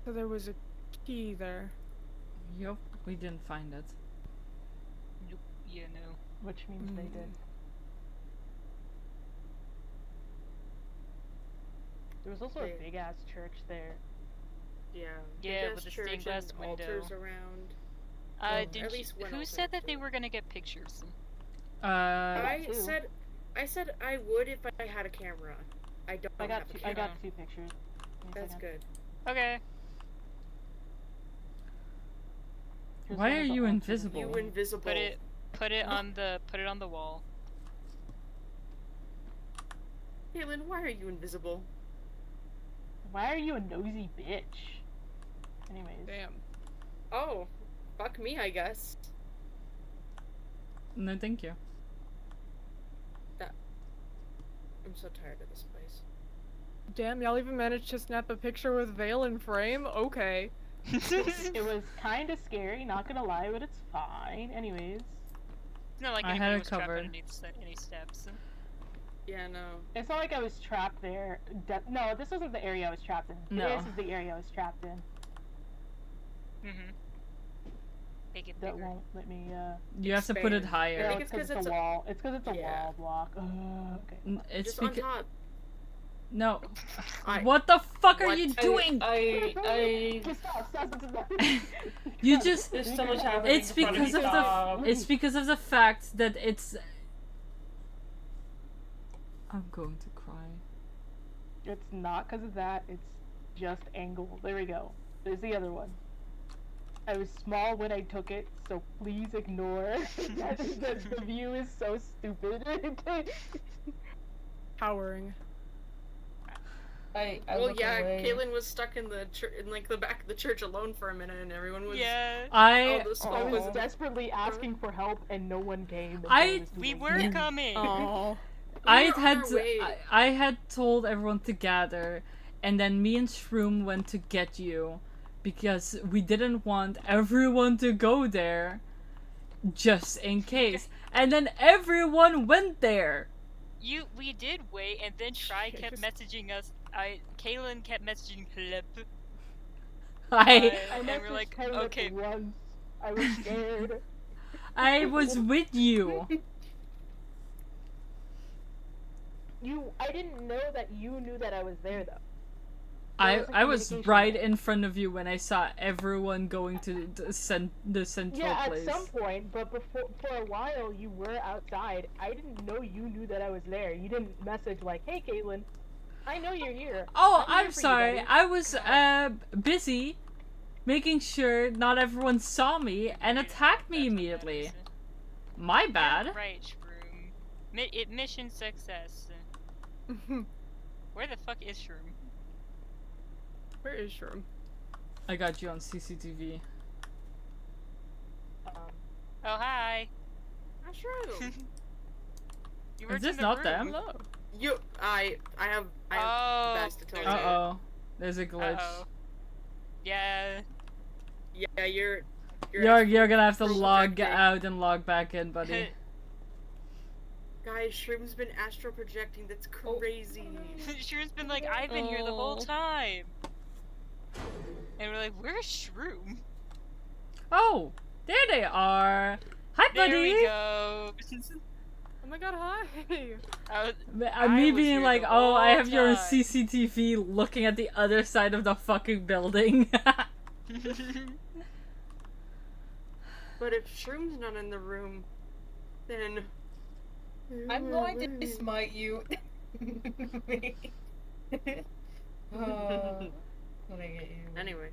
So there was a key there. Yup, we didn't find it. Nope. Yeah, no. Which means they did. There was also a big ass church there. Yeah. Yeah, big-ass with a church stained glass and window. altars around. Did at least one who altar said that next they to it. were gonna get pictures? I two. said I would if I had a camera. I don't I have got a two, I camera. got 2 pictures. Give me a That's second. good. Okay. Here's Why one are of the you altars. invisible? You invisible. Put it on the wall. Caitlin, why are you invisible? Why are you a nosy bitch? Anyways. Damn. Oh, fuck me, I guess. No, thank you. I'm so tired of this place. Damn, y'all even managed to snap a picture with Vale in frame? Okay. It was kind of scary, not gonna lie, but it's fine. Anyways. It's not like I anybody had it was trapped covered. underneath any steps. Yeah, no. It's not like I was trapped there. No, this wasn't the area I was trapped in. No. This is the area I was trapped in. Mm-hmm. Make it That bigger. won't let me, You have to put it Expand. higher. I No, think it's it's 'cause because it's it's a a- wall. It's because it's a Yeah. wall block. Okay. It's Just on because top. no. I- What the fuck are What? you doing? You just. There's so much happening. It's because of the. It's because of the fact that it's. I'm going to cry. It's not because of that. It's just angle. There we go. There's the other one. I was small when I took it, so please ignore. The view is so stupid. Towering. I Well, look yeah, away. Caitlin was stuck in the in like the back of the church alone for a minute, and everyone was. Yeah. All the I smoke was was. desperately asking for help and no one came. until I- it was too We late. were coming. Oh. I were on had our to, way. I had told everyone to gather, and then me and Shroom went to get you because we didn't want everyone to go there just in case. And then everyone went there. We did wait, and then Try kept messaging us. Kaylin kept messaging Flip. I And we're messaged like, Caleb okay. once. I was scared. I was with you. I didn't know that you knew that I was there though. I was communication right there. in front of you when I saw everyone going to the central Yeah, place. at some point, but before for a while you were outside. I didn't know you knew that I was there. You didn't message like, "Hey, Caitlin, I know you're here." Oh, I'm here I'm for you, sorry. buddy." I was busy making sure not everyone saw me and attacked me immediately. My bad. Right, Shroom. Mission success. Where the fuck is Shroom? Where is Shroom? I got you on CCTV. Oh, hi. Not true. You were Is this in the not room. them? Hello. I have Oh, best to tell you. Uh-oh. There's a glitch. Uh-oh. Yeah. Yeah, you're You're gonna have to astral log projecting. out and log back in, buddy. Guys, Shroom's been astral projecting. That's crazy. Shroom's been like, I've been here the whole Oh. time. And we're like, where's Shroom? Oh, there they are. Hi, buddy. There we go. Oh my god, hi. Me I was being here like, the oh, I whole have your time." CCTV looking at the other side of the fucking building. But if Shroom's not in the room, then I'm going to smite you. When I get you. Anyway,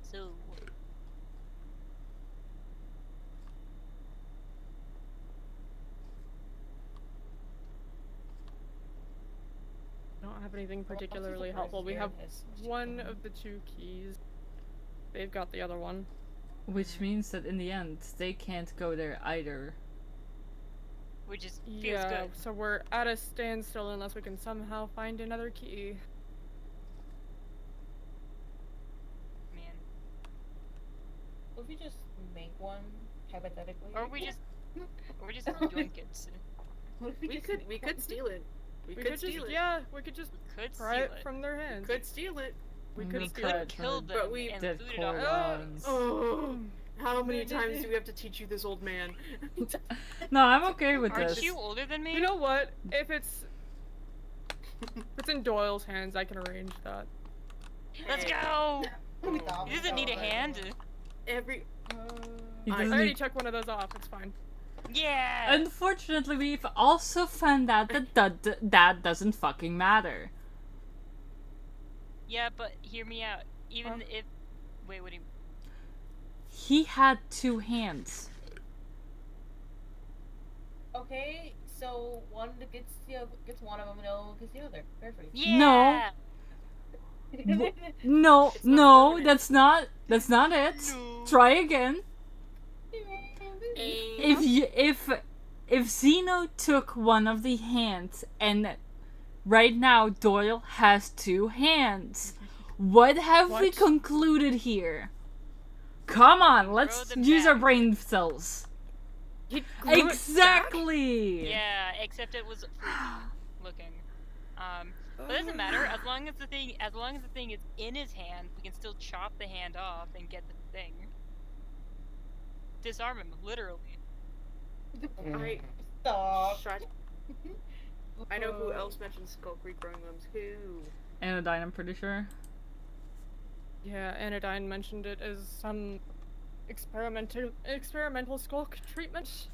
So, I don't have anything Well, I'm particularly surprised helpful. We Jared have has such one a- of the two keys. They've got the other one. Which means that in the end, they can't go there either. which is feels Yeah, good. so we're at a standstill unless we can somehow find another key. Man. What if we just make one, hypothetically? Or we just yoink it. What if we just could make we one? could steal it. We We could could steal just, it. yeah, we could just We could pry steal it it. from their We hands. could steal it. We Mm, could We steal could it. kill them But we and did loot it call off. runs. Oh, how many times do we have to teach you this, old man? No, I'm okay with Aren't this. you older than me? You know what? If it's in Doyle's hands, I can arrange that. Let's go! We thought He doesn't need a about hand. it. Every He I I doesn't already need- took one of those off. It's fine. Yeah! Unfortunately, we've also found out that doesn't fucking matter. Yeah, but hear me out. Even if... Wait, what do you... He had two hands. Okay, so one that gets one of them, no gets the other. Perfect. Yeah! No, It's not no, permanent. that's not it. No. Try again. If Zeno took one of the hands and right now Doyle has two hands, what have we What? concluded here? Come on, let's them use our back. brain cells. You grew it back? Exactly. Yeah, except it was freaky looking. But it doesn't matter, as long as the thing is in his hand, we can still chop the hand off and get the thing. Disarm him, literally. I Stop. shut. I know who else mentioned Skull Creek growing limbs. Who? Anodyne, I'm pretty sure. Yeah, Anodyne mentioned it as some experimental skulk treatment.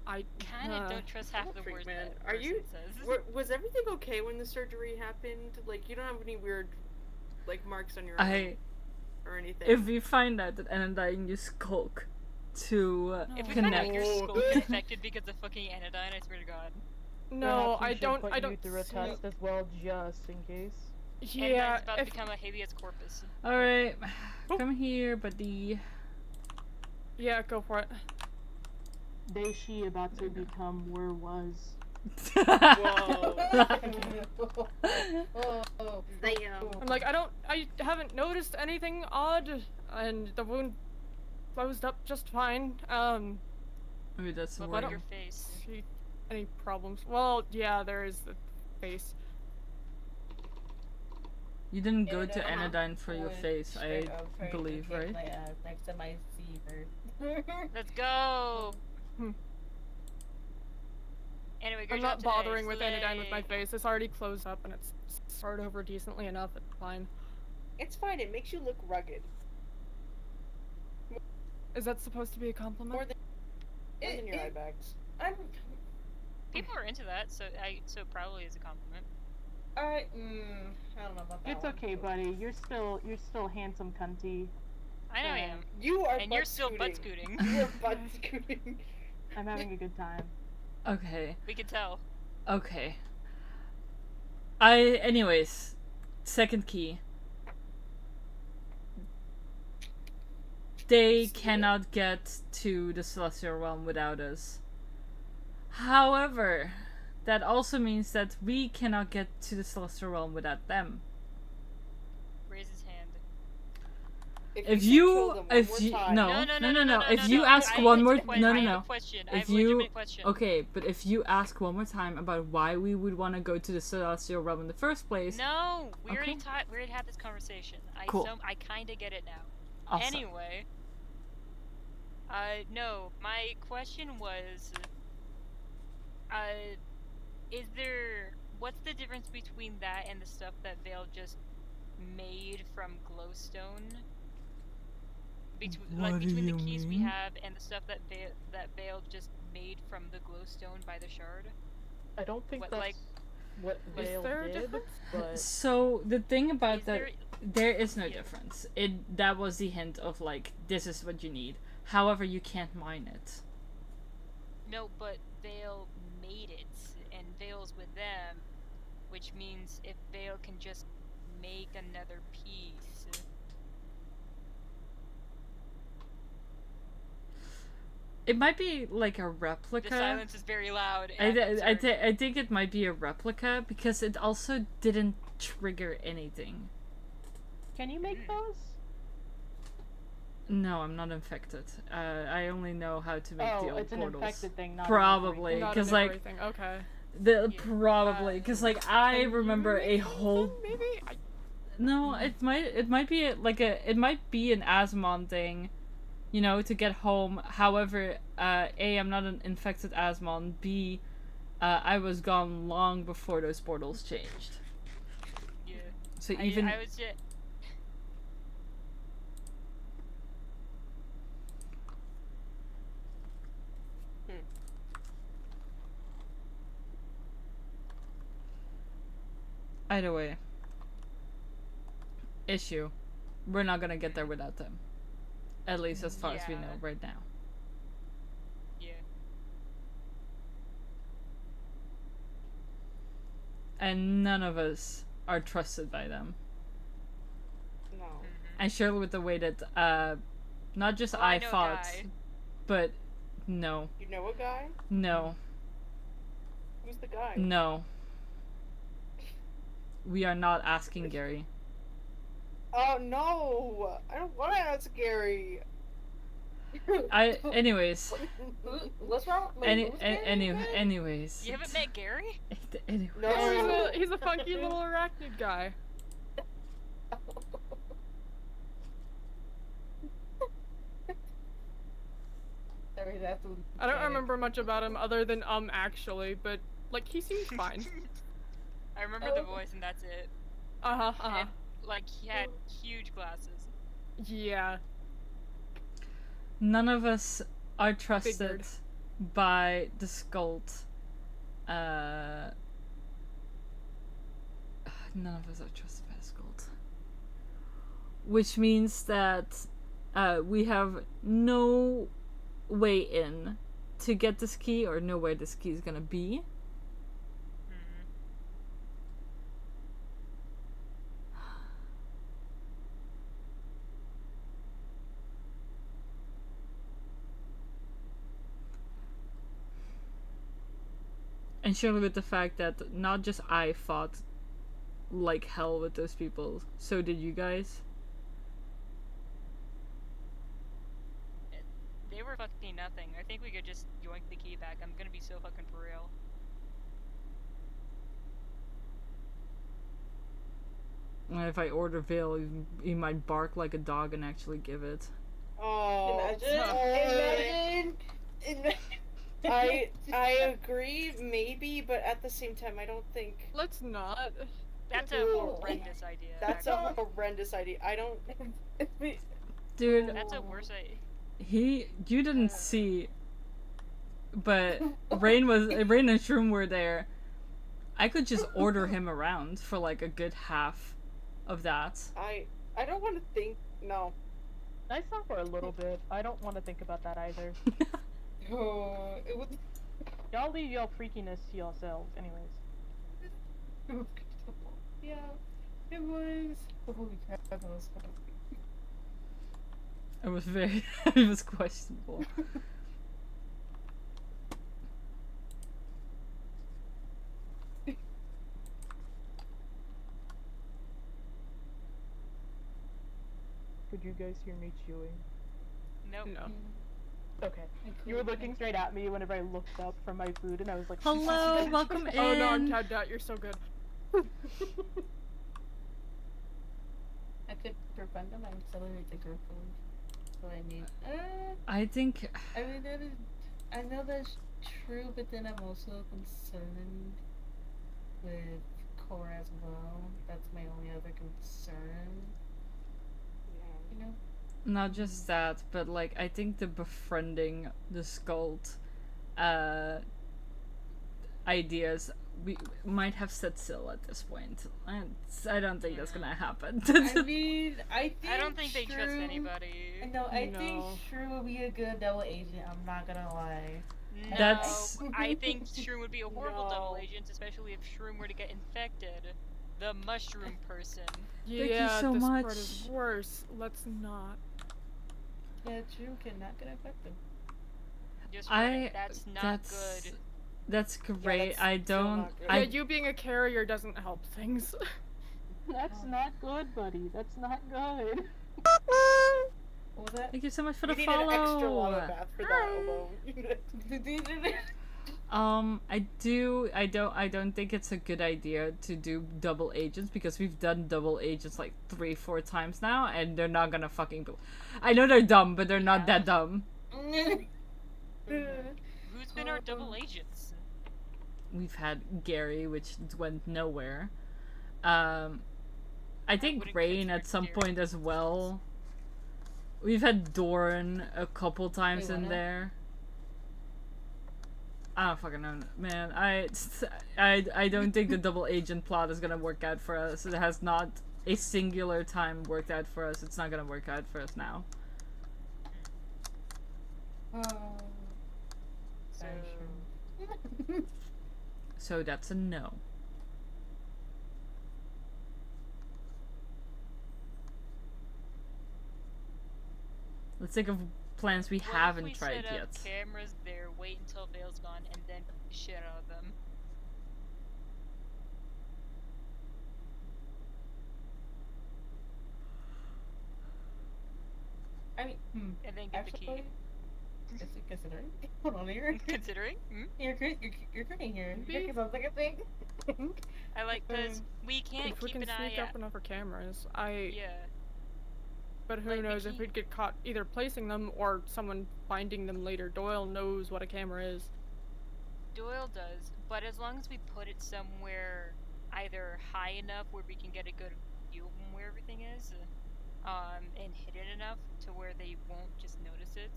I Kinda don't trust half the words Man, that are person you? says. Was everything okay when the surgery happened? Like, you don't have any weird, like, marks on your arm or anything? If we find out that Anodyne used Skulk to If we find out connect, your skull infected because of fucking anodyne, I swear to God. No, Perhaps we I should don't. put I you don't. through a test as well, just in case. Yeah, Anodyne's about to if become a habeas corpus. alright, come here, buddy. yeah, go for it. They she about to become where was. Whoa. Oh, Damn. I'm like, I haven't noticed anything odd, and the wound closed up just fine. Maybe that's the But I What word. about your face? see any problems. Well, yeah, there is the face. You didn't go Yeah, to no, Anodyne for your Would face, straight I up try to believe, get right? My, next to my fever. Let's go! Anyway, good I'm job not today. bothering with Slay. anodyne with my face. It's already closed up and it's started over decently enough. It's fine. It's fine. It makes you look rugged. Is that supposed to be a compliment? More than your eye bags. I'm. People are into that, so probably is a compliment. I don't know about that. It's one. okay, buddy. You're still handsome, cunty. I know I am. You are. And you're still butt scooting. You're butt scooting. I'm having a good time. Okay, We can tell. okay. Anyways, second key. They cannot get to the Celestial Realm without us. However, that also means that we cannot get to the Celestial Realm without them. Raise his hand. If you no, if you ask one more, I have a question. I If have a you legitimate question. okay, but if you ask one more time about why we would want to go to the Celestial Realm in the first place, No, we Okay. already had this conversation. Cool. I kind of get it now. awesome. Anyway, no, my question was, what's the difference between that and the stuff that Vale just made from glowstone? What do Between you the keys we mean? have and the stuff that Vale just made from the glowstone by the shard? I don't think What, that's like- what Is Vale there a did, difference? but So the thing about Is that, there is no difference. That was the hint of like, this is what you need. However, you can't mine it. No, but Vale made it, and Vale's with them, which means if Vale can just make another piece. It might be like a The replica. silence is very loud. I think it might be a replica because it also didn't trigger anything. can you make those? No, I'm not infected. I only know how to make the Oh, old it's an portals. infected thing, not Probably, Not because an like everything. Okay. probably because like I remember a whole. Maybe. No, it might be like it might be an Asmon thing, you know, to get home. However, A, I'm not an infected Asmon. B, I was gone long before those portals changed. Yeah. So even I was just. either way, issue, we're not gonna get there without them. At least as far as we Yeah. know right now. Yeah. And none of us are trusted by them. No. And surely with the way that not just Well, I I know a fought, guy. but no, You know a guy? no, Who's the guy? no. We are not asking Gary. Oh no! I don't want to ask Gary. Anyways, What's wrong? Wait, who's Gary again? anyways. You haven't met Gary? Anyways. No. Oh, he's a funky little arachnid guy. Sorry, that's what- I don't remember much about him other than actually, but like he seems fine. I remember the voice and that's it. Uh-huh. And, like, he had huge glasses. Yeah. None of us are trusted. Figured. by the Skult. None of us are trusted by the Skult. Which means that we have no way in to get this key, or know where this key is gonna be. And surely with the fact that not just I fought like hell with those people, so did you guys. They were fucking nothing. I think we could just yoink the key back. I'm gonna be so fucking for real. And if I order Veil, he might bark like a dog and actually give it. Oh, imagine. I agree, maybe, but at the same time, I don't think. Let's not. That's a horrendous idea. That's a horrendous idea. I don't. Dude. That's a worse idea. You didn't see, but Rain and Shroom were there. I could just order him around for like a good half of that. I don't want to think. No. Nice not for a little bit. I don't want to think about that either. Oh, it was. Y'all leave y'all freakiness to yourselves, anyways. Yeah, it was. Holy crap, that was fucking. It was very. It was questionable. Could you guys hear me chewing? Nope. No. Okay. You were looking straight at me whenever I looked up from my food, and I was like, "Hello, welcome in." Oh no, I'm tagged out. You're so good. I could prevent them and accelerate the growth of what I need. I think. I mean, I know that's true, but then I'm also concerned with Cora as well. That's my only other concern. You know? Not just that, but like I think the befriending the Skult ideas we might have set sail at this point. I don't think that's gonna happen. I mean, I don't think they trust anybody. No, I think Shrew would be a good double agent. I'm not gonna lie. No, That's. I think Shroom would be a horrible double agent, especially if Shroom were to get infected. The mushroom person. Yeah, Thank you so this much. part is worse. Let's not. Yeah, Shrew cannot get infected. Just that's not good. That's great. that's I don't. Yeah, you being a carrier doesn't help things. That's not good, buddy. That's not good. What was that? Thank you so much for the You need follow. an extra lava bath for that alone. I don't think it's a good idea to do double agents because we've done double agents like 3-4 times now, and they're not gonna fucking. I know they're dumb, but they're not that dumb. Who's been our double agents? We've had Gary, which went nowhere. I think Rain at some point as well. We've had Doran a couple times in there. I don't fucking know, man. I don't think the double agent plot is gonna work out for us. It has not a singular time worked out for us. It's not gonna work out for us now. So that's a no. Let's think of plans we haven't tried set yet. Up cameras there, wait until Vale's gone, and then beat the shit out of them. I mean, and then get the key. Considering, hold on here. Considering, you're cooking here. Because I was like, I think. I like because we can't if we keep can an sneak eye up enough for cameras, Yeah. But who Like, knows if we'd get caught either placing them or someone finding them later. Doyle knows what a camera is. Doyle does, but as long as we put it somewhere either high enough where we can get a good view of where everything is, and hidden enough to where they won't just notice it,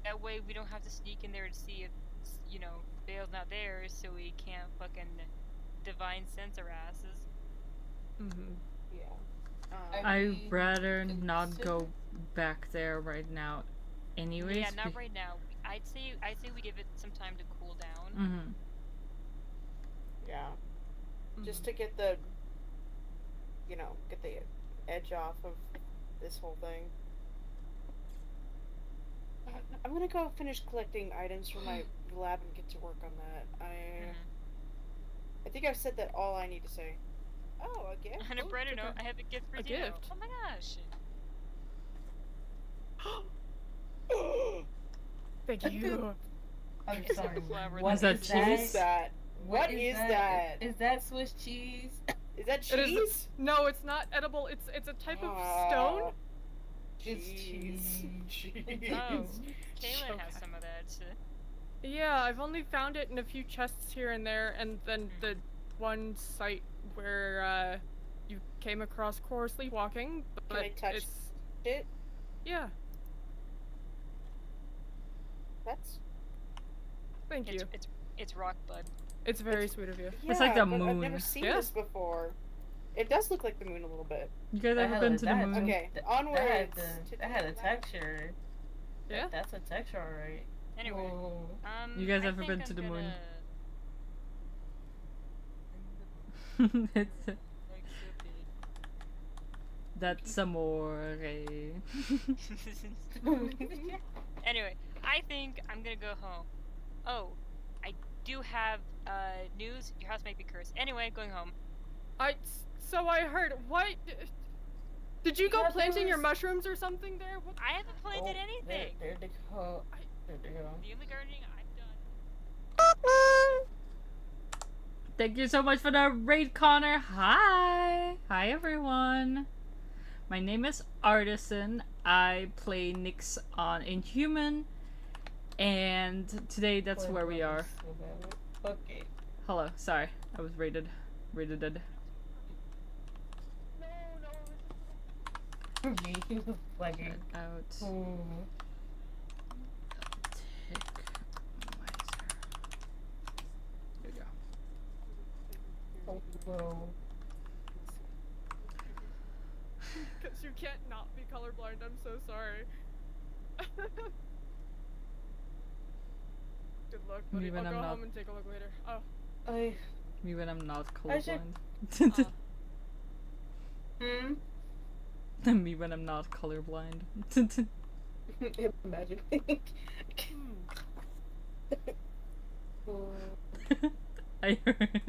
That way we don't have to sneak in there to see if, you know, Bale's not there, so we can't fucking divine sense our asses. Yeah. I'd rather not go back there right now. Anyways. Yeah, not right now. I'd say we give it some time to cool down. Mm-hmm. Yeah. Just to get the, you know, get the edge off of this whole thing. I'm gonna go finish collecting items from my lab and get to work on that. I think I've said that all I need to say. Oh, a gift? On a brighter note, I have a gift for you. gift? Oh my gosh. Thank you. I'm It's a sorry. flower What Is that is cheese? that? What is that? Is that Swiss cheese? Is that It is- cheese? No, it's not edible. It's a type of stone. It's cheese. Oh, Kaylin has some of that. So. Yeah, I've only found it in a few chests here and there, and then the one site where you came across Cora sleepwalking. But I touch it's it? yeah. That's... Thank you. It's rock bud. It's very sweet of you. It's like the but I've moon. never seen Yeah. this before. It does look like the moon a little bit. You guys The ever hell been is to the that? moon? Okay, That onwards. had a texture. Yeah. That's a texture, alright. Anyway, Whoa. You guys I ever think been I'm to the moon? gonna- That's amore. Anyway, I think I'm gonna go home. Oh, I do have news. Your house might be cursed. Anyway, going home. So I heard. What? Did you go Yeah, planting your those- mushrooms or something there? What? I haven't planted anything. There they go. There they go. The only gardening I've done. Thank you so much for the raid, Connor. Hi. Hi, everyone. My name is Artisan. I play Nyx on Inhuman. And today, that's where we are. Okay. Hello. Sorry. I was raided. Raided. Me, flagging. Out. Ooh. There you go. Oh, whoa. Because you can't not be colorblind. I'm so sorry. Good luck, buddy. Even I'll I'm go not- home and take a look later. Oh. Me when I'm not I should- colorblind. Me when I'm not colorblind. Imagine. I heard.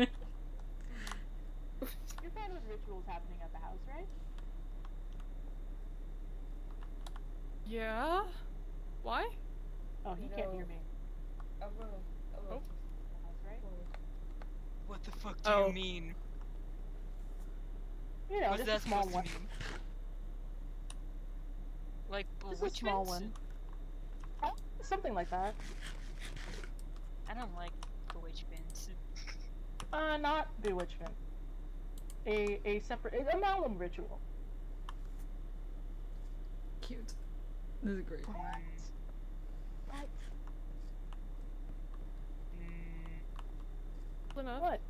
You're fine with rituals happening at the house, right? Yeah. Why? Oh, he can't hear me. I will. The house, right? What the fuck do Oh. you mean? You know, What's just a that small supposed to one. mean? Like Just a small bewitchment? one. Something like that. I don't like bewitchments. Not bewitchment. A separate, a malum ritual. Cute. This is great. What?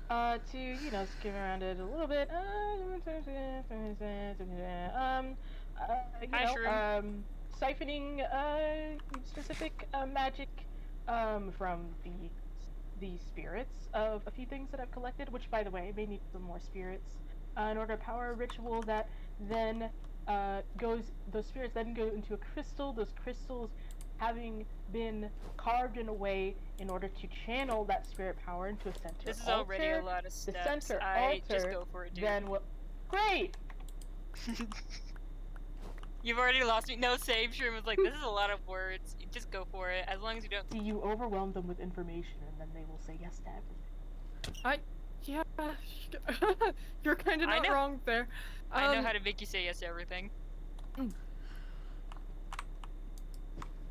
What? To, you know, skim around it a little bit. Siphoning specific magic from the spirits of a few things that I've collected, which, by the way, may need some more spirits in order to power a ritual that then those spirits then go into a crystal. Those crystals having been carved in a way in order to channel that spirit power into a center This is altar. already a lot of The steps. center I just altar go for it, dude. then will... Great! You've already lost me. No, save Shroom was like, this is a lot of words. You just go for it. As long as you don't. You overwhelm them with information and then they will say yes to everything. Yeah. You're kind of I not know. wrong there. I know how to make you say yes to everything.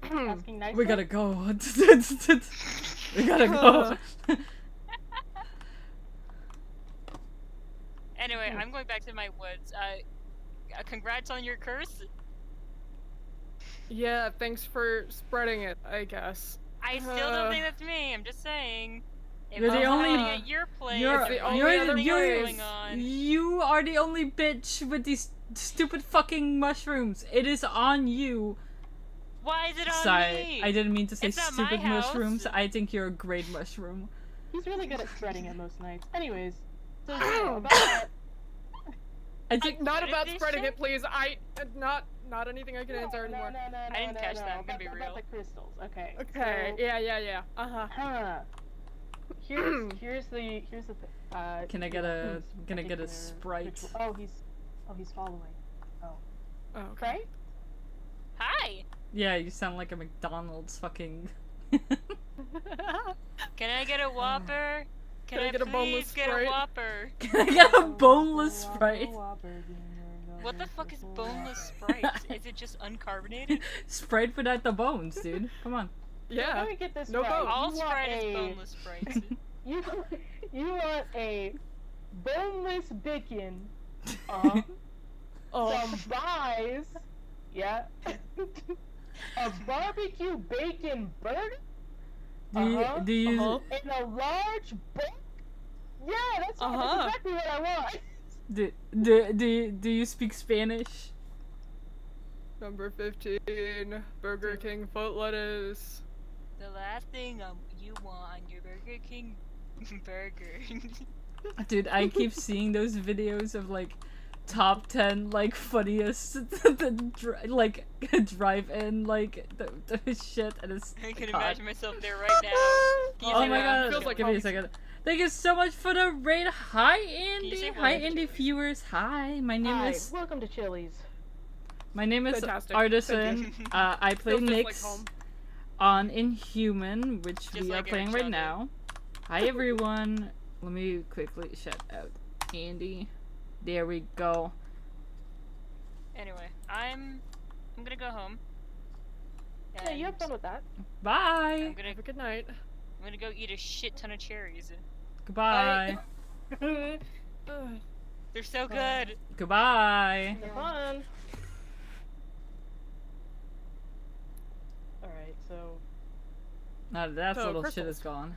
Asking nicely. We gotta go. We gotta go. Anyway, I'm going back to my woods. Congrats on your curse. Yeah, thanks for spreading it, I guess. I still don't think that's me. I'm just saying. If You're the it's only- happening at your place, You're, It's the it only might be other something else place. going on. You are the only bitch with these stupid fucking mushrooms. It is on you. Why is it on Sorry, me? I didn't mean to say It's not my stupid house. mushrooms. I think you're a great mushroom. He's really good at spreading it most nights. Anyways, so you know, Ow! about that, I think Not What about did they spreading say? it, please. Not anything I can answer anymore. I didn't catch that, I'm gonna be about real. the crystals. Okay. Okay, So, yeah. Uh-huh. Here's the thing. Can I get a Sprite? ritual- Oh, he's following. Oh. Oh, okay. Right? Hi. Yeah, you sound like a McDonald's fucking. Can I get a Whopper? Can I get a boneless please get Sprite? a Whopper? Can I get a boneless Sprite? What the fuck is boneless Sprite? Is it just uncarbonated? Sprite without the bones, dude. Come on. Yeah. Let me get this No right. bones. All You want Sprite is a- boneless Sprites. You want a boneless bacon, Oh. some fries, yeah, a barbecue bacon burger, Do you and a large book. Yeah, that's exactly what I want. do you speak Spanish? Number 15, Burger King foot lettuce. The last thing you want on your Burger King burger. Dude, I keep seeing those videos of like top 10 like funniest like drive-in like the shit, and it's I can God. imagine myself there right now. Can you Oh say my wow? god, Feels like give me a home. second. Thank you so much for the raid. Hi you say Andy. Hi hello? Andy viewers. Hi, my name Hi, is welcome to Chili's. Fantastic. Artisan. I play Feels just like Nyx home. on Inhuman, which Just we like are our playing right childhood. now. Hi everyone. Let me quickly shout out Andy. There we go. Anyway, I'm gonna go home. Yeah, you have fun with that. Bye. Have a good night. I'm gonna go eat a shit ton of cherries. Goodbye. Ugh. They're so good. Goodbye. Have fun. Alright, so Now that So, little shit crystals. is gone.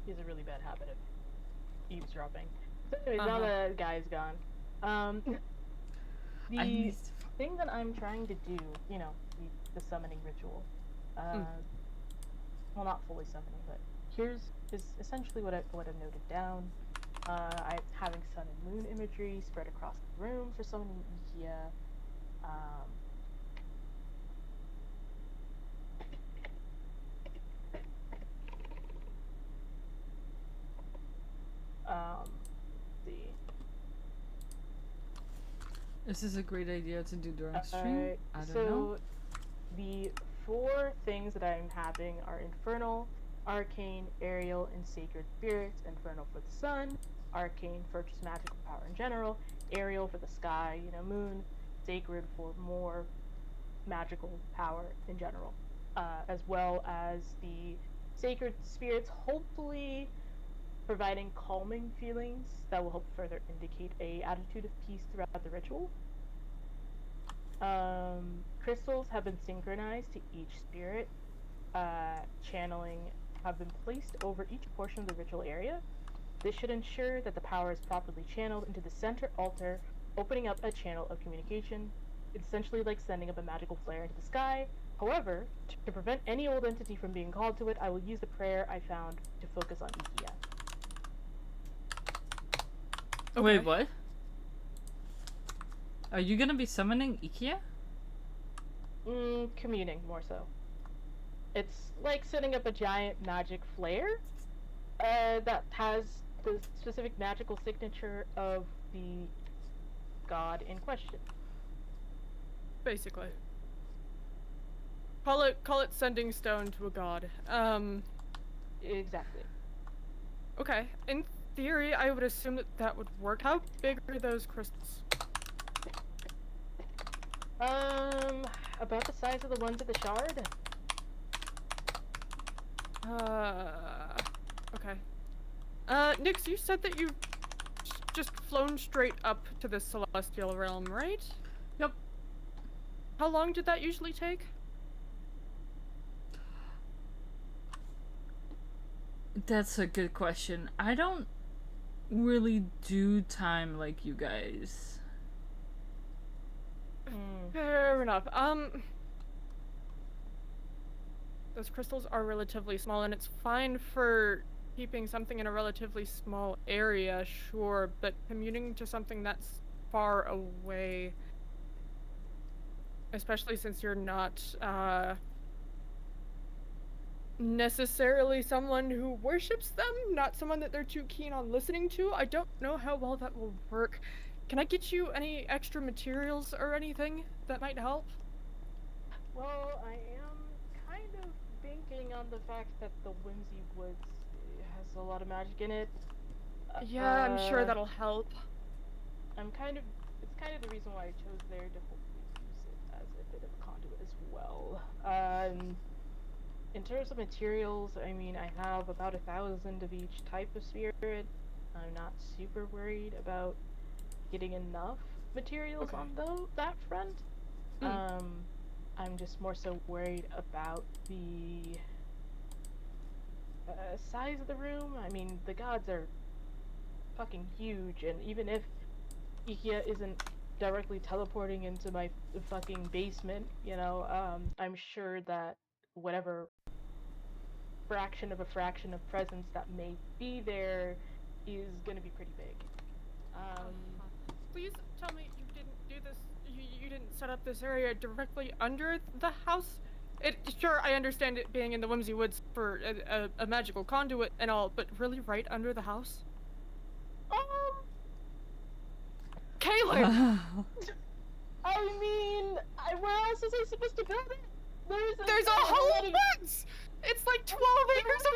he has a really bad habit of eavesdropping. So anyways, now the guy's gone. The I need thing that I'm trying to do, you know, the summoning ritual. Well, not fully summoning, but is essentially what I've noted down. I'm having sun and moon imagery spread across the room for summoning Ikia. See. This is a great idea to do during stream. I don't so know. the 4 things that I'm having are Infernal, Arcane, Aerial, and Sacred Spirits. Infernal for the sun, Arcane for just magical power in general, Aerial for the sky, you know, moon, Sacred for more magical power in general, as well as the Sacred Spirits, hopefully providing calming feelings that will help further indicate a attitude of peace throughout the ritual. Crystals have been synchronized to each spirit. Channeling have been placed over each portion of the ritual area. This should ensure that the power is properly channeled into the center altar, opening up a channel of communication. It's essentially like sending up a magical flare into the sky. However, to prevent any old entity from being called to it, I will use the prayer I found to focus on Ikia. Wait, what? Are you gonna be summoning Ikia? Communing, more so. It's like setting up a giant magic flare that has the specific magical signature of the god in question. Basically. Call it sending stone to a god. Exactly. Okay. In theory, I would assume that would work. How big are those crystals? About the size of the ones at the shard. Okay. Nyx, you said that you just flown straight up to the celestial realm, right? Yep. How long did that usually take? That's a good question. I don't really do time like you guys. Fair enough. Those crystals are relatively small, and it's fine for keeping something in a relatively small area, sure, but commuting to something that's far away, especially since you're not, necessarily someone who worships them, not someone that they're too keen on listening to, I don't know how well that will work. Can I get you any extra materials or anything that might help? Well, I am kind of banking on the fact that the Whimsy Woods has a lot of magic in it. Yeah, I'm sure that'll help. It's kind of the reason why I chose there to hopefully use it as a bit of a conduit as well. In terms of materials, I mean, I have about 1,000 of each type of spirit. I'm not super worried about getting enough materials on that front. I'm just more so worried about the size of the room. I mean, the gods are fucking huge, and even if Ikia isn't directly teleporting into my fucking basement, you know, I'm sure that whatever fraction of presence that may be there is gonna be pretty big. Please tell me you didn't do this, you didn't set up this area directly under the house? Sure, I understand it being in the Whimsy Woods for a magical conduit and all, but really right under the house? Kaylin! I mean, where else is I supposed to build it? There's a whole woods! It's like 12 acres of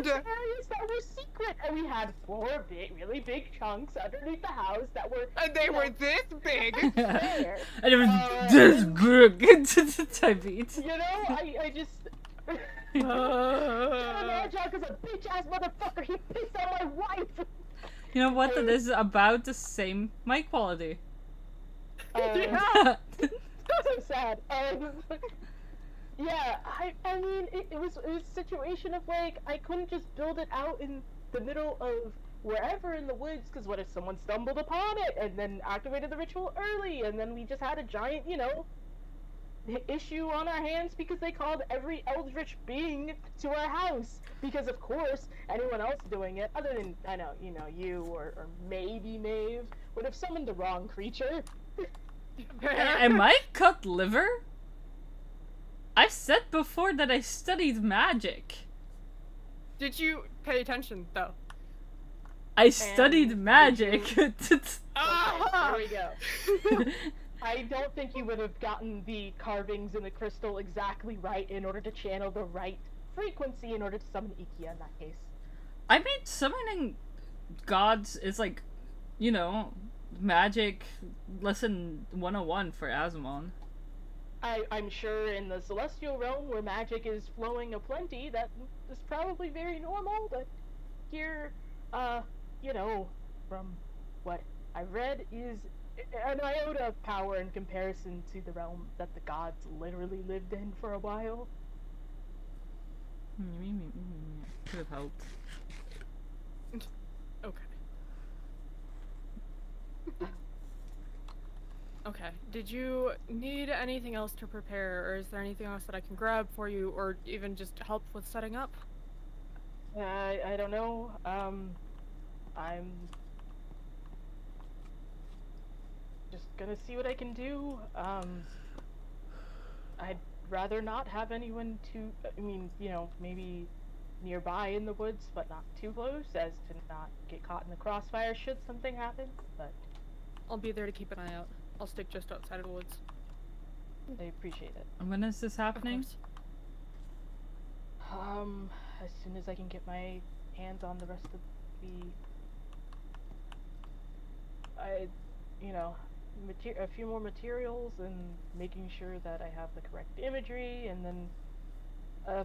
land! Areas that were secret, and we had 4 really big chunks underneath the house that were. And they were this big. There. And it was this big. Type beat. You know, I just. John is a bitch ass motherfucker. He pissed on my wife. You know what? That is about the same mic quality. Yeah. So sad. Yeah, I mean, it was a situation of like, I couldn't just build it out in the middle of wherever in the woods, because what if someone stumbled upon it and then activated the ritual early, and then we just had a giant, you know, issue on our hands because they called every eldritch being to our house, because of course anyone else doing it, other than, I know, you know, you or maybe Maeve, would have summoned the wrong creature. Am I cut liver? I said before that I studied magic. Did you pay attention, though? I studied magic. There we go. I don't think you would have gotten the carvings in the crystal exactly right in order to channel the right frequency in order to summon Ikia in that case. I mean, summoning gods is like, you know, magic lesson 101 for Asmon. I'm sure in the celestial realm where magic is flowing aplenty, that is probably very normal, but here, you know, from what I read, is an iota of power in comparison to the realm that the gods literally lived in for a while. Could have helped. Okay. Okay, did you need anything else to prepare, or is there anything else that I can grab for you, or even just help with setting up? I don't know, I'm just gonna see what I can do. I'd rather not have anyone I mean, you know, maybe nearby in the woods, but not too close, as to not get caught in the crossfire should something happen, but... I'll be there to keep an eye out. I'll stick just outside of the woods. I appreciate it. And when is this happening? As soon as I can get my hands on the rest of you know, a few more materials, and making sure that I have the correct imagery, and then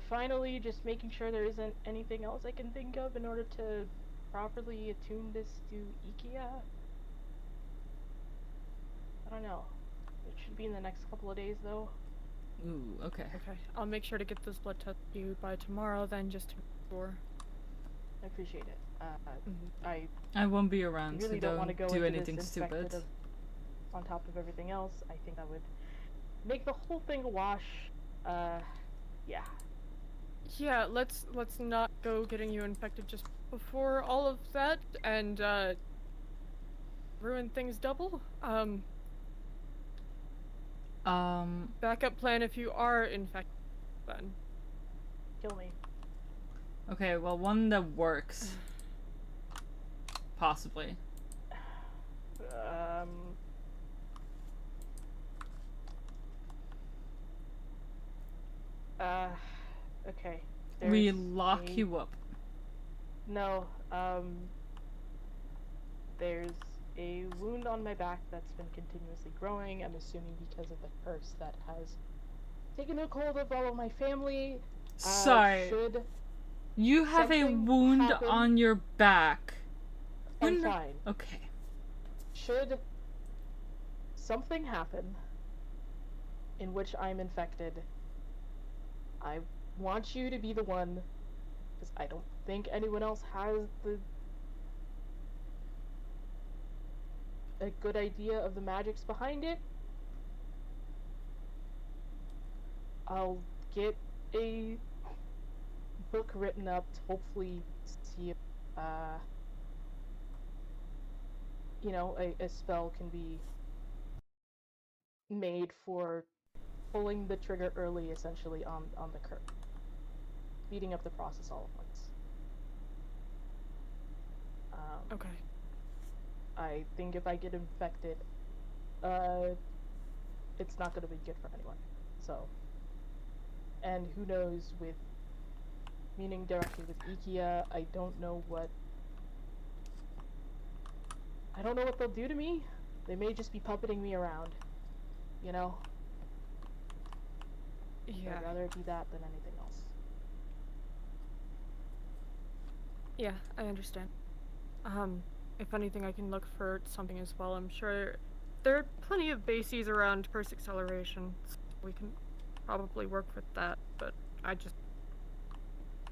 finally just making sure there isn't anything else I can think of in order to properly attune this to Ikia? I don't know. It should be in the next couple of days, though. Ooh, okay. Okay, I'll make sure to get this blood test to you by tomorrow then, just to make sure. I appreciate it. I won't be around, really so don't want to don't go do into anything this stupid. infected on top of everything else. I think that would make the whole thing a wash. Yeah. Yeah, let's not go getting you infected just before all of that and ruin things double. Backup plan if you are infected then. Kill me. Okay, well, one that works. Possibly. Okay. We There's lock you up. No, there's a wound on my back that's been continuously growing, I'm assuming because of the curse that has taken a hold of all of my family. Sorry. Should You have a something wound happen- on your back. I'm fine. Okay. Should something happen in which I'm infected, I want you to be the one, because I don't think anyone else has a good idea of the magics behind it. I'll get a book written up to hopefully see if, you know, a spell can be made for pulling the trigger early, essentially, on the curve. Speeding up the process all at once. Okay. I think if I get infected, it's not gonna be good for anyone. So, and who knows with meaning directly with Ikia, I don't know what they'll do to me. They may just be puppeting me around, you know? Yeah. I'd rather it be that than anything else. Yeah, I understand. If anything, I can look for something as well. I'm sure there are plenty of bases around burst acceleration, so we can probably work with that, but I just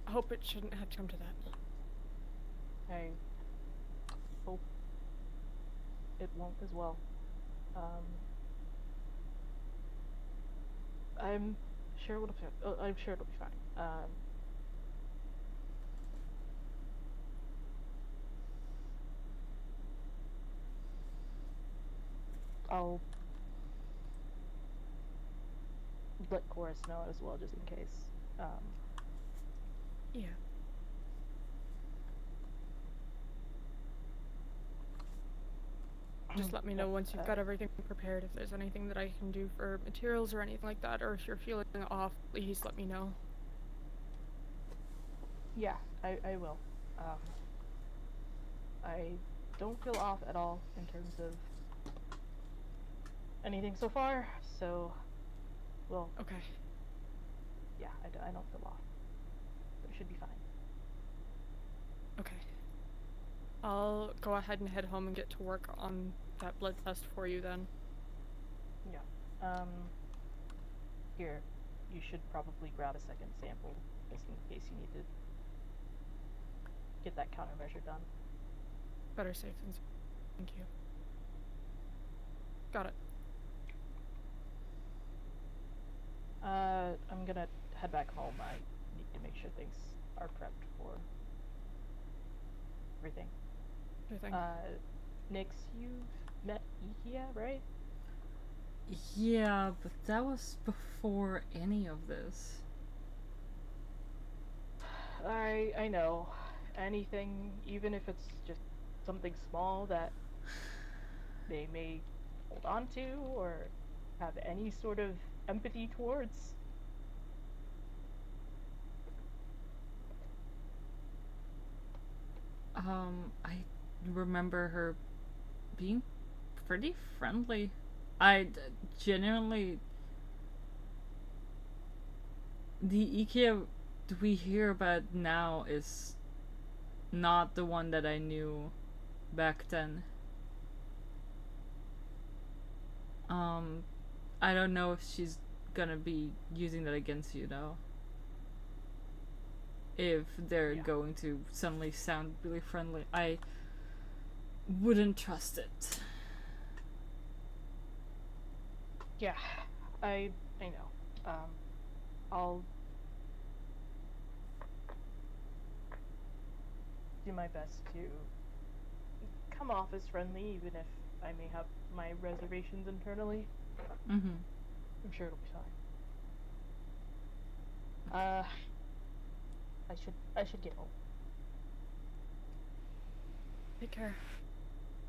hope it shouldn't have to come to that. I hope it won't as well. I'm sure it'll be fine. I'll let Chorus know as well, just in case. Yeah. Just let me know once you've got everything prepared. If there's anything that I can do for materials or anything like that, or if you're feeling off, please let me know. Yeah, I will. I don't feel off at all in terms of anything so far, so, well, Okay. yeah, I don't feel off. So it should be fine. Okay. I'll go ahead and head home and get to work on that blood test for you then. Yeah. Here, you should probably grab a second sample, just in case you need to get that countermeasure done. Better safe than sorry. Thank you. Got it. I'm gonna head back home. I need to make sure things are prepped for everything. Sure thing. Nyx, you've met Ikia, right? Yeah, but that was before any of this. I know. Anything, even if it's just something small that they may hold on to or have any sort of empathy towards. I remember her being pretty friendly. I genuinely... The Ikia we hear about now is not the one that I knew back then. I don't know if she's gonna be using that against you though. If they're going to suddenly sound really friendly. I wouldn't trust it. Yeah, I know. I'll do my best to come off as friendly, even if I may have my reservations internally. Mm-hmm. I'm sure it'll be fine. I should get home. Take care.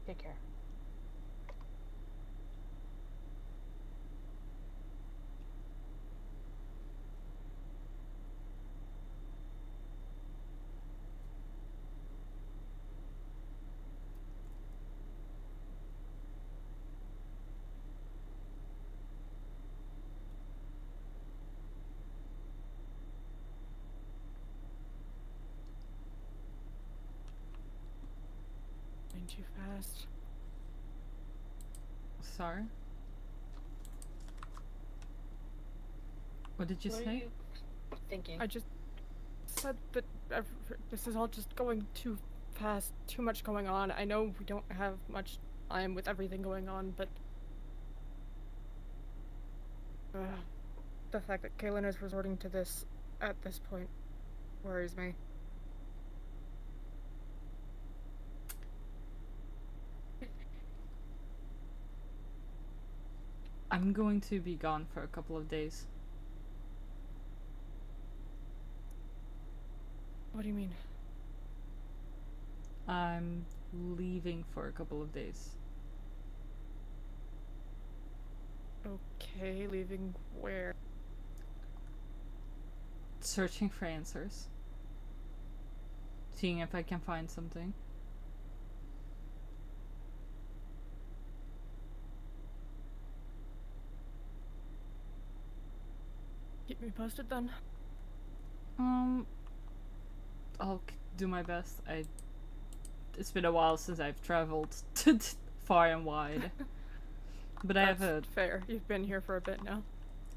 Take care. Too fast. Sorry? What did you What are say? you thinking? I just said that this is all just going too fast, too much going on. I know we don't have much time with everything going on, but the fact that Kaylin is resorting to this at this point worries me. I'm going to be gone for a couple of days. What do you mean? I'm leaving for a couple of days. Okay, leaving where? Searching for answers. Seeing if I can find something. Keep me posted then. I'll do my best. It's been a while since I've traveled far and wide. But I have a fair. You've been here for a bit now.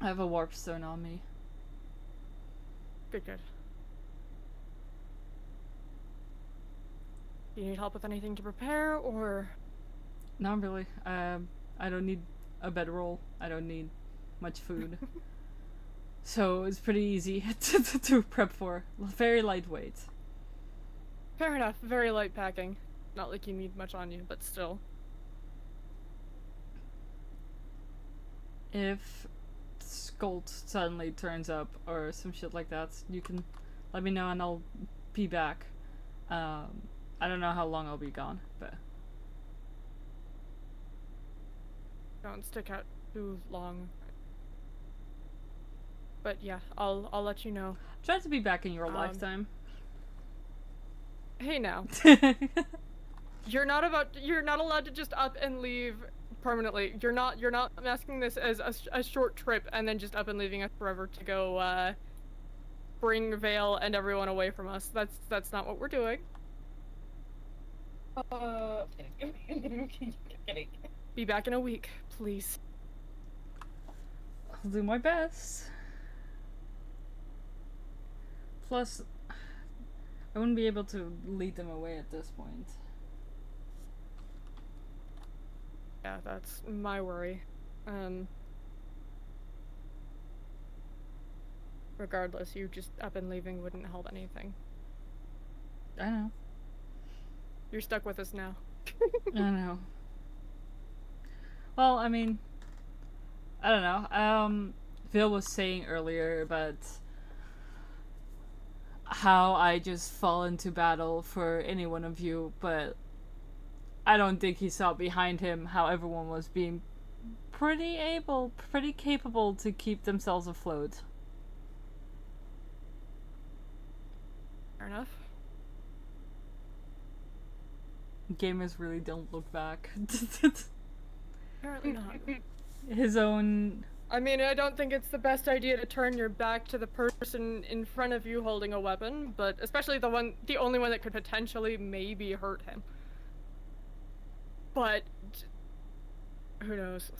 I have a warp stone on me. Good. Do you need help with anything to prepare, or? Not really. I don't need a bedroll. I don't need much food. So it's pretty easy to prep for. Very lightweight. Fair enough. Very light packing. Not like you need much on you, but still. If Skolt suddenly turns up or some shit like that, you can let me know and I'll be back. I don't know how long I'll be gone, but Don't stick out too long. But yeah, I'll let you know. try to be back in your lifetime. Hey now. You're not allowed to just up and leave permanently. You're not asking this as a short trip and then just up and leaving us forever to go bring Vale and everyone away from us. That's not what we're doing. Kidding. Be back in a week, please. I'll do my best. Plus, I wouldn't be able to lead them away at this point. Yeah, that's my worry. Regardless, you just up and leaving wouldn't help anything. I know. You're stuck with us now. I know. Well, I mean, I don't know. Phil was saying earlier about how I just fall into battle for any one of you, but I don't think he saw behind him how everyone was being pretty capable to keep themselves afloat. Fair enough. Gamers really don't look back. Apparently not. His own I mean, I don't think it's the best idea to turn your back to the person in front of you holding a weapon, but especially the only one that could potentially maybe hurt him. But who knows?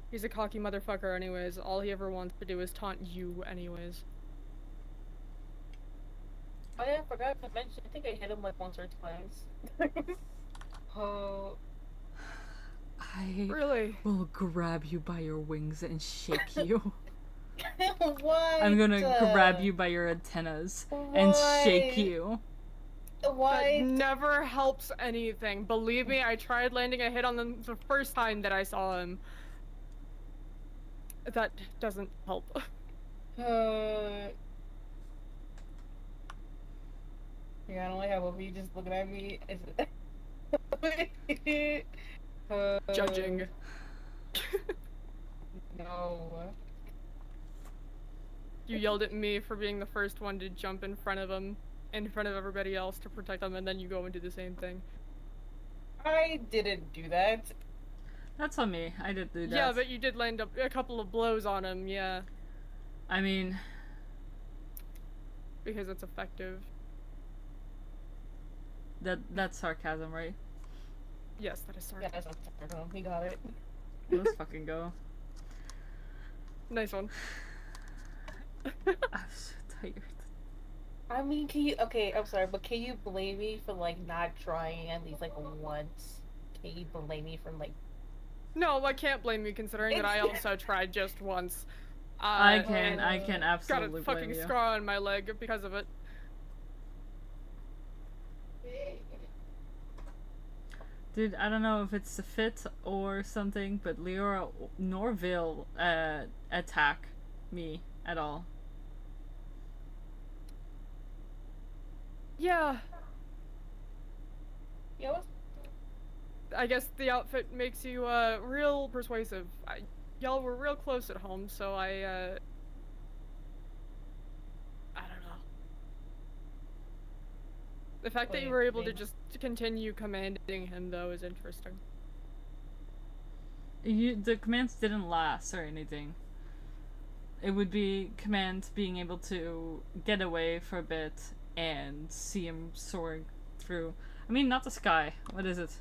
He's a cocky motherfucker anyways. All he ever wants to do is taunt you anyways. Oh yeah, I forgot to mention, I think I hit him like once or twice. Oh. I Really? will grab you by your wings and shake you. Why? I'm gonna grab you by your antennas and shake you. Why? That never helps anything. Believe me, I tried landing a hit on them the first time that I saw him. That doesn't help. Yeah, I don't like how both of you just looking at me. Judging. No. You yelled at me for being the first one to jump in front of him, in front of everybody else to protect them, and then you go and do the same thing. I didn't do that. That's on me. I did do that. Yeah, but you did land a couple of blows on him, yeah. I mean... Because it's effective. That's sarcasm, right? Yes, that is sarcasm. Yeah, that's sarcasm. He got it. Let's fucking go. Nice one. I'm so tired. I mean, can you... Okay, I'm sorry, but can you blame me for, like, not trying at least, like, once? Can you blame me for, like... No, I can't blame you considering that I also tried just once. I can absolutely got a fucking scar on my leg because of it. Dude, I don't know if it's the fit or something, but Leora nor Vil attack me at all. Yeah. Yeah, I guess the outfit makes you real persuasive. Y'all were real close at home, so I don't know. The fact that you were able to just continue commanding him, though, is interesting. The commands didn't last or anything. It would be command being able to get away for a bit and see him soaring through. I mean, not the sky. What is it?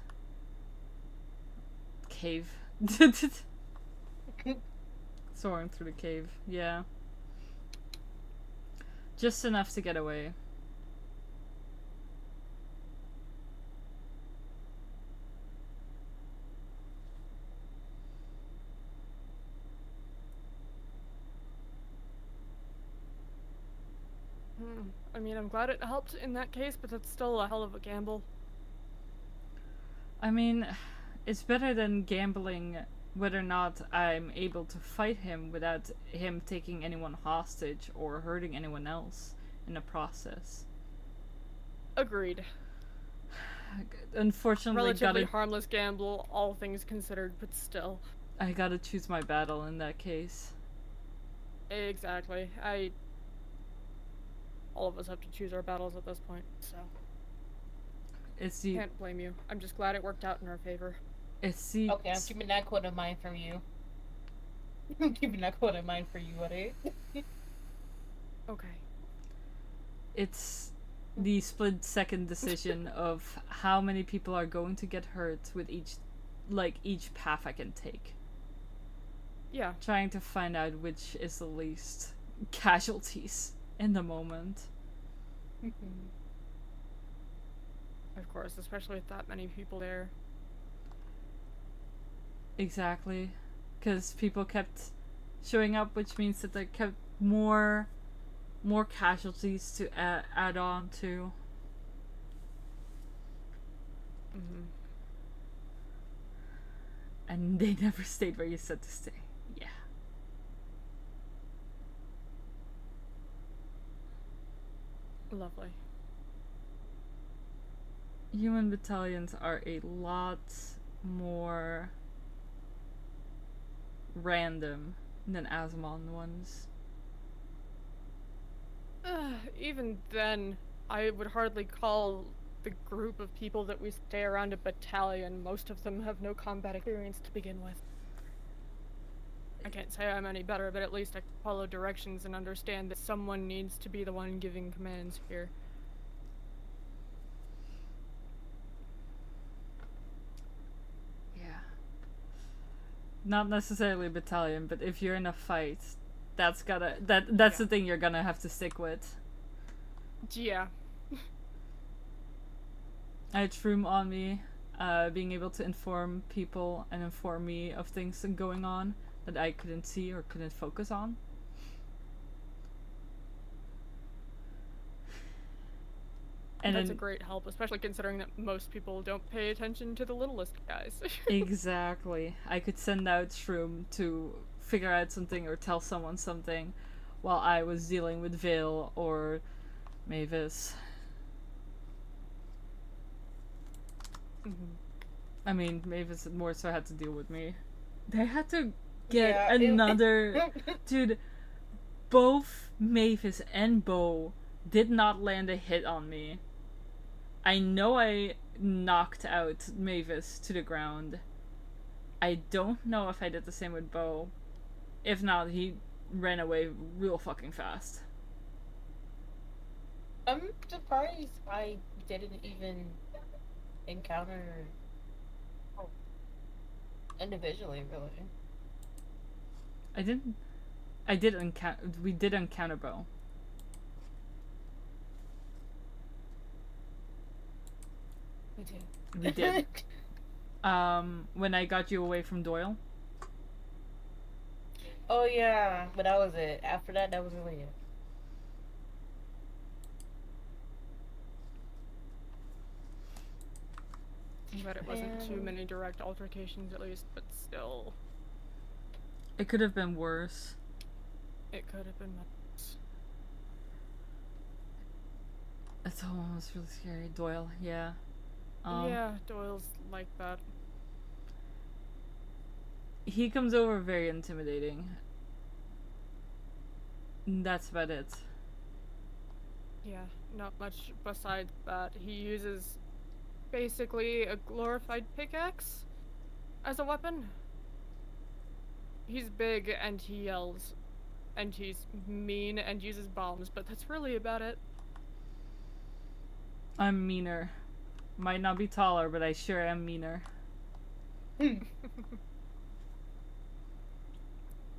Cave. Soaring through the cave. Yeah. Just enough to get away. I mean, I'm glad it helped in that case, but that's still a hell of a gamble. I mean, it's better than gambling whether or not I'm able to fight him without him taking anyone hostage or hurting anyone else in the process. Agreed. Unfortunately, relatively harmless gamble, all things considered, but still. I gotta choose my battle in that case. Exactly. All of us have to choose our battles at this point, so. Can't blame you. I'm just glad it worked out in our favor. Okay, I'm keeping that quote in mind from you. I'm keeping that quote in mind for you, buddy. Okay. It's the split-second decision of how many people are going to get hurt with each path I can take. Yeah. Trying to find out which is the least casualties in the moment. Of course, especially with that many people there. Exactly. Because people kept showing up, which means that they kept more casualties to add on to. And they never stayed where you said to stay. Yeah. Lovely. Human battalions are a lot more random than Asmon ones. Even then, I would hardly call the group of people that we stay around a battalion. Most of them have no combat experience to begin with. I can't say I'm any better, but at least I can follow directions and understand that someone needs to be the one giving commands here. Yeah. Not necessarily battalion, but if you're in a fight, that's the thing you're gonna have to stick with. Yeah. I had Shroom on me, being able to inform people and inform me of things going on that I couldn't see or couldn't focus on. And that's then, a great help, especially considering that most people don't pay attention to the littlest guys. exactly. I could send out Shroom to figure out something or tell someone something while I was dealing with Vale or Mavis. I mean, Mavis more so had to deal with me. They had to get another... Dude, both Mavis and Bo did not land a hit on me. I know I knocked out Mavis to the ground. I don't know if I did the same with Bo. If not, he ran away real fucking fast. I'm surprised I didn't even encounter individually, really. We did encounter Bo. We did. We did. When I got you away from Doyle. Oh yeah, but that was it. After that, that was really it. But it wasn't too many direct altercations, at least, but still. It could have been worse. It could have been worse. It's almost really scary. Doyle, yeah. Yeah, Doyle's like that. He comes over very intimidating. That's about it. Yeah, not much besides that. He uses basically a glorified pickaxe as a weapon. He's big and he yells. And he's mean and uses bombs, but that's really about it. I'm meaner. Might not be taller, but I sure am meaner. He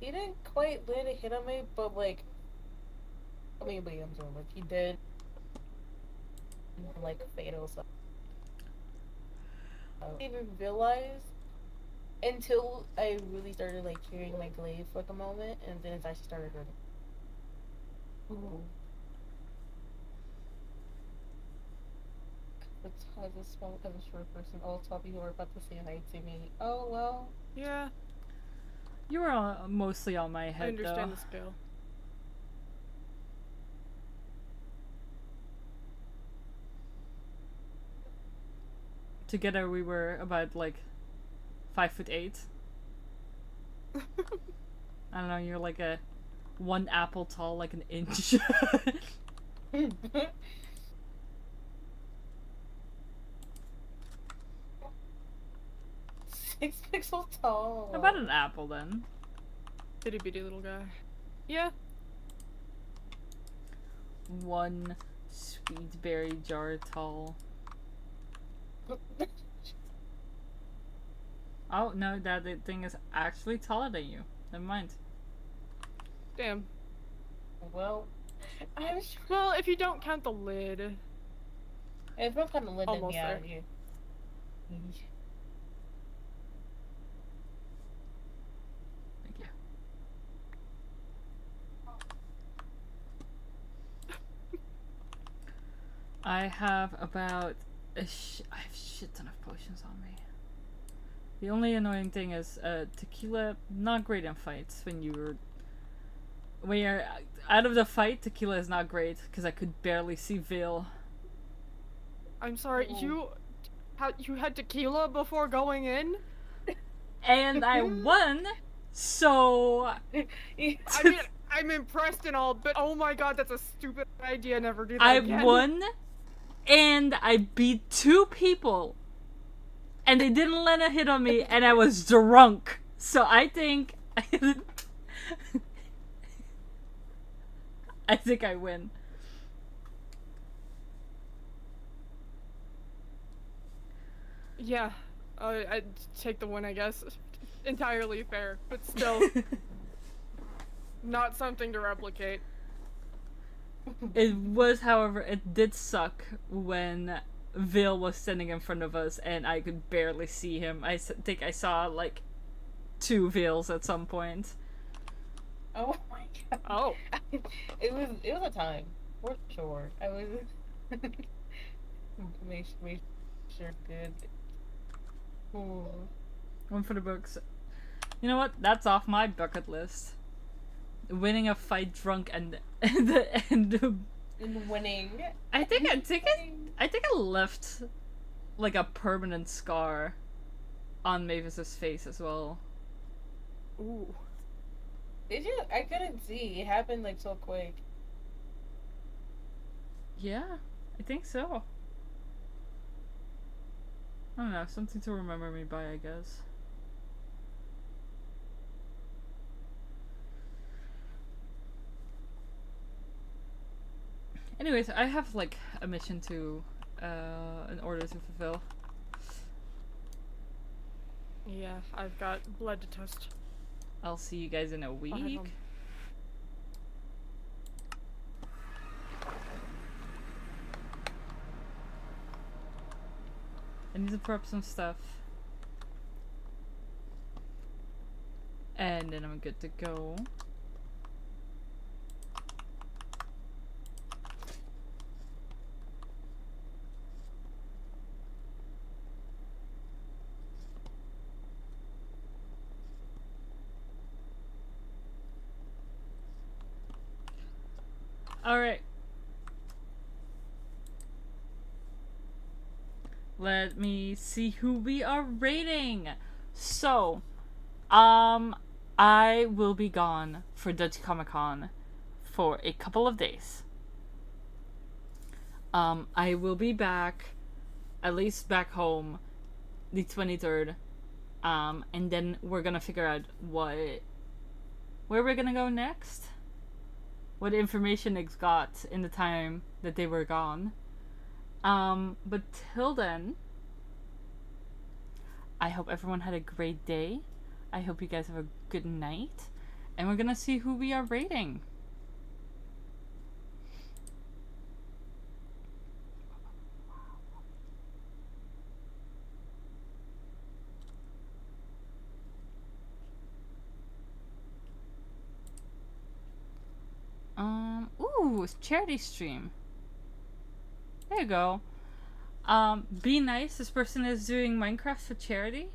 didn't quite land a hit on me, but like, I mean, I'm sorry, like he did, like fatal stuff. I didn't even realize until I really started like hearing my glaive for like a moment, and then it actually started hurting. Ooh. As a small, as a short person, all top people are about the same height to me. Oh well. Yeah. You were mostly on my head, I understand though. the scale. Together we were about like 5'8". I don't know, you're like a one apple tall, like an inch. 6 pixels tall. About an apple then. Itty bitty little guy. Yeah. One sweet berry jar tall. Oh no, that thing is actually taller than you. Never mind. Damn. Well, well, if you don't count the lid. If I'm kind of lid, almost yeah, there. you. Thank you. I have about I have a shit ton of potions on me. The only annoying thing is tequila not great in fights when you're out of the fight. Tequila is not great because I could barely see Vale. I'm sorry, you had tequila before going in? And I won, so I mean, I'm impressed and all, but oh my god, that's a stupid idea. Never do that again. I won, and I beat 2 people, and they didn't let a hit on me, and I was drunk. So I think I think I win. Yeah, I'd take the win, I guess. Entirely fair, but still not something to replicate. It was, however, it did suck when Vale was standing in front of us and I could barely see him. I think I saw like 2 Vales at some point. Oh my god. Oh. It was a time, for sure. I was make sure good. Ooh. One for the books. You know what? That's off my bucket list. Winning a fight drunk and And winning. I think I left like a permanent scar on Mavis's face as well. Ooh. Did you? I couldn't see. It happened like so quick. Yeah, I think so. I don't know, something to remember me by, I guess. Anyways, I have like a mission to, an order to fulfill. Yeah, I've got blood to toast. I'll see you guys in a week. I need to prep some stuff. And then I'm good to go. Alright. Let me see who we are rating. So, I will be gone for Dutch Comic Con for a couple of days. I will be back, at least back home, the 23rd. And then we're gonna figure out where we're gonna go next. What information it's got in the time that they were gone. But till then, I hope everyone had a great day. I hope you guys have a good night. And we're gonna see who we are rating. Ooh, it's charity stream. There you go. Be nice. This person is doing Minecraft for charity.